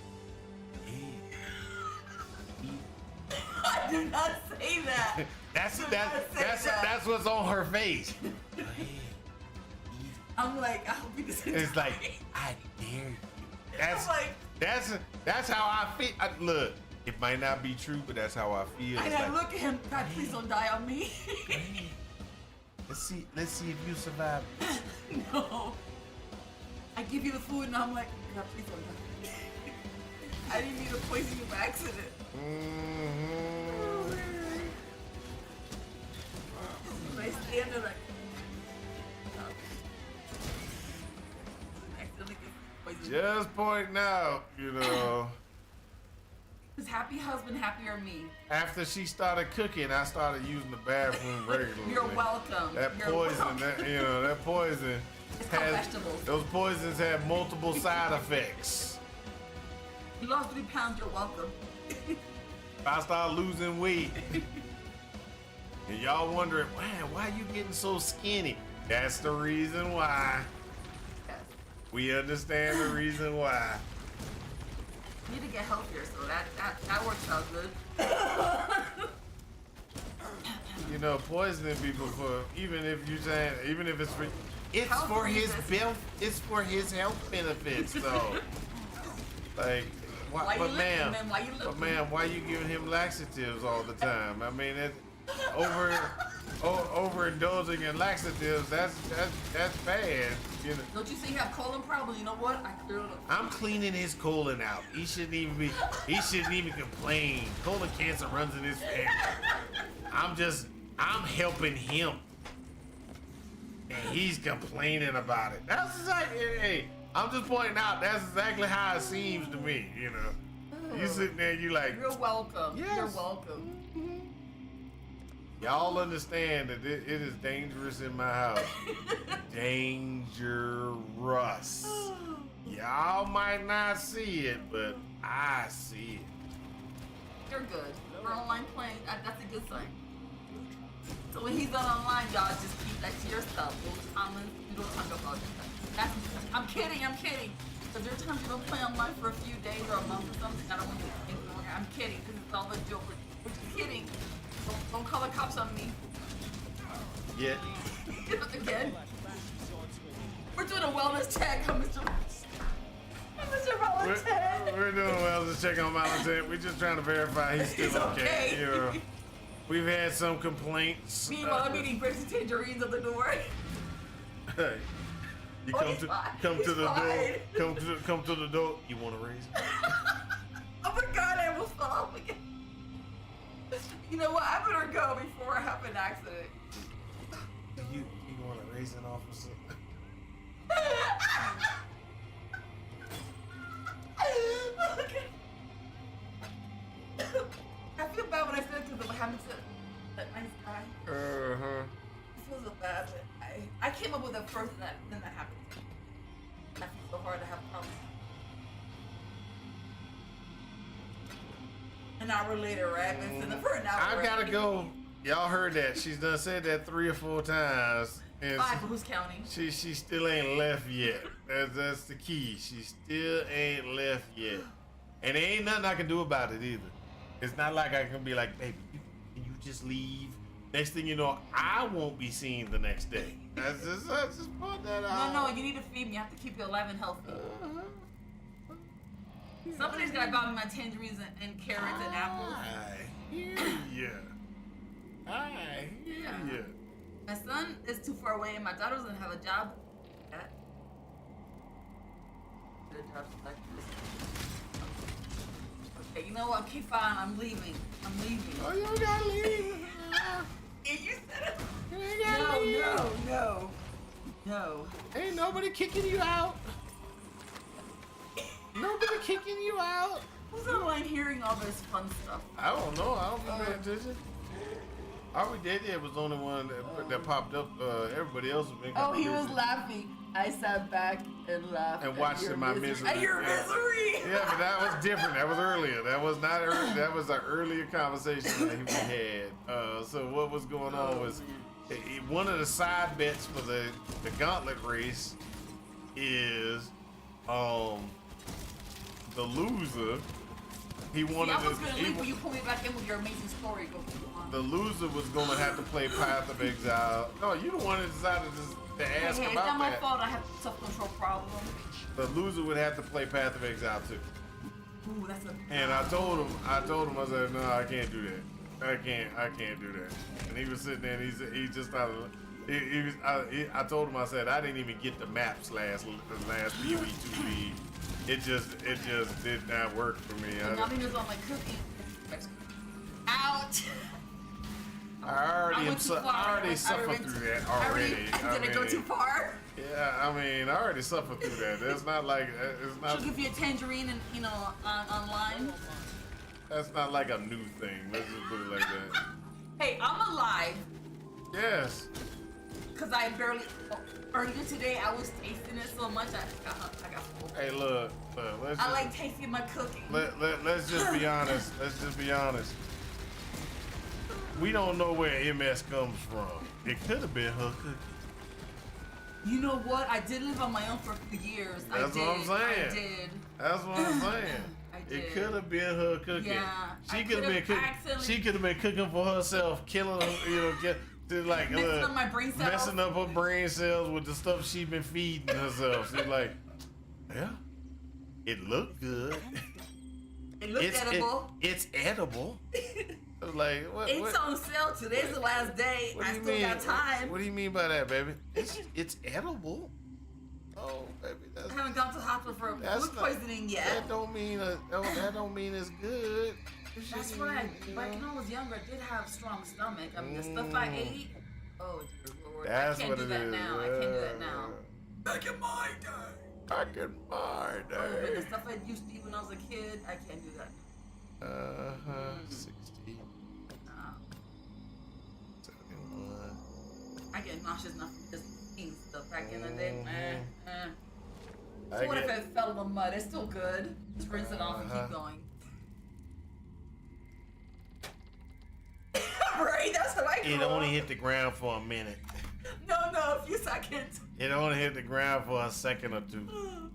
I do not say that. that's what's on her face. I'm like, I hope you listen. It's like, I dare you. I'm like, That's how I feel. Look, it might not be true, but that's how I feel. and It's I like, look at him. God, please don't die on me. let's see if you survive. No. I give you the food and I'm like, God, please don't die. I didn't mean to poison you by accident. Mm-hmm. But I Just pointing out, you know. Is happy husband happier me? After she started cooking, I started using the bathroom regularly. You're welcome. That You're poison, welcome. that poison It's called vegetables. those poisons have multiple side effects. You lost 3 pounds, you're welcome. If I start losing weight, and y'all wondering, man, why you getting so skinny? That's the reason why. Yes. We understand the reason why. You need to get healthier, so that works out good. You know, poisoning people for even if it's Health for his reasons. it's for his health benefits though. Like, Why you but looking, ma'am, man? Why you but looking? ma'am, why you giving him laxatives all the time? I mean, overindulging in laxatives, that's bad. You know, Don't you see you have colon problems? You know what? I cleared it. I'm cleaning his colon out. He shouldn't even complain. Colon cancer runs in his family. I'm helping him. And he's complaining about it. That's exactly, hey, I'm just pointing out that's exactly how it seems to me, you know. You sitting there, you like, You're welcome. Yes. You're welcome. y'all understand that it is dangerous in my house. Dangerous. Y'all might not see it, but I see it. You're good. We're online playing. That's a good sign. So when he's done online, y'all just keep that to yourself. Those comments, you don't talk about that. I'm kidding. Because there are times you don't play online for a few days or a month or something. I don't want you to think I'm kidding because it's all a joke. We're just kidding. Don't call the cops on me. Yeah. Again. We're doing a wellness check on Mr. Valentine. We're doing well to check on Valentine. We're just trying to verify he's still He's okay. okay. You know, we've had some complaints. Meanwhile, I'm eating grapes and tangerines at the door. Hey, you Oh, come he's to fine. come to He's the fine. door. Come to the door. You want to raise? Oh my god, I will fall again. You know what? I better go before I have an accident. You want to raise an officer? Okay. I feel bad when I said to what happened to that nice guy. Uh-huh. I feel so bad, but I came up with it first, and then that happened. I feel so hard to have problems. An hour later, right? I've been sitting for an hour. I gotta go. Y'all heard that? She's done said that 3 or 4 times. And 5, but who's counting? she still ain't left yet. That's the key. She still ain't left yet. And there ain't nothing I can do about it either. It's not like I can be like, baby, can you just leave? Next thing you know, I won't be seen the next day. I just put that out. No, you need to feed me. I have to keep you alive and healthy. Somebody's gotta buy me my tangerines and carrots and apples. I hear ya. I hear ya. My son is too far away, and my daughter doesn't have a job. Yet. Get a job like this. Okay, you know what? Okay, fine. I'm leaving. Oh, you gotta leave. And you said it. You gotta leave. No. Ain't nobody kicking you out. Nobody kicking you out. Who's online hearing all this fun stuff? I don't know. I don't pay attention. Ari Dede was the only one that popped up. Everybody else was being Oh, he was laughing. I sat back and laughed. and watched my misery. At your misery. Yeah, but that was different. That was earlier. That was not early. That was an earlier conversation that we had. So what was going on was one of the side bets for the Gauntlet race is the loser. He wanted I was gonna to. leave, but you pull me back in with your amazing story. Go on. The loser was gonna have to play Path of Exile. No, you the one that decided to ask Hey, it's about not my that. fault. I have self-control problems. The loser would have to play Path of Exile too. Ooh, that's a. And I told him, I said, no, I can't do that. I can't do that. And he was sitting there, and he just started. I told him, I said, I didn't even get the maps last PV2V. It just did not work for me. Nothing is on my cooking. Out. I already went too far. I already I suffered went through too- that I already. Did I go too far? Yeah, I mean, I already suffered through that. It's not like it's not. She'll give you a tangerine and online. That's not like a new thing. Let's just put it like that. Hey, I'm alive Yes. because I barely. Earlier today, I was tasting it so much I got full. Hey, look. Let's I just, like tasting my cooking. let's just be honest. Let's just be honest. We don't know where MS comes from. It could have been her cookie. You know what? I did live on my own for a few years. That's I did. what I'm saying. I did. That's what I'm saying. I did. It could have been her cooking. Yeah, She I could have been could've cooking. accidentally- She could have been cooking for herself, killing them, like Messing up my brain cells. messing up her brain cells with the stuff she's been feeding herself. She's like, yeah, it looked good. It looked edible. It's edible. Like what? It's on sale. Today's the last day. What do I you still mean? got time. What do you mean by that, baby? It's edible. Oh, baby, I haven't gone to the hospital for food poisoning yet. That don't mean that don't mean it's good. That's right. Back when I was younger, I did have a strong stomach. I mean, the stuff I ate. Oh dear Lord, That's I can't what do it that is. now. I can't do that now. Back in my day. Back in my Oh, but day. the stuff I used to eat when I was a kid, I can't do that. 60, Nah. 71. I get nauseous enough from just eating stuff back in the day. So I what if get- it fell in the mud? It's still good. Just rinse it off and keep going. Right? That's what I grew It only up. hit the ground for a minute. No, a few seconds. It only hit the ground for a second or two.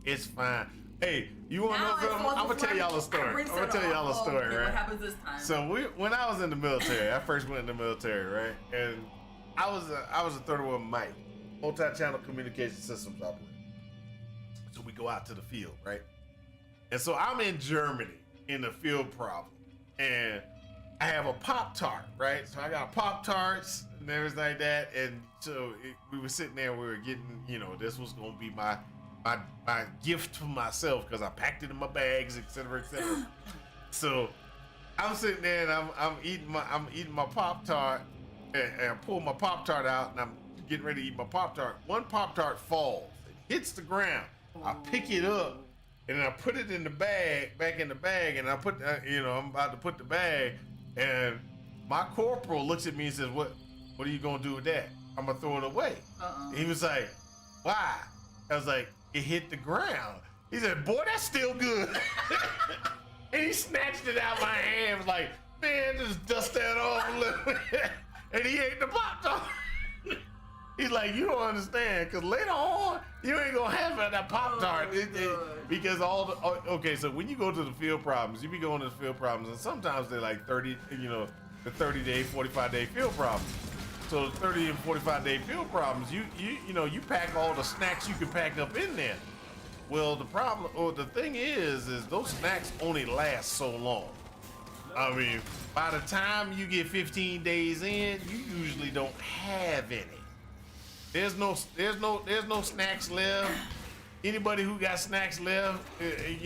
It's fine. Hey, you want to know Now it something? falls I'm gonna before tell y'all a story. I'm rinse gonna it tell y'all a off. story, Okay, right? What happens this time? So when I was in the military, I first went in the military, right? And I was a 31 Mike, multi-channel communication systems operator. So we go out to the field, right? And so I'm in Germany in the field problem, and I have a Pop-Tart, right? So I got Pop-Tarts and everything like that, and so we were sitting there, we were getting, this was gonna be my gift for myself because I packed it in my bags, etc., etc. So I'm sitting there and I'm eating my Pop-Tart, and I pull my Pop-Tart out, and I'm getting ready to eat my Pop-Tart. One Pop-Tart falls, it hits the ground. I pick it up and I put it in the bag, back in the bag, and I put, I'm about to put the bag, and my corporal looks at me and says, "What are you gonna do with that?" I'm gonna throw it away. He was like, "Why?" I was like, "It hit the ground." He said, "Boy, that's still good." And he snatched it out of my hand, was like, "Man, just dust that off a little bit." And he ate the Pop-Tart. He's like, "You don't understand, because later on, you ain't gonna have that Pop-Tart." Because okay, so when you go to the field problems, you be going to the field problems, and sometimes they're like 30, the 30-day, 45-day field problems. So the 30 and 45-day field problems, you pack all the snacks you can pack up in there. Well, the thing is those snacks only last so long. I mean, by the time you get 15 days in, you usually don't have any. There's no snacks left. Anybody who got snacks left, it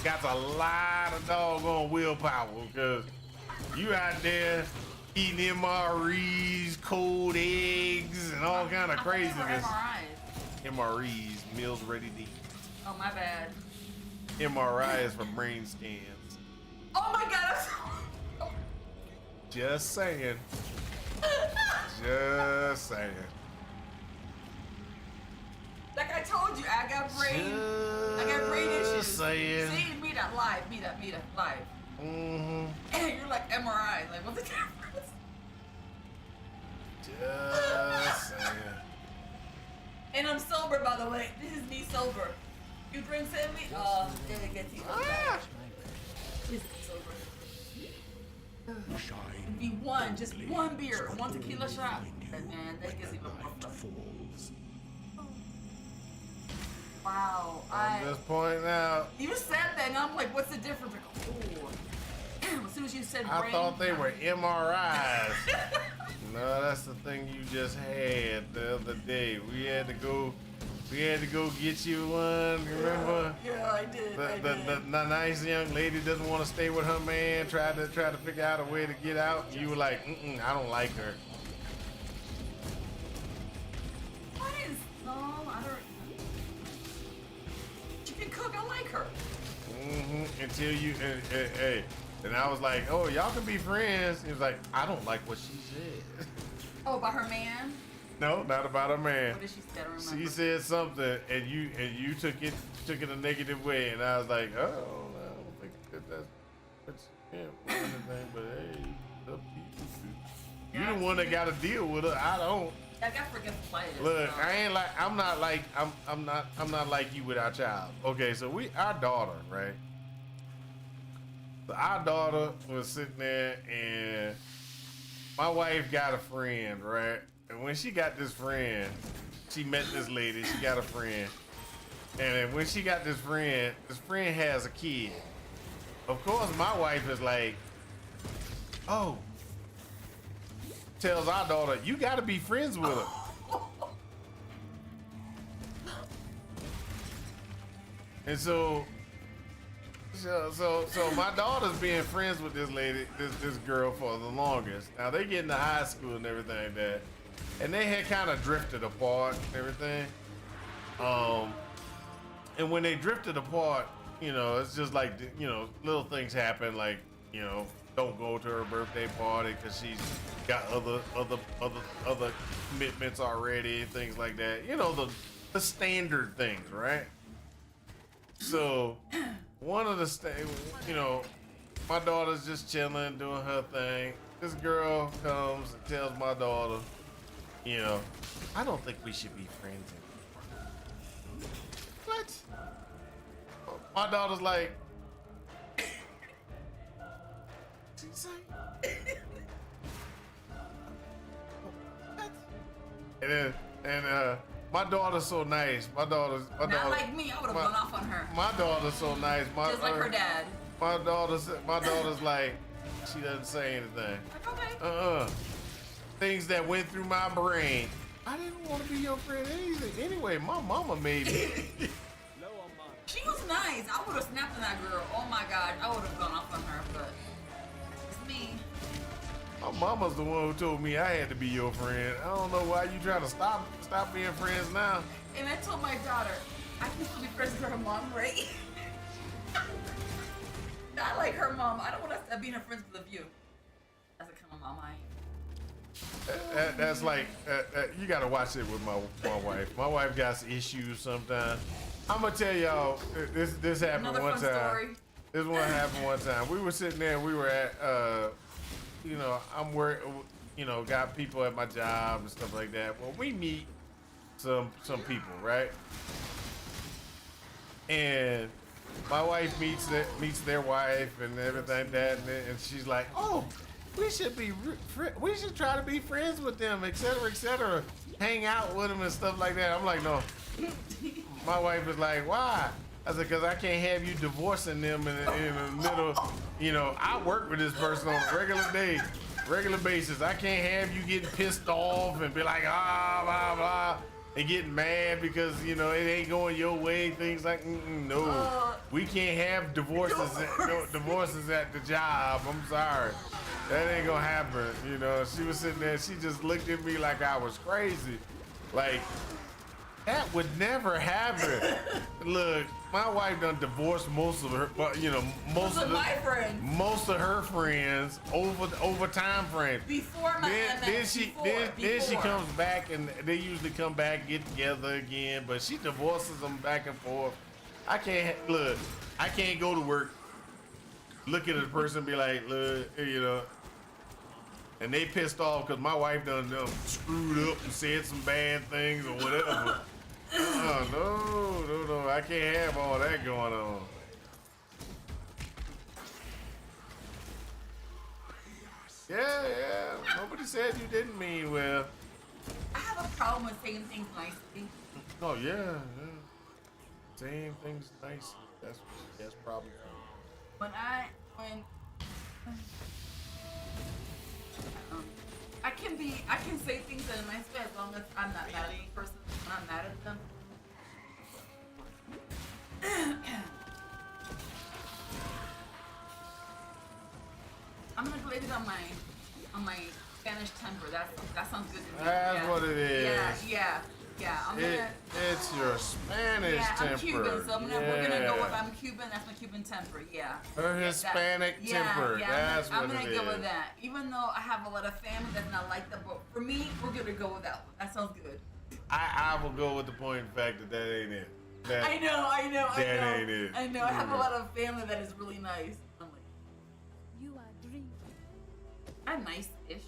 got a lot of doggone willpower, because you out there eating MREs, cold eggs, and all kind of craziness. MREs, meals ready to eat. Oh, my bad. MRI is for brain scans. Oh my God. Just saying. Just saying. Like I told you, I got brain issues. Just saying. See, meet up live. Mm-hmm. And you're like MRI. Like, what's the difference? Just saying. And I'm sober, by the way. This is me sober. You drink Sammy? Didn't get to you. This is sober. Shine. Be one, just one beer, one tequila shot. And man, that gets even more fun. Falls. Wow. I'm just pointing out. You said that, and I'm like, what's the difference? Like, oh. As soon as you said I brain, thought they were MRIs. No, that's the thing you just had the other day. We had to go get you one. Remember? Yeah, I did. The nice young lady doesn't want to stay with her man. Tried to figure out a way to get out. You were like, I don't like her. No, I don't. She can cook. I like her. Until you, and I was like, oh, y'all can be friends. He was like, I don't like what she said. Oh, about her man? No, not about her man. What did she say? I don't remember. She said something, and you took it a negative way, and I was like, oh, I don't think that's anything, but hey, it's up to you. You the one that got to deal with her. I don't. I got forget the players. Look, so. I'm not like you with our child. Okay, so our daughter, right? So our daughter was sitting there, and my wife got a friend, right? And when she got this friend, she met this lady. She got a friend, and then when she got this friend has a kid. Of course, my wife is like, oh. Tells our daughter, you got to be friends with her. And so my daughter's being friends with this lady, this girl for the longest. Now they get into high school and everything like that, and they had kind of drifted apart and everything. And when they drifted apart, you know, it's just like, you know, little things happen, like, you know, don't go to her birthday party because she's got other commitments already, things like that. You know, the standard things, right? So one of you know, my daughter's just chilling, doing her thing. This girl comes and tells my daughter, you know, I don't think we should be friends anymore. What? My daughter's like, and my daughter's so nice. My daughter's not like me. I would have gone off on her. My daughter's so nice. Just like her dad. My daughter's like, she doesn't say anything. Like, okay. Things that went through my brain. I didn't want to be your friend anyway. My mama made me. She was nice. I would have snapped on that girl. Oh my god, I would have gone off on her, but it's me. My mama's the one who told me I had to be your friend. I don't know why you trying to stop being friends now. And I told my daughter, I can still be friends with her mom, right? Not like her mom. I don't want to be her friends with you. That's the kind of mom I am. That's like, you gotta watch it with my wife. My wife got issues sometimes. I'm gonna tell y'all, this happened Another one fun time. story. This one happened one time. We were sitting there, we were at, you know, I'm working, you know, got people at my job and stuff like that. Well, we meet some people, right? And my wife meets their wife and everything like that, and she's like, oh, we should try to be friends with them, etc., hang out with them and stuff like that. I'm like, no. My wife is like, why? I said, because I can't have you divorcing them in the middle. You know, I work with this person on a regular basis. I can't have you getting pissed off and be like, blah, blah, and getting mad because, you know, it ain't going your way. Things like, no. We can't have divorces at the job. I'm sorry. That ain't gonna happen. You know, she was sitting there, she just looked at me like I was crazy. Like, that would never happen. Look, my wife done divorced most of her, you know, most of her friends over time frames. Before my then she comes back and they usually come back, get together again, but she divorces them back and forth. I can't go to work, look at a person and be like, look, you know, and they pissed off because my wife done screwed up and said some bad things or whatever. No, I can't have all that going on. Yeah, nobody said you didn't mean well. I have a problem with saying things nicely. Oh yeah. Saying things nicely. That's probably true. I can say things in a nice way as long as I'm not mad at the person. I'm not mad at them. I'm gonna blame it on my Spanish temper. That sounds good to me. That's what it is. Yeah. Yeah, I'm gonna. It's your Spanish Yeah, temper. I'm Cuban, so we're gonna go with I'm Cuban. That's my Cuban temper. Yeah. Her Hispanic temper. That's I'm what gonna it go is. with that. Even though I have a lot of family that's not like that, but for me, we're gonna go with that one. That sounds good. I will go with the point in fact that ain't it. That, I know. That ain't it. I know. I have a lot of family that is really nice. I'm like, You are dreaming. I'm nice-ish.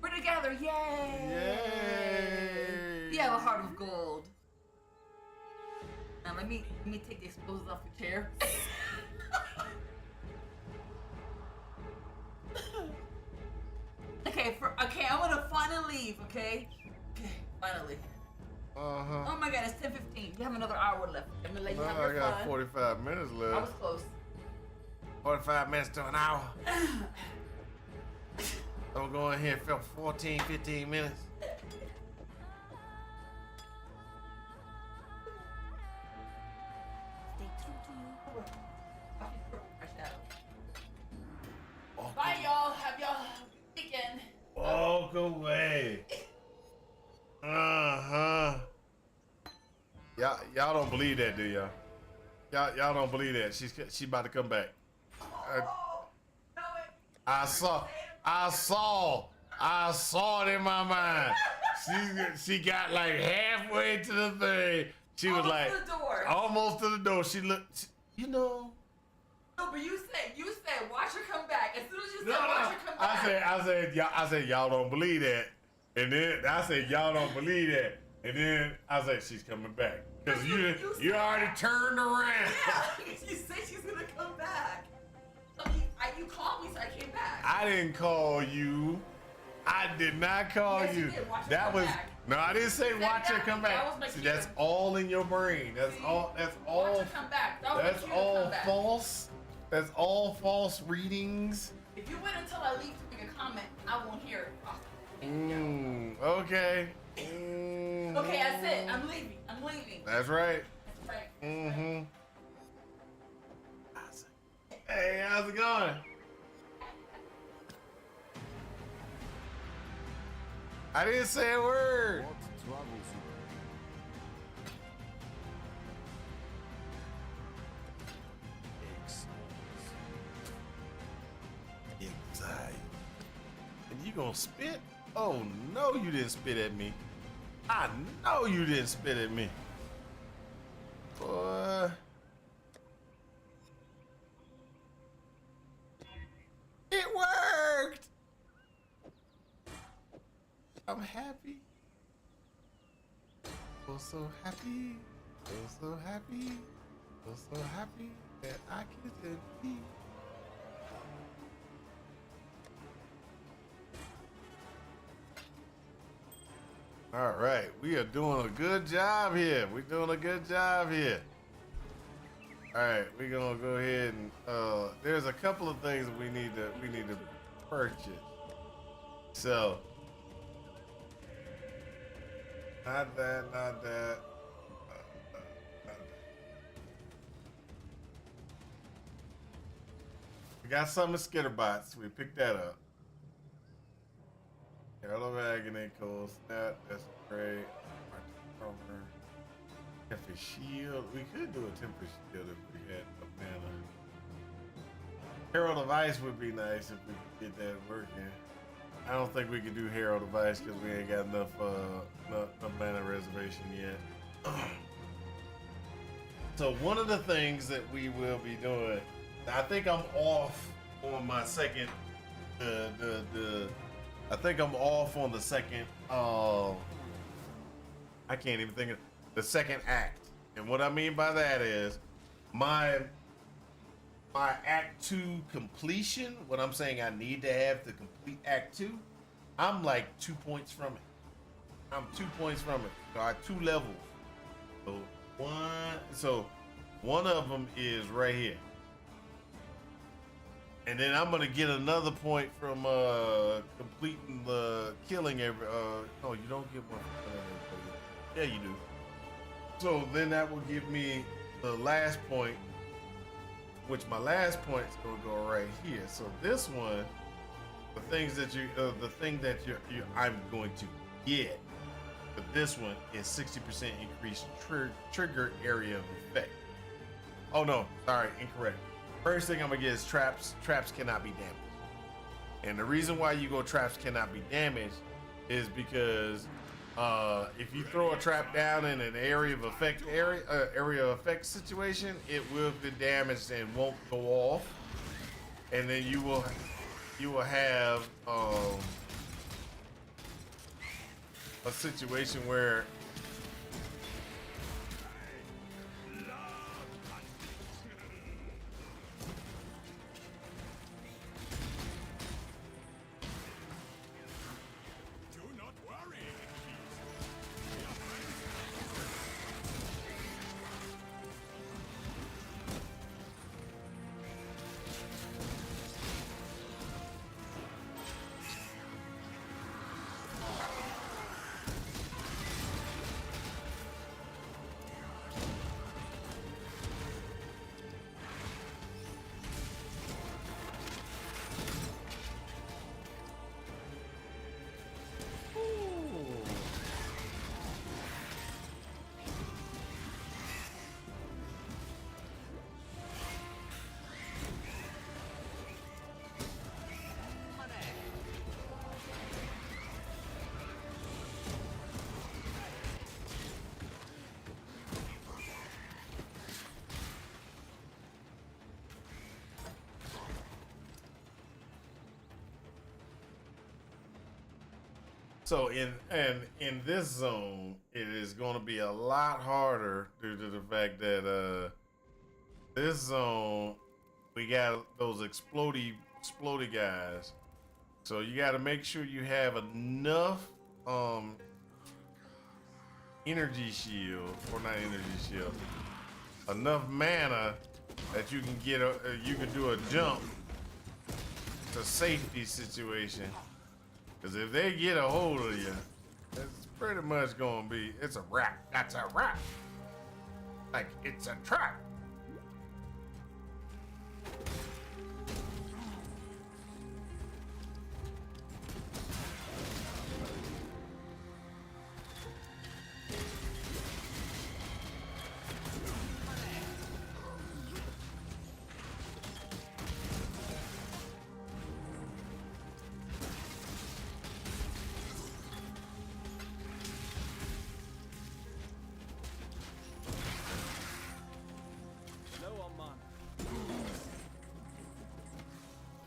We're together, yay! Yay! You have a heart of gold. Now let me take the explosives off the chair. Okay, I'm gonna finally leave. Okay, finally. Oh my God, it's 10:15. You have another hour left. I'm gonna let you have I your got fun. 45 minutes I was left. close. 45 minutes to an hour. I'm going here for 14, 15 minutes. Stay true to you. Bye, y'all. Have y'all weekend. Walk away. Y'all don't believe that, do y'all? Y'all don't believe that. She about to come back. I saw it in my mind. She got like halfway to the thing. She was Almost like to the door. almost to the door. She looked, No, but you said watch her come back. As soon as you said watch her come back. I said y'all don't believe that. And then I said y'all don't believe that. And then I was like, she's coming back. Because you already turned around. Yeah, you said she's gonna come back. So you called me, so I came back. I didn't call you. I did not call Yes, you you. did. Watch her That come was back. no, I didn't say watch her that. come That back. was my See, cue. that's all in your brain. That's all. Watch her come back. That was That's my cue to all come back. false. That's all false readings. If you wait until I leave to make a comment, I won't hear it. Okay. Okay, that's it. I'm leaving. That's right. That's right. Hey, how's it going? I didn't say a word. What troubles you? Anxiety. And you gonna spit? Oh no, you didn't spit at me. I know you didn't spit at me. Boy. It worked. I'm happy. Feel so happy. Feel so happy. Feel so happy that I can be. All right, we are doing a good job here. We're doing a good job here. All right, we're gonna go ahead and there's a couple of things that we need to purchase. So, not that. Not that. We got some Skitterbots. We picked that up. Arrow of Agony, cool. Snap, that's great. Temper Shield. We could do a Temper Shield if we had a mana. Herald of Ice would be nice if we could get that working. I don't think we could do Herald of Ice because we ain't got enough mana reservation yet. So one of the things that we will be doing, I think I'm off on my second, I think I'm off on the second, I can't even think of the second act. And what I mean by that is my act 2 completion, what I'm saying I need to have to complete act 2, I'm like 2 points from it. I'm 2 points from it. So I have 2 levels. So one of them is right here. And then I'm gonna get another point from completing the killing every. No, you don't get one from killing everybody. Yeah, you do. So then that will give me the last point, which my last point is gonna go right here. So this one, the things that the thing that I'm going to get but this one is 60% increased trigger area of effect. Oh no, sorry, incorrect. First thing I'm gonna get is traps. Traps cannot be damaged. And the reason why you go traps cannot be damaged is because if you throw a trap down in an area of effect situation, it will be damaged and won't go off. And then you will have a situation where so in this zone, it is going to be a lot harder due to the fact that this zone we got those explodey guys. So you got to make sure you have enough energy shield, or not energy shield, enough mana that you can get you can do a jump to safety situation. Because if they get a hold of you, it's pretty much gonna be, it's a wrap. That's a wrap. Like, it's a trap.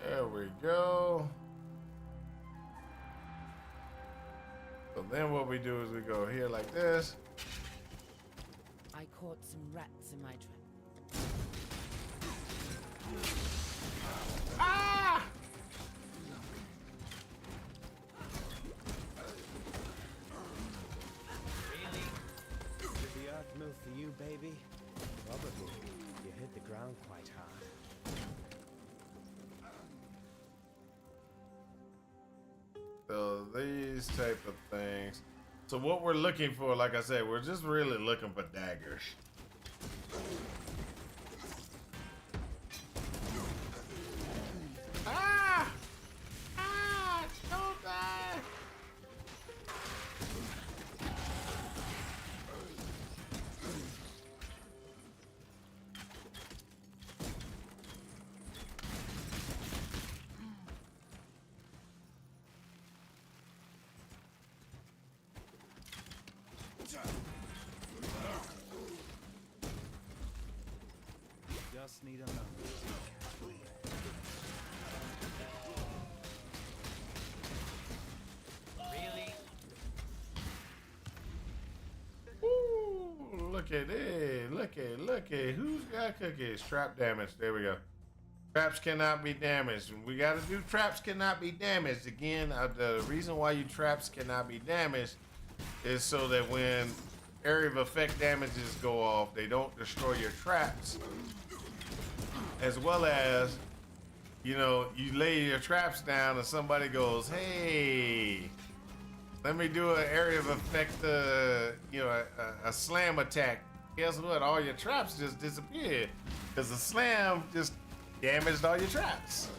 There we go. So then what we do is we go here like this. I caught some rats in my trap. Ah! Did the earth move for you, baby? Probably. You hit the ground quite hard. So these type of things. So what we're looking for, like I said, we're just really looking for daggers. Ah! Ah! Don't die! Just need a moment. Really? Ooh, look at it. Look at who's got cookies? Trap damage. There we go. Traps cannot be damaged. We got to do traps cannot be damaged. Again, the reason why you traps cannot be damaged is so that when area of effect damages go off, they don't destroy your traps. As well as, you know, you lay your traps down and somebody goes, hey, let me do an area of effect, you know, a slam attack. Guess what? All your traps just disappeared because the slam just damaged all your traps.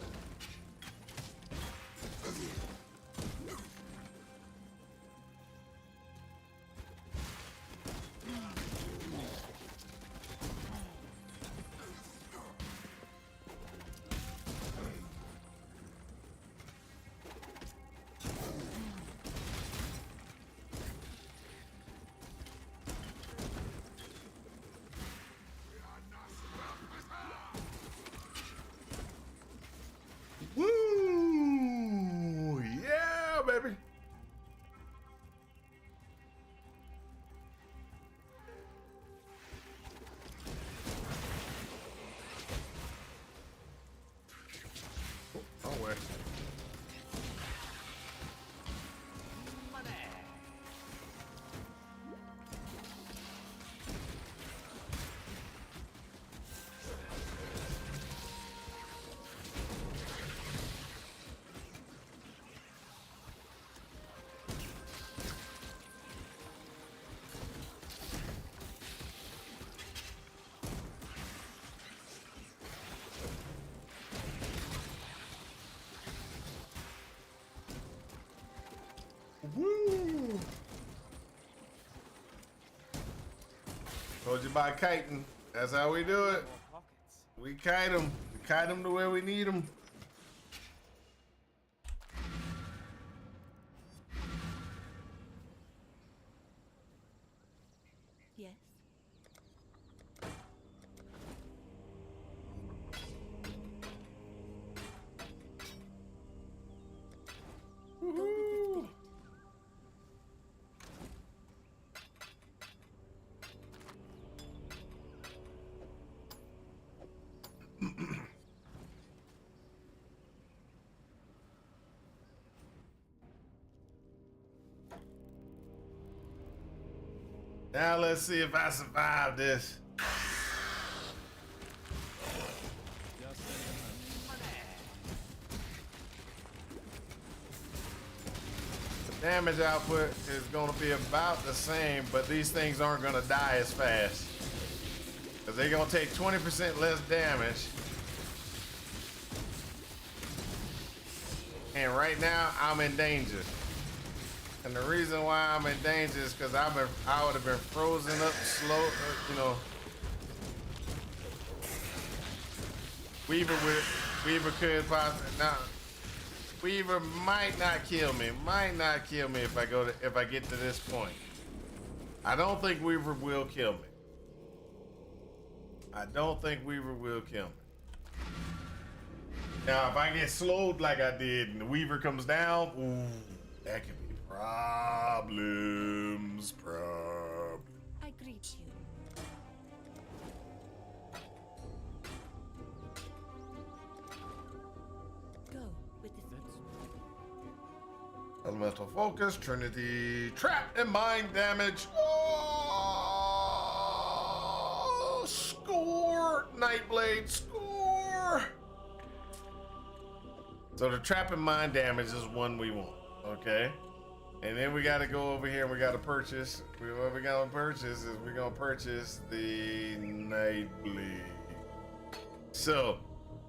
Woo! Told you about kiting. That's how we do it. More pockets. We kite them. We kite them to where we need them. Yes. Go with the spirit. Now let's see if I survive this. Just enough. The damage output is going to be about the same, but these things aren't going to die as fast. Because they're going to take 20% less damage. And right now, I'm in danger. And the reason why I'm in danger is because I would have been frozen up slow, you know. Weaver could possibly not. Weaver might not kill me. Might not kill me if I get to this point. I don't think Weaver will kill me. I don't think Weaver will kill me. Now, if I get slowed like I did and the Weaver comes down, ooh, that could be problems. I greet you. Go with the Elemental focus, Trinity, trap and mind damage. Oh, score, Nightblade, score. So the trap and mind damage is one we want, okay? And then we got to go over here and we got to purchase. What we're going to purchase is we're going to purchase the Nightblade. So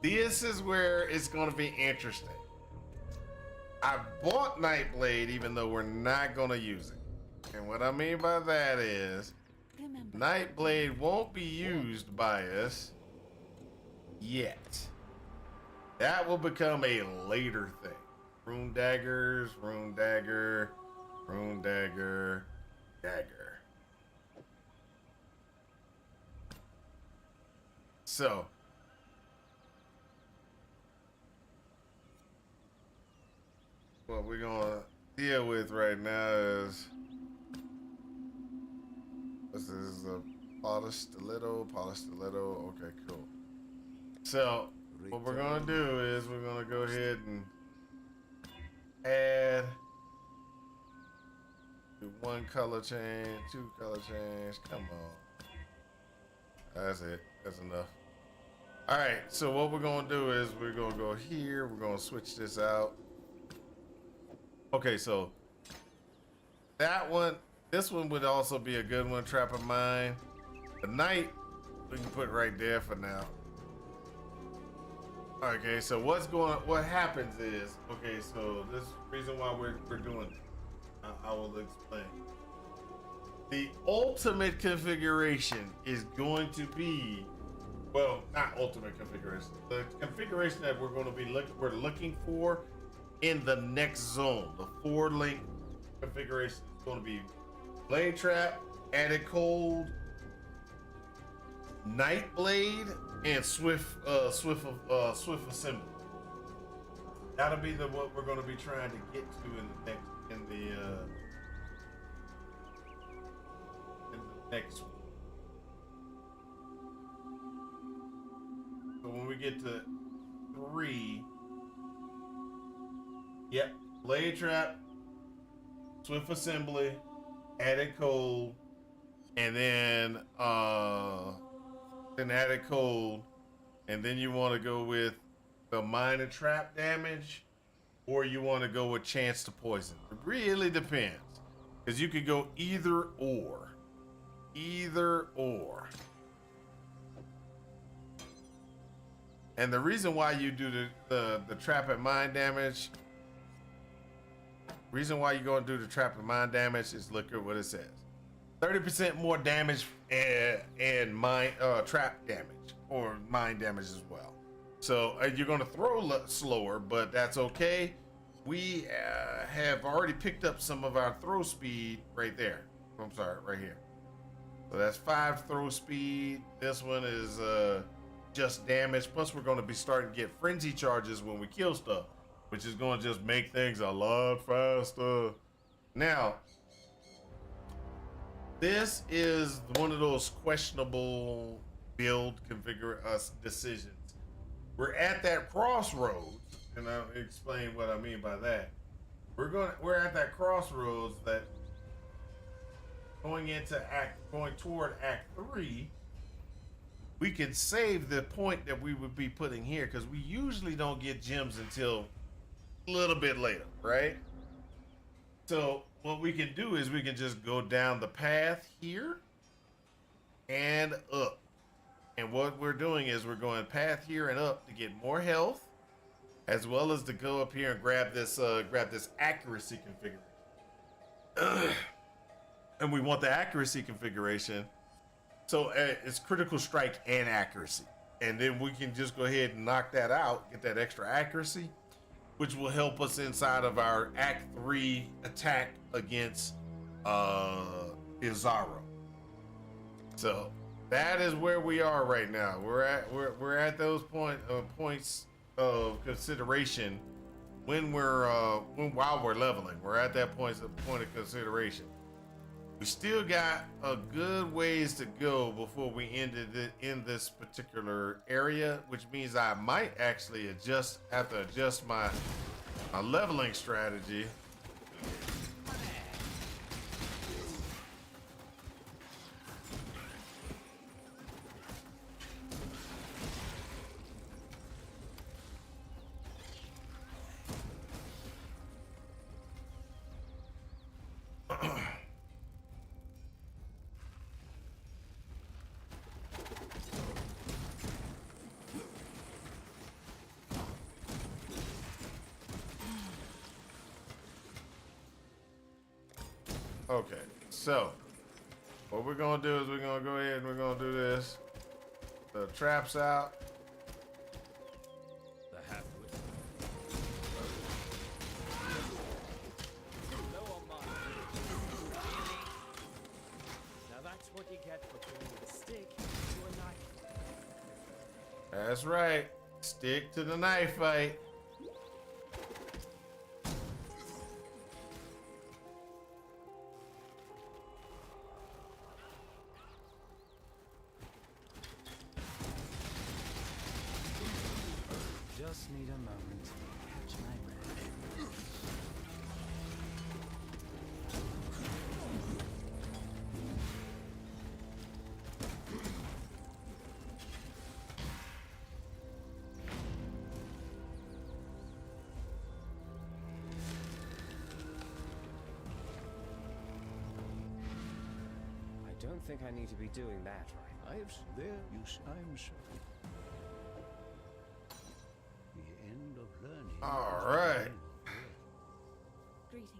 this is where it's going to be interesting. I bought Nightblade even though we're not going to use it. And what I mean by that is remember. Nightblade won't be used by us yet. That will become a later thing. Rune daggers, rune dagger, rune dagger, dagger. So, what we're gonna deal with right now is this is a polished stiletto. Okay, cool. So, what we're gonna do is we're gonna go ahead and add do one color change, two color change. Come on. That's it. That's enough. All right. So what we're gonna do is we're gonna go here. We're gonna switch this out. Okay. So that one, this one would also be a good one. Trap of Mine. The Knight we can put right there for now. Okay, so what happens is, okay, so this reason why we're doing it, I will explain. The ultimate configuration is going to be, well, not ultimate configuration, the configuration that we're going to be looking for in the next zone, the 4-link configuration is going to be Blade Trap, Added Cold, Nightblade, and Swift Assembly. That'll be what we're going to be trying to get to in the next one. So when we get to 3, yep, Blade Trap, Swift Assembly, Added Cold, and then Added Cold, and then you want to go with the minor trap damage, or you want to go with chance to poison. It really depends, because you could go either or. And the reason why you do the trap and mind damage Reason why you're going to do the trap and mine damage is look at what it says. 30% more damage and mine trap damage or mine damage as well. So you're going to throw slower, but that's okay. We have already picked up some of our throw speed right there. I'm sorry, right here. So that's 5 throw speed. This one is just damage. Plus, we're going to be starting to get frenzy charges when we kill stuff, which is going to just make things a lot faster. Now, this is one of those questionable build decisions. We're at that crossroads, and I'll explain what I mean by that. We're at that crossroads that going toward Act 3, we could save the point that we would be putting here because we usually don't get gems until a little bit later, right? So what we can do is we can just go down the path here and up. And what we're doing is we're going path here and up to get more health, as well as to go up here and grab this accuracy configuration. And we want the accuracy configuration. So it's critical strike and accuracy. And then we can just go ahead and knock that out, get that extra accuracy, which will help us inside of our Act 3 attack against Izaro. So that is where we are right now. We're at those points of consideration while we're leveling. We're at that point of consideration. We still got a good ways to go before we ended it in this particular area, which means I might actually have to adjust my leveling strategy. Okay, so what we're gonna do is we're gonna go ahead and we're gonna do this. The traps out. The half-wit. No on mine. Really? Now that's what you get for putting a stick to a knife. That's right. Stick to the knife fight. Just need a moment to catch my breath. I don't think I need to be doing that right. I'm sure. The end of learning. All right. Greetings.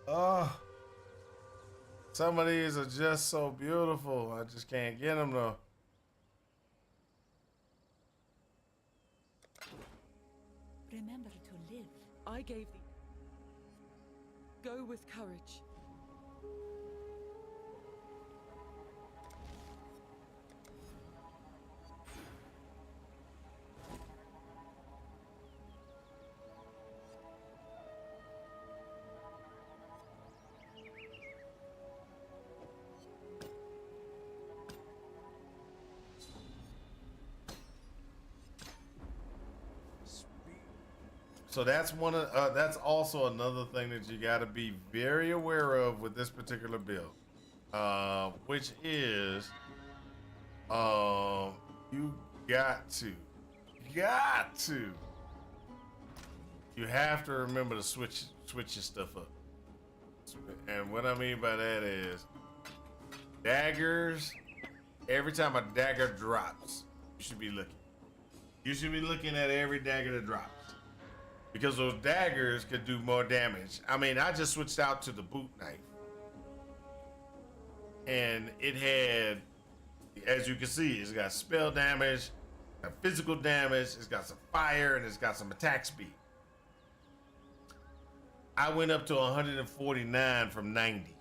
Oh, some of these are just so beautiful. I just can't get them though. Remember to live. I gave thee. Go with courage. So that's that's also another thing that you got to be very aware of with this particular build, which is you have to remember to switch your stuff up. And what I mean by that is Daggers. Every time a dagger drops, you should be looking. You should be looking at every dagger that drops. Because those daggers could do more damage. I mean, I just switched out to the boot knife. And it had, as you can see, it's got spell damage, got physical damage, it's got some fire, and it's got some attack speed. I went up to 149 from 90.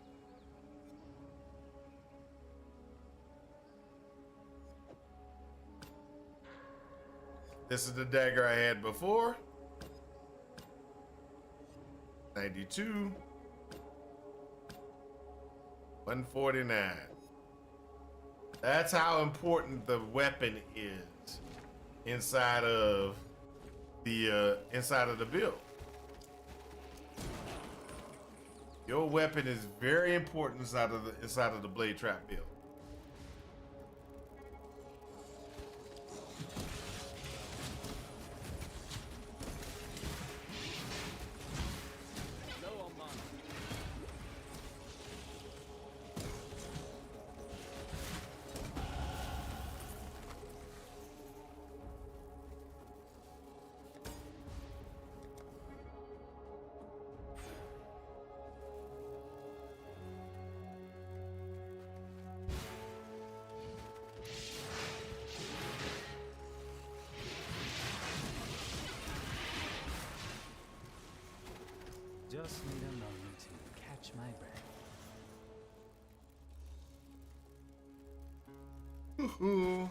This is the dagger I had before. 92. 149. That's how important the weapon is inside of the build. Your weapon is very important inside of the blade trap build. Low on mana. Just need a moment to catch my breath. Woohoo.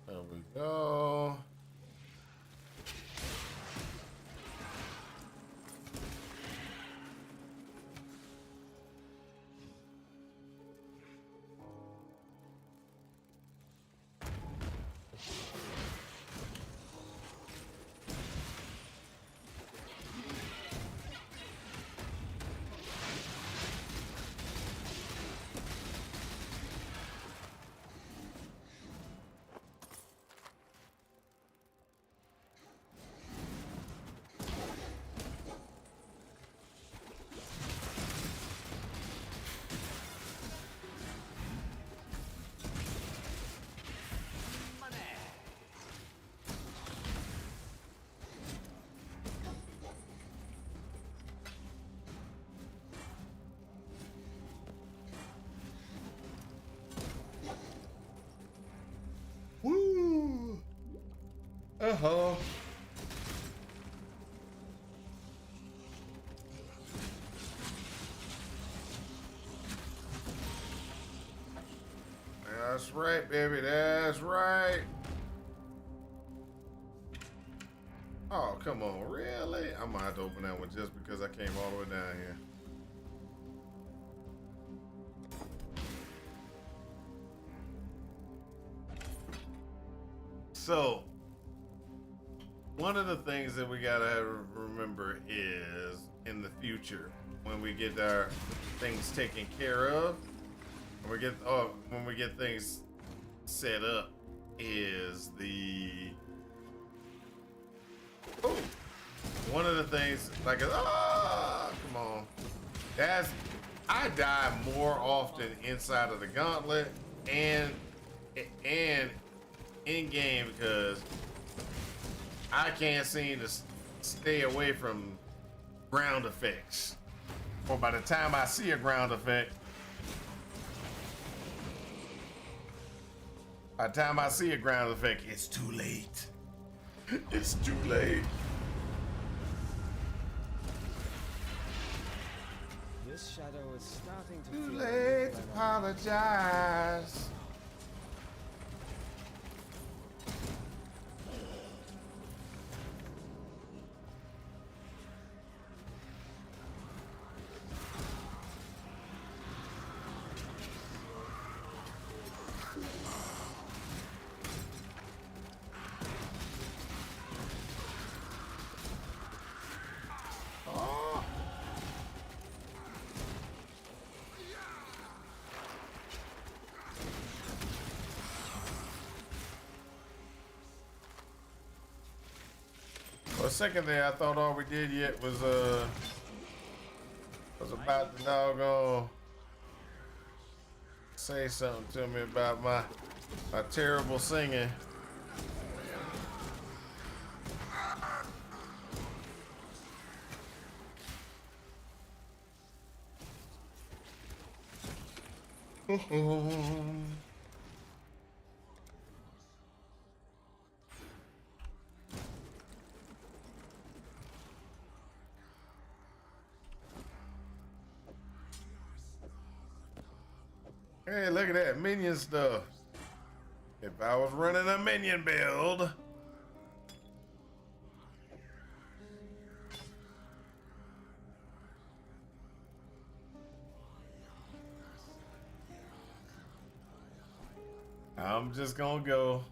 There we go. Woo! Uh-huh. That's right, baby. That's right. Oh, come on. Really? I might have to open that one just because I came all the way down here. So, one of the things that we gotta remember is in the future, when we get our things taken care of, when we get things set up, is one of the things like come on, I die more often inside of the Gauntlet and in game because I can't seem to stay away from ground effects. Or by the time I see a ground effect, it's too late. It's too late. This shadow is starting to Too feel late to apologize. a second there, I thought all we did yet was about to doggone say something to me about my terrible singing. Hey, look at that minion stuff. If I was running a minion build. I'm just gonna go.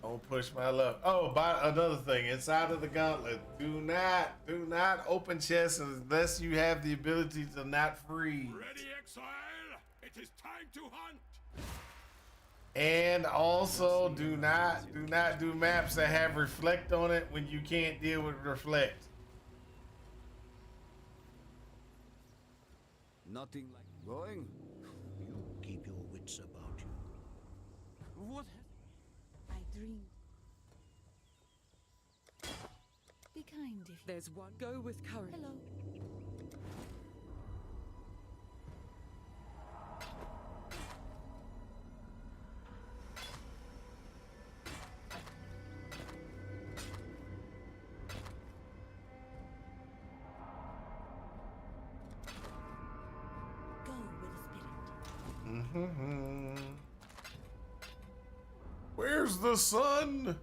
Don't push my luck. Oh, by another thing, inside of the gauntlet, do not open chests unless you have the ability to not freeze. Ready, exile? It is time to hunt. And also, do not do maps that have reflect on it when you can't deal with reflect. Nothing like going. You keep your wits about you. What? I dream. Be kind if you... There's one. Go with courage. Hello. Go with the spirit. Where's the sun?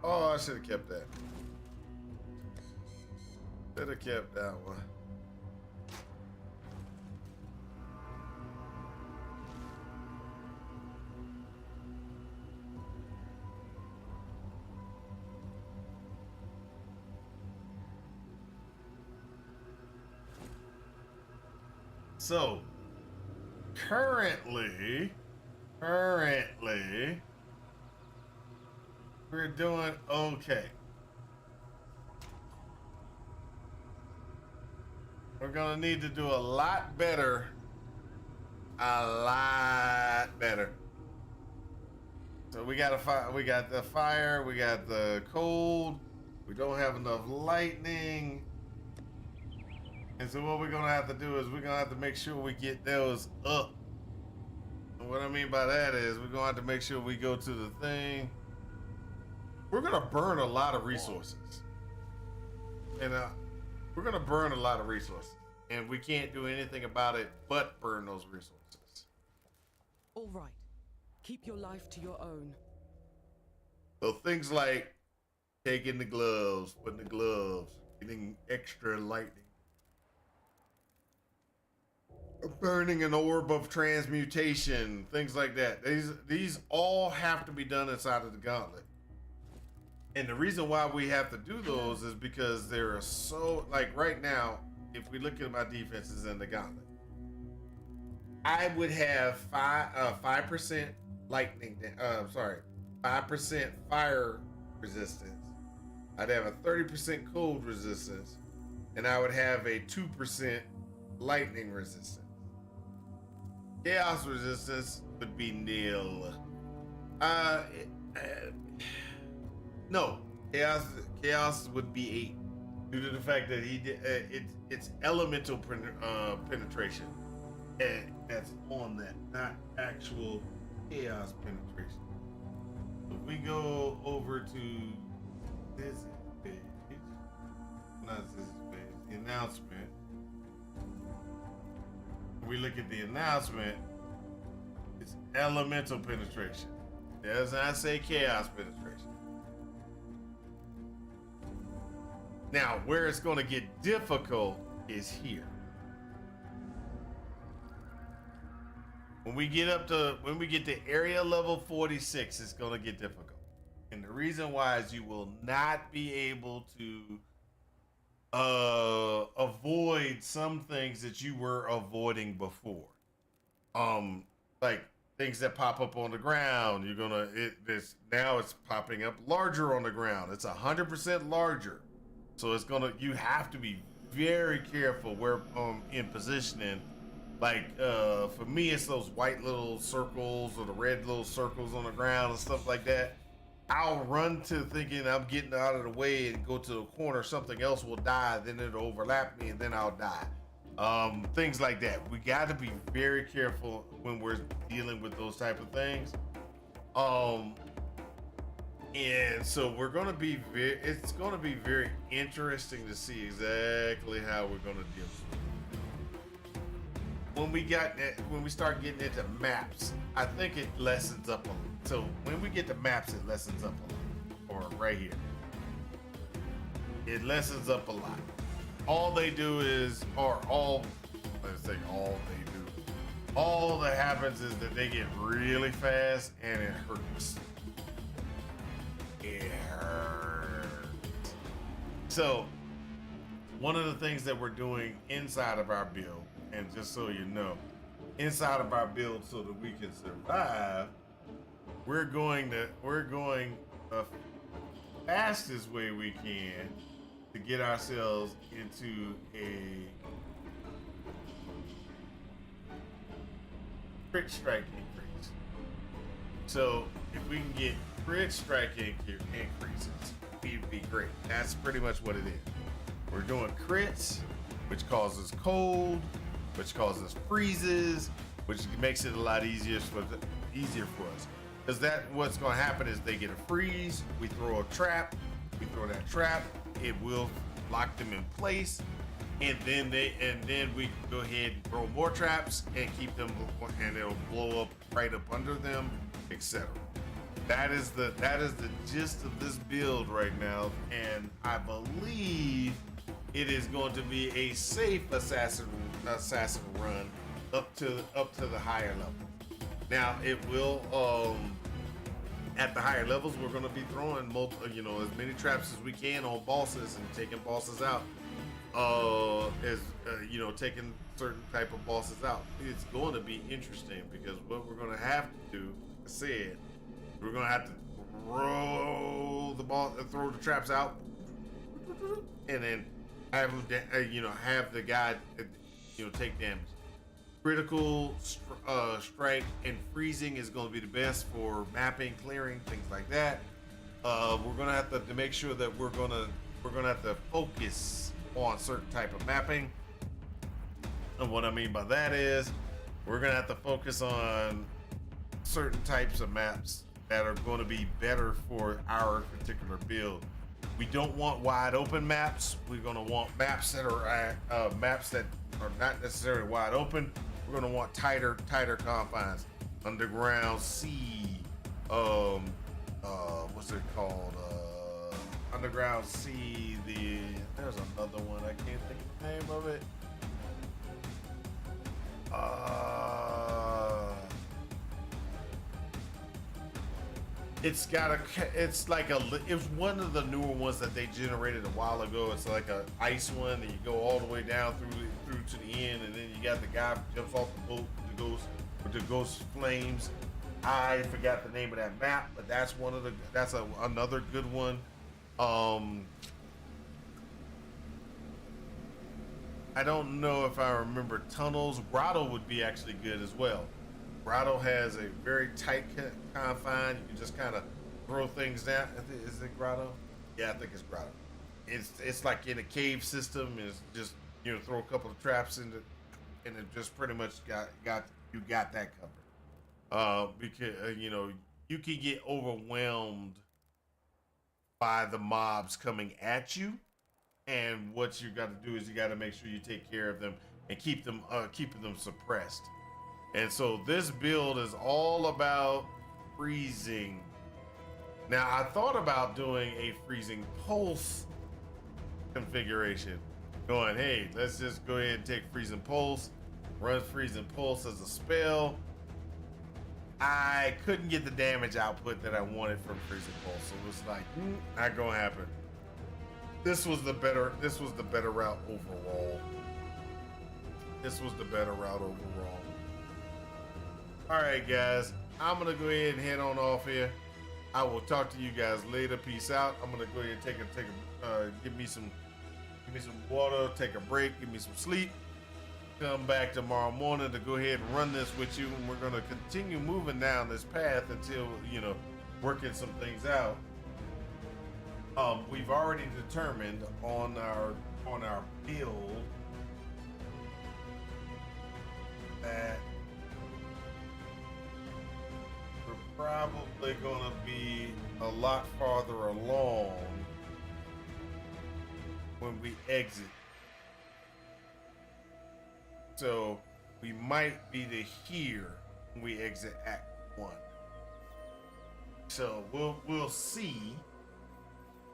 Oh, I should have kept that. Should have kept that one. So, currently, we're doing okay. We're gonna need to do a lot better. So we got we got the fire, we got the cold, we don't have enough lightning. And so what we're gonna have to do is we're gonna have to make sure we get those up. And what I mean by that is we're gonna have to make sure we go to the thing. We're gonna burn a lot of resources. And we're gonna burn a lot of resources. And we can't do anything about it but burn those resources. All right. Keep your life to your own. So things like taking the gloves, putting the gloves, getting extra lightning. Burning an orb of transmutation, things like that. These all have to be done inside of the gauntlet. And the reason why we have to do those is because there are so, like right now, if we look at my defenses in the gauntlet, I would have 5% lightning, 5% fire resistance. I'd have a 30% cold resistance, and I would have a 2% lightning resistance. Chaos resistance would be nil. No, chaos would be 8 due to the fact that he did it's elemental penetration, and that's on that, not actual chaos penetration. If we go over to this page, not this page, the announcement. We look at the announcement, it's elemental penetration. It does not say chaos penetration. Now, where it's going to get difficult is here. When we get to area level 46, it's going to get difficult. And the reason why is you will not be able to avoid some things that you were avoiding before. Like things that pop up on the ground, you're gonna this now it's popping up larger on the ground. It's 100% larger, so it's gonna you have to be very careful where in positioning. Like for me, it's those white little circles or the red little circles on the ground and stuff like that. I'll run to thinking I'm getting out of the way and go to the corner. Something else will die, then it'll overlap me, and then I'll die. Things like that. We got to be very careful when we're dealing with those type of things. And so we're gonna be it's gonna be very interesting to see exactly how we're gonna deal with it. When we start getting into maps, I think it lessens up a little. So when we get to maps, it lessens up a lot. Or right here, it lessens up a lot. All they do is, or all, let's say all they do, all that happens is that they get really fast and it hurts. It hurts. So one of the things that we're doing inside of our build, and just so you know, inside of our build so that we can survive, we're going the fastest way we can to get ourselves into a crit strike increase. So if we can get crit strike increases, it'd be great. That's pretty much what it is. We're doing crits, which causes cold, which causes freezes, which makes it a lot easier for us. Because what's going to happen is they get a freeze, we throw a trap, we throw that trap, it will lock them in place, and then we go ahead and throw more traps and keep them, and it'll blow up right up under them, etc. That is the gist of this build right now, and I believe it is going to be a safe assassin run up to the higher level. Now it will at the higher levels we're going to be throwing as many traps as we can on bosses and taking bosses out. Taking certain type of bosses out. It's going to be interesting because what we're going to have to do, I said, we're going to have to throw the traps out, and then have the guy take damage. Critical strike and freezing is going to be the best for mapping, clearing, things like that. We're going to have to make sure that we're going to have to focus on certain type of mapping. And what I mean by that is we're going to have to focus on certain types of maps that are going to be better for our particular build. We don't want wide open maps. We're going to want maps that are not necessarily wide open. We're going to want tighter confines. Underground sea. What's it called? Underground sea. There's another one. I can't think of the name of it. It's one of the newer ones that they generated a while ago. It's like a ice one, and you go all the way down through to the end, and then you got the guy who jumps off the boat with the ghost flames. I forgot the name of that map, but that's another good one. I don't know if I remember tunnels. Grotto would be actually good as well. Grotto has a very tight confine. You can just kind of throw things down. Is it Grotto? Yeah, I think it's Grotto. It's like in a cave system. It's just throw a couple of traps into, and it just pretty much got that covered. Because you can get overwhelmed by the mobs coming at you, and what you got to do is you got to make sure you take care of them and keeping them suppressed. And so this build is all about freezing. Now I thought about doing a freezing pulse configuration, going, hey, let's just go ahead and take freezing pulse, run freezing pulse as a spell, I couldn't get the damage output that I wanted from Freezing Pulse. So it was like, not gonna happen. This was the better route overall. This was the better route overall. All right, guys, I'm gonna go ahead and head on off here. I will talk to you guys later. Peace out. I'm gonna go ahead and give me some water, take a break, give me some sleep. Come back tomorrow morning to go ahead and run this with you, and we're gonna continue moving down this path until, you know, working some things out. We've already determined on our build that we're probably gonna be a lot farther along when we exit. So we might be to here when we exit Act 1. So we'll see.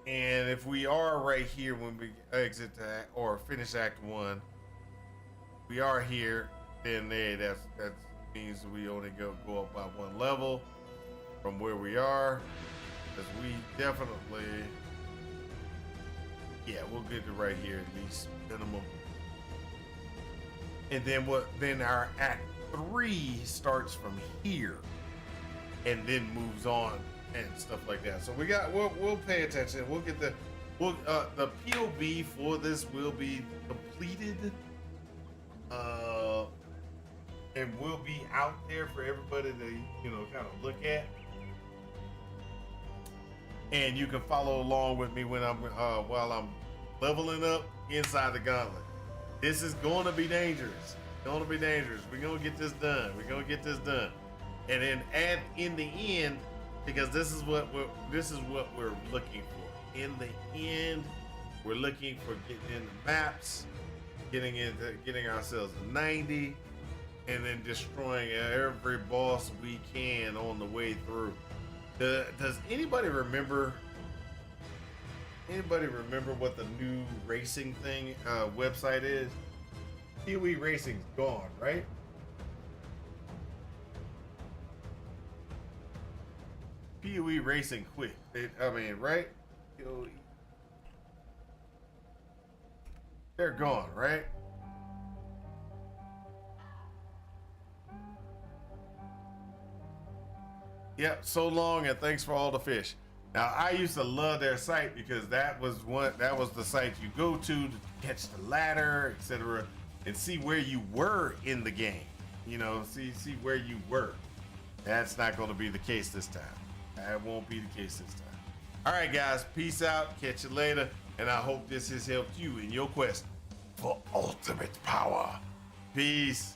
And if we are right here when we exit or finish Act 1, we are here, then that means we only go up by one level from where we are. Because we definitely, yeah, we'll get to right here at least minimum. And then our Act 3 starts from here and then moves on and stuff like that. So we'll pay attention. We'll get the POB for this will be completed, and will be out there for everybody to, you know, kind of look at. And you can follow along with me when I'm while I'm leveling up inside the Gauntlet. This is going to be dangerous. It's going to be dangerous. We're going to get this done. We're going to get this done. And then in the end, because this is what we're looking for. In the end, we're looking for getting in the maps, getting ourselves to 90, and then destroying every boss we can on the way through. Does anybody remember what the new racing thing website is? PoE Racing's gone, right? PoE Racing quit. Right? PoE. They're gone, right? Yep, so long and thanks for all the fish. Now, I used to love their site because that was the site you go to catch the ladder, etc., and see where you were in the game. You know, see where you were. That's not going to be the case this time. That won't be the case this time. All right, guys, peace out. Catch you later, and I hope this has helped you in your quest for ultimate power. Peace.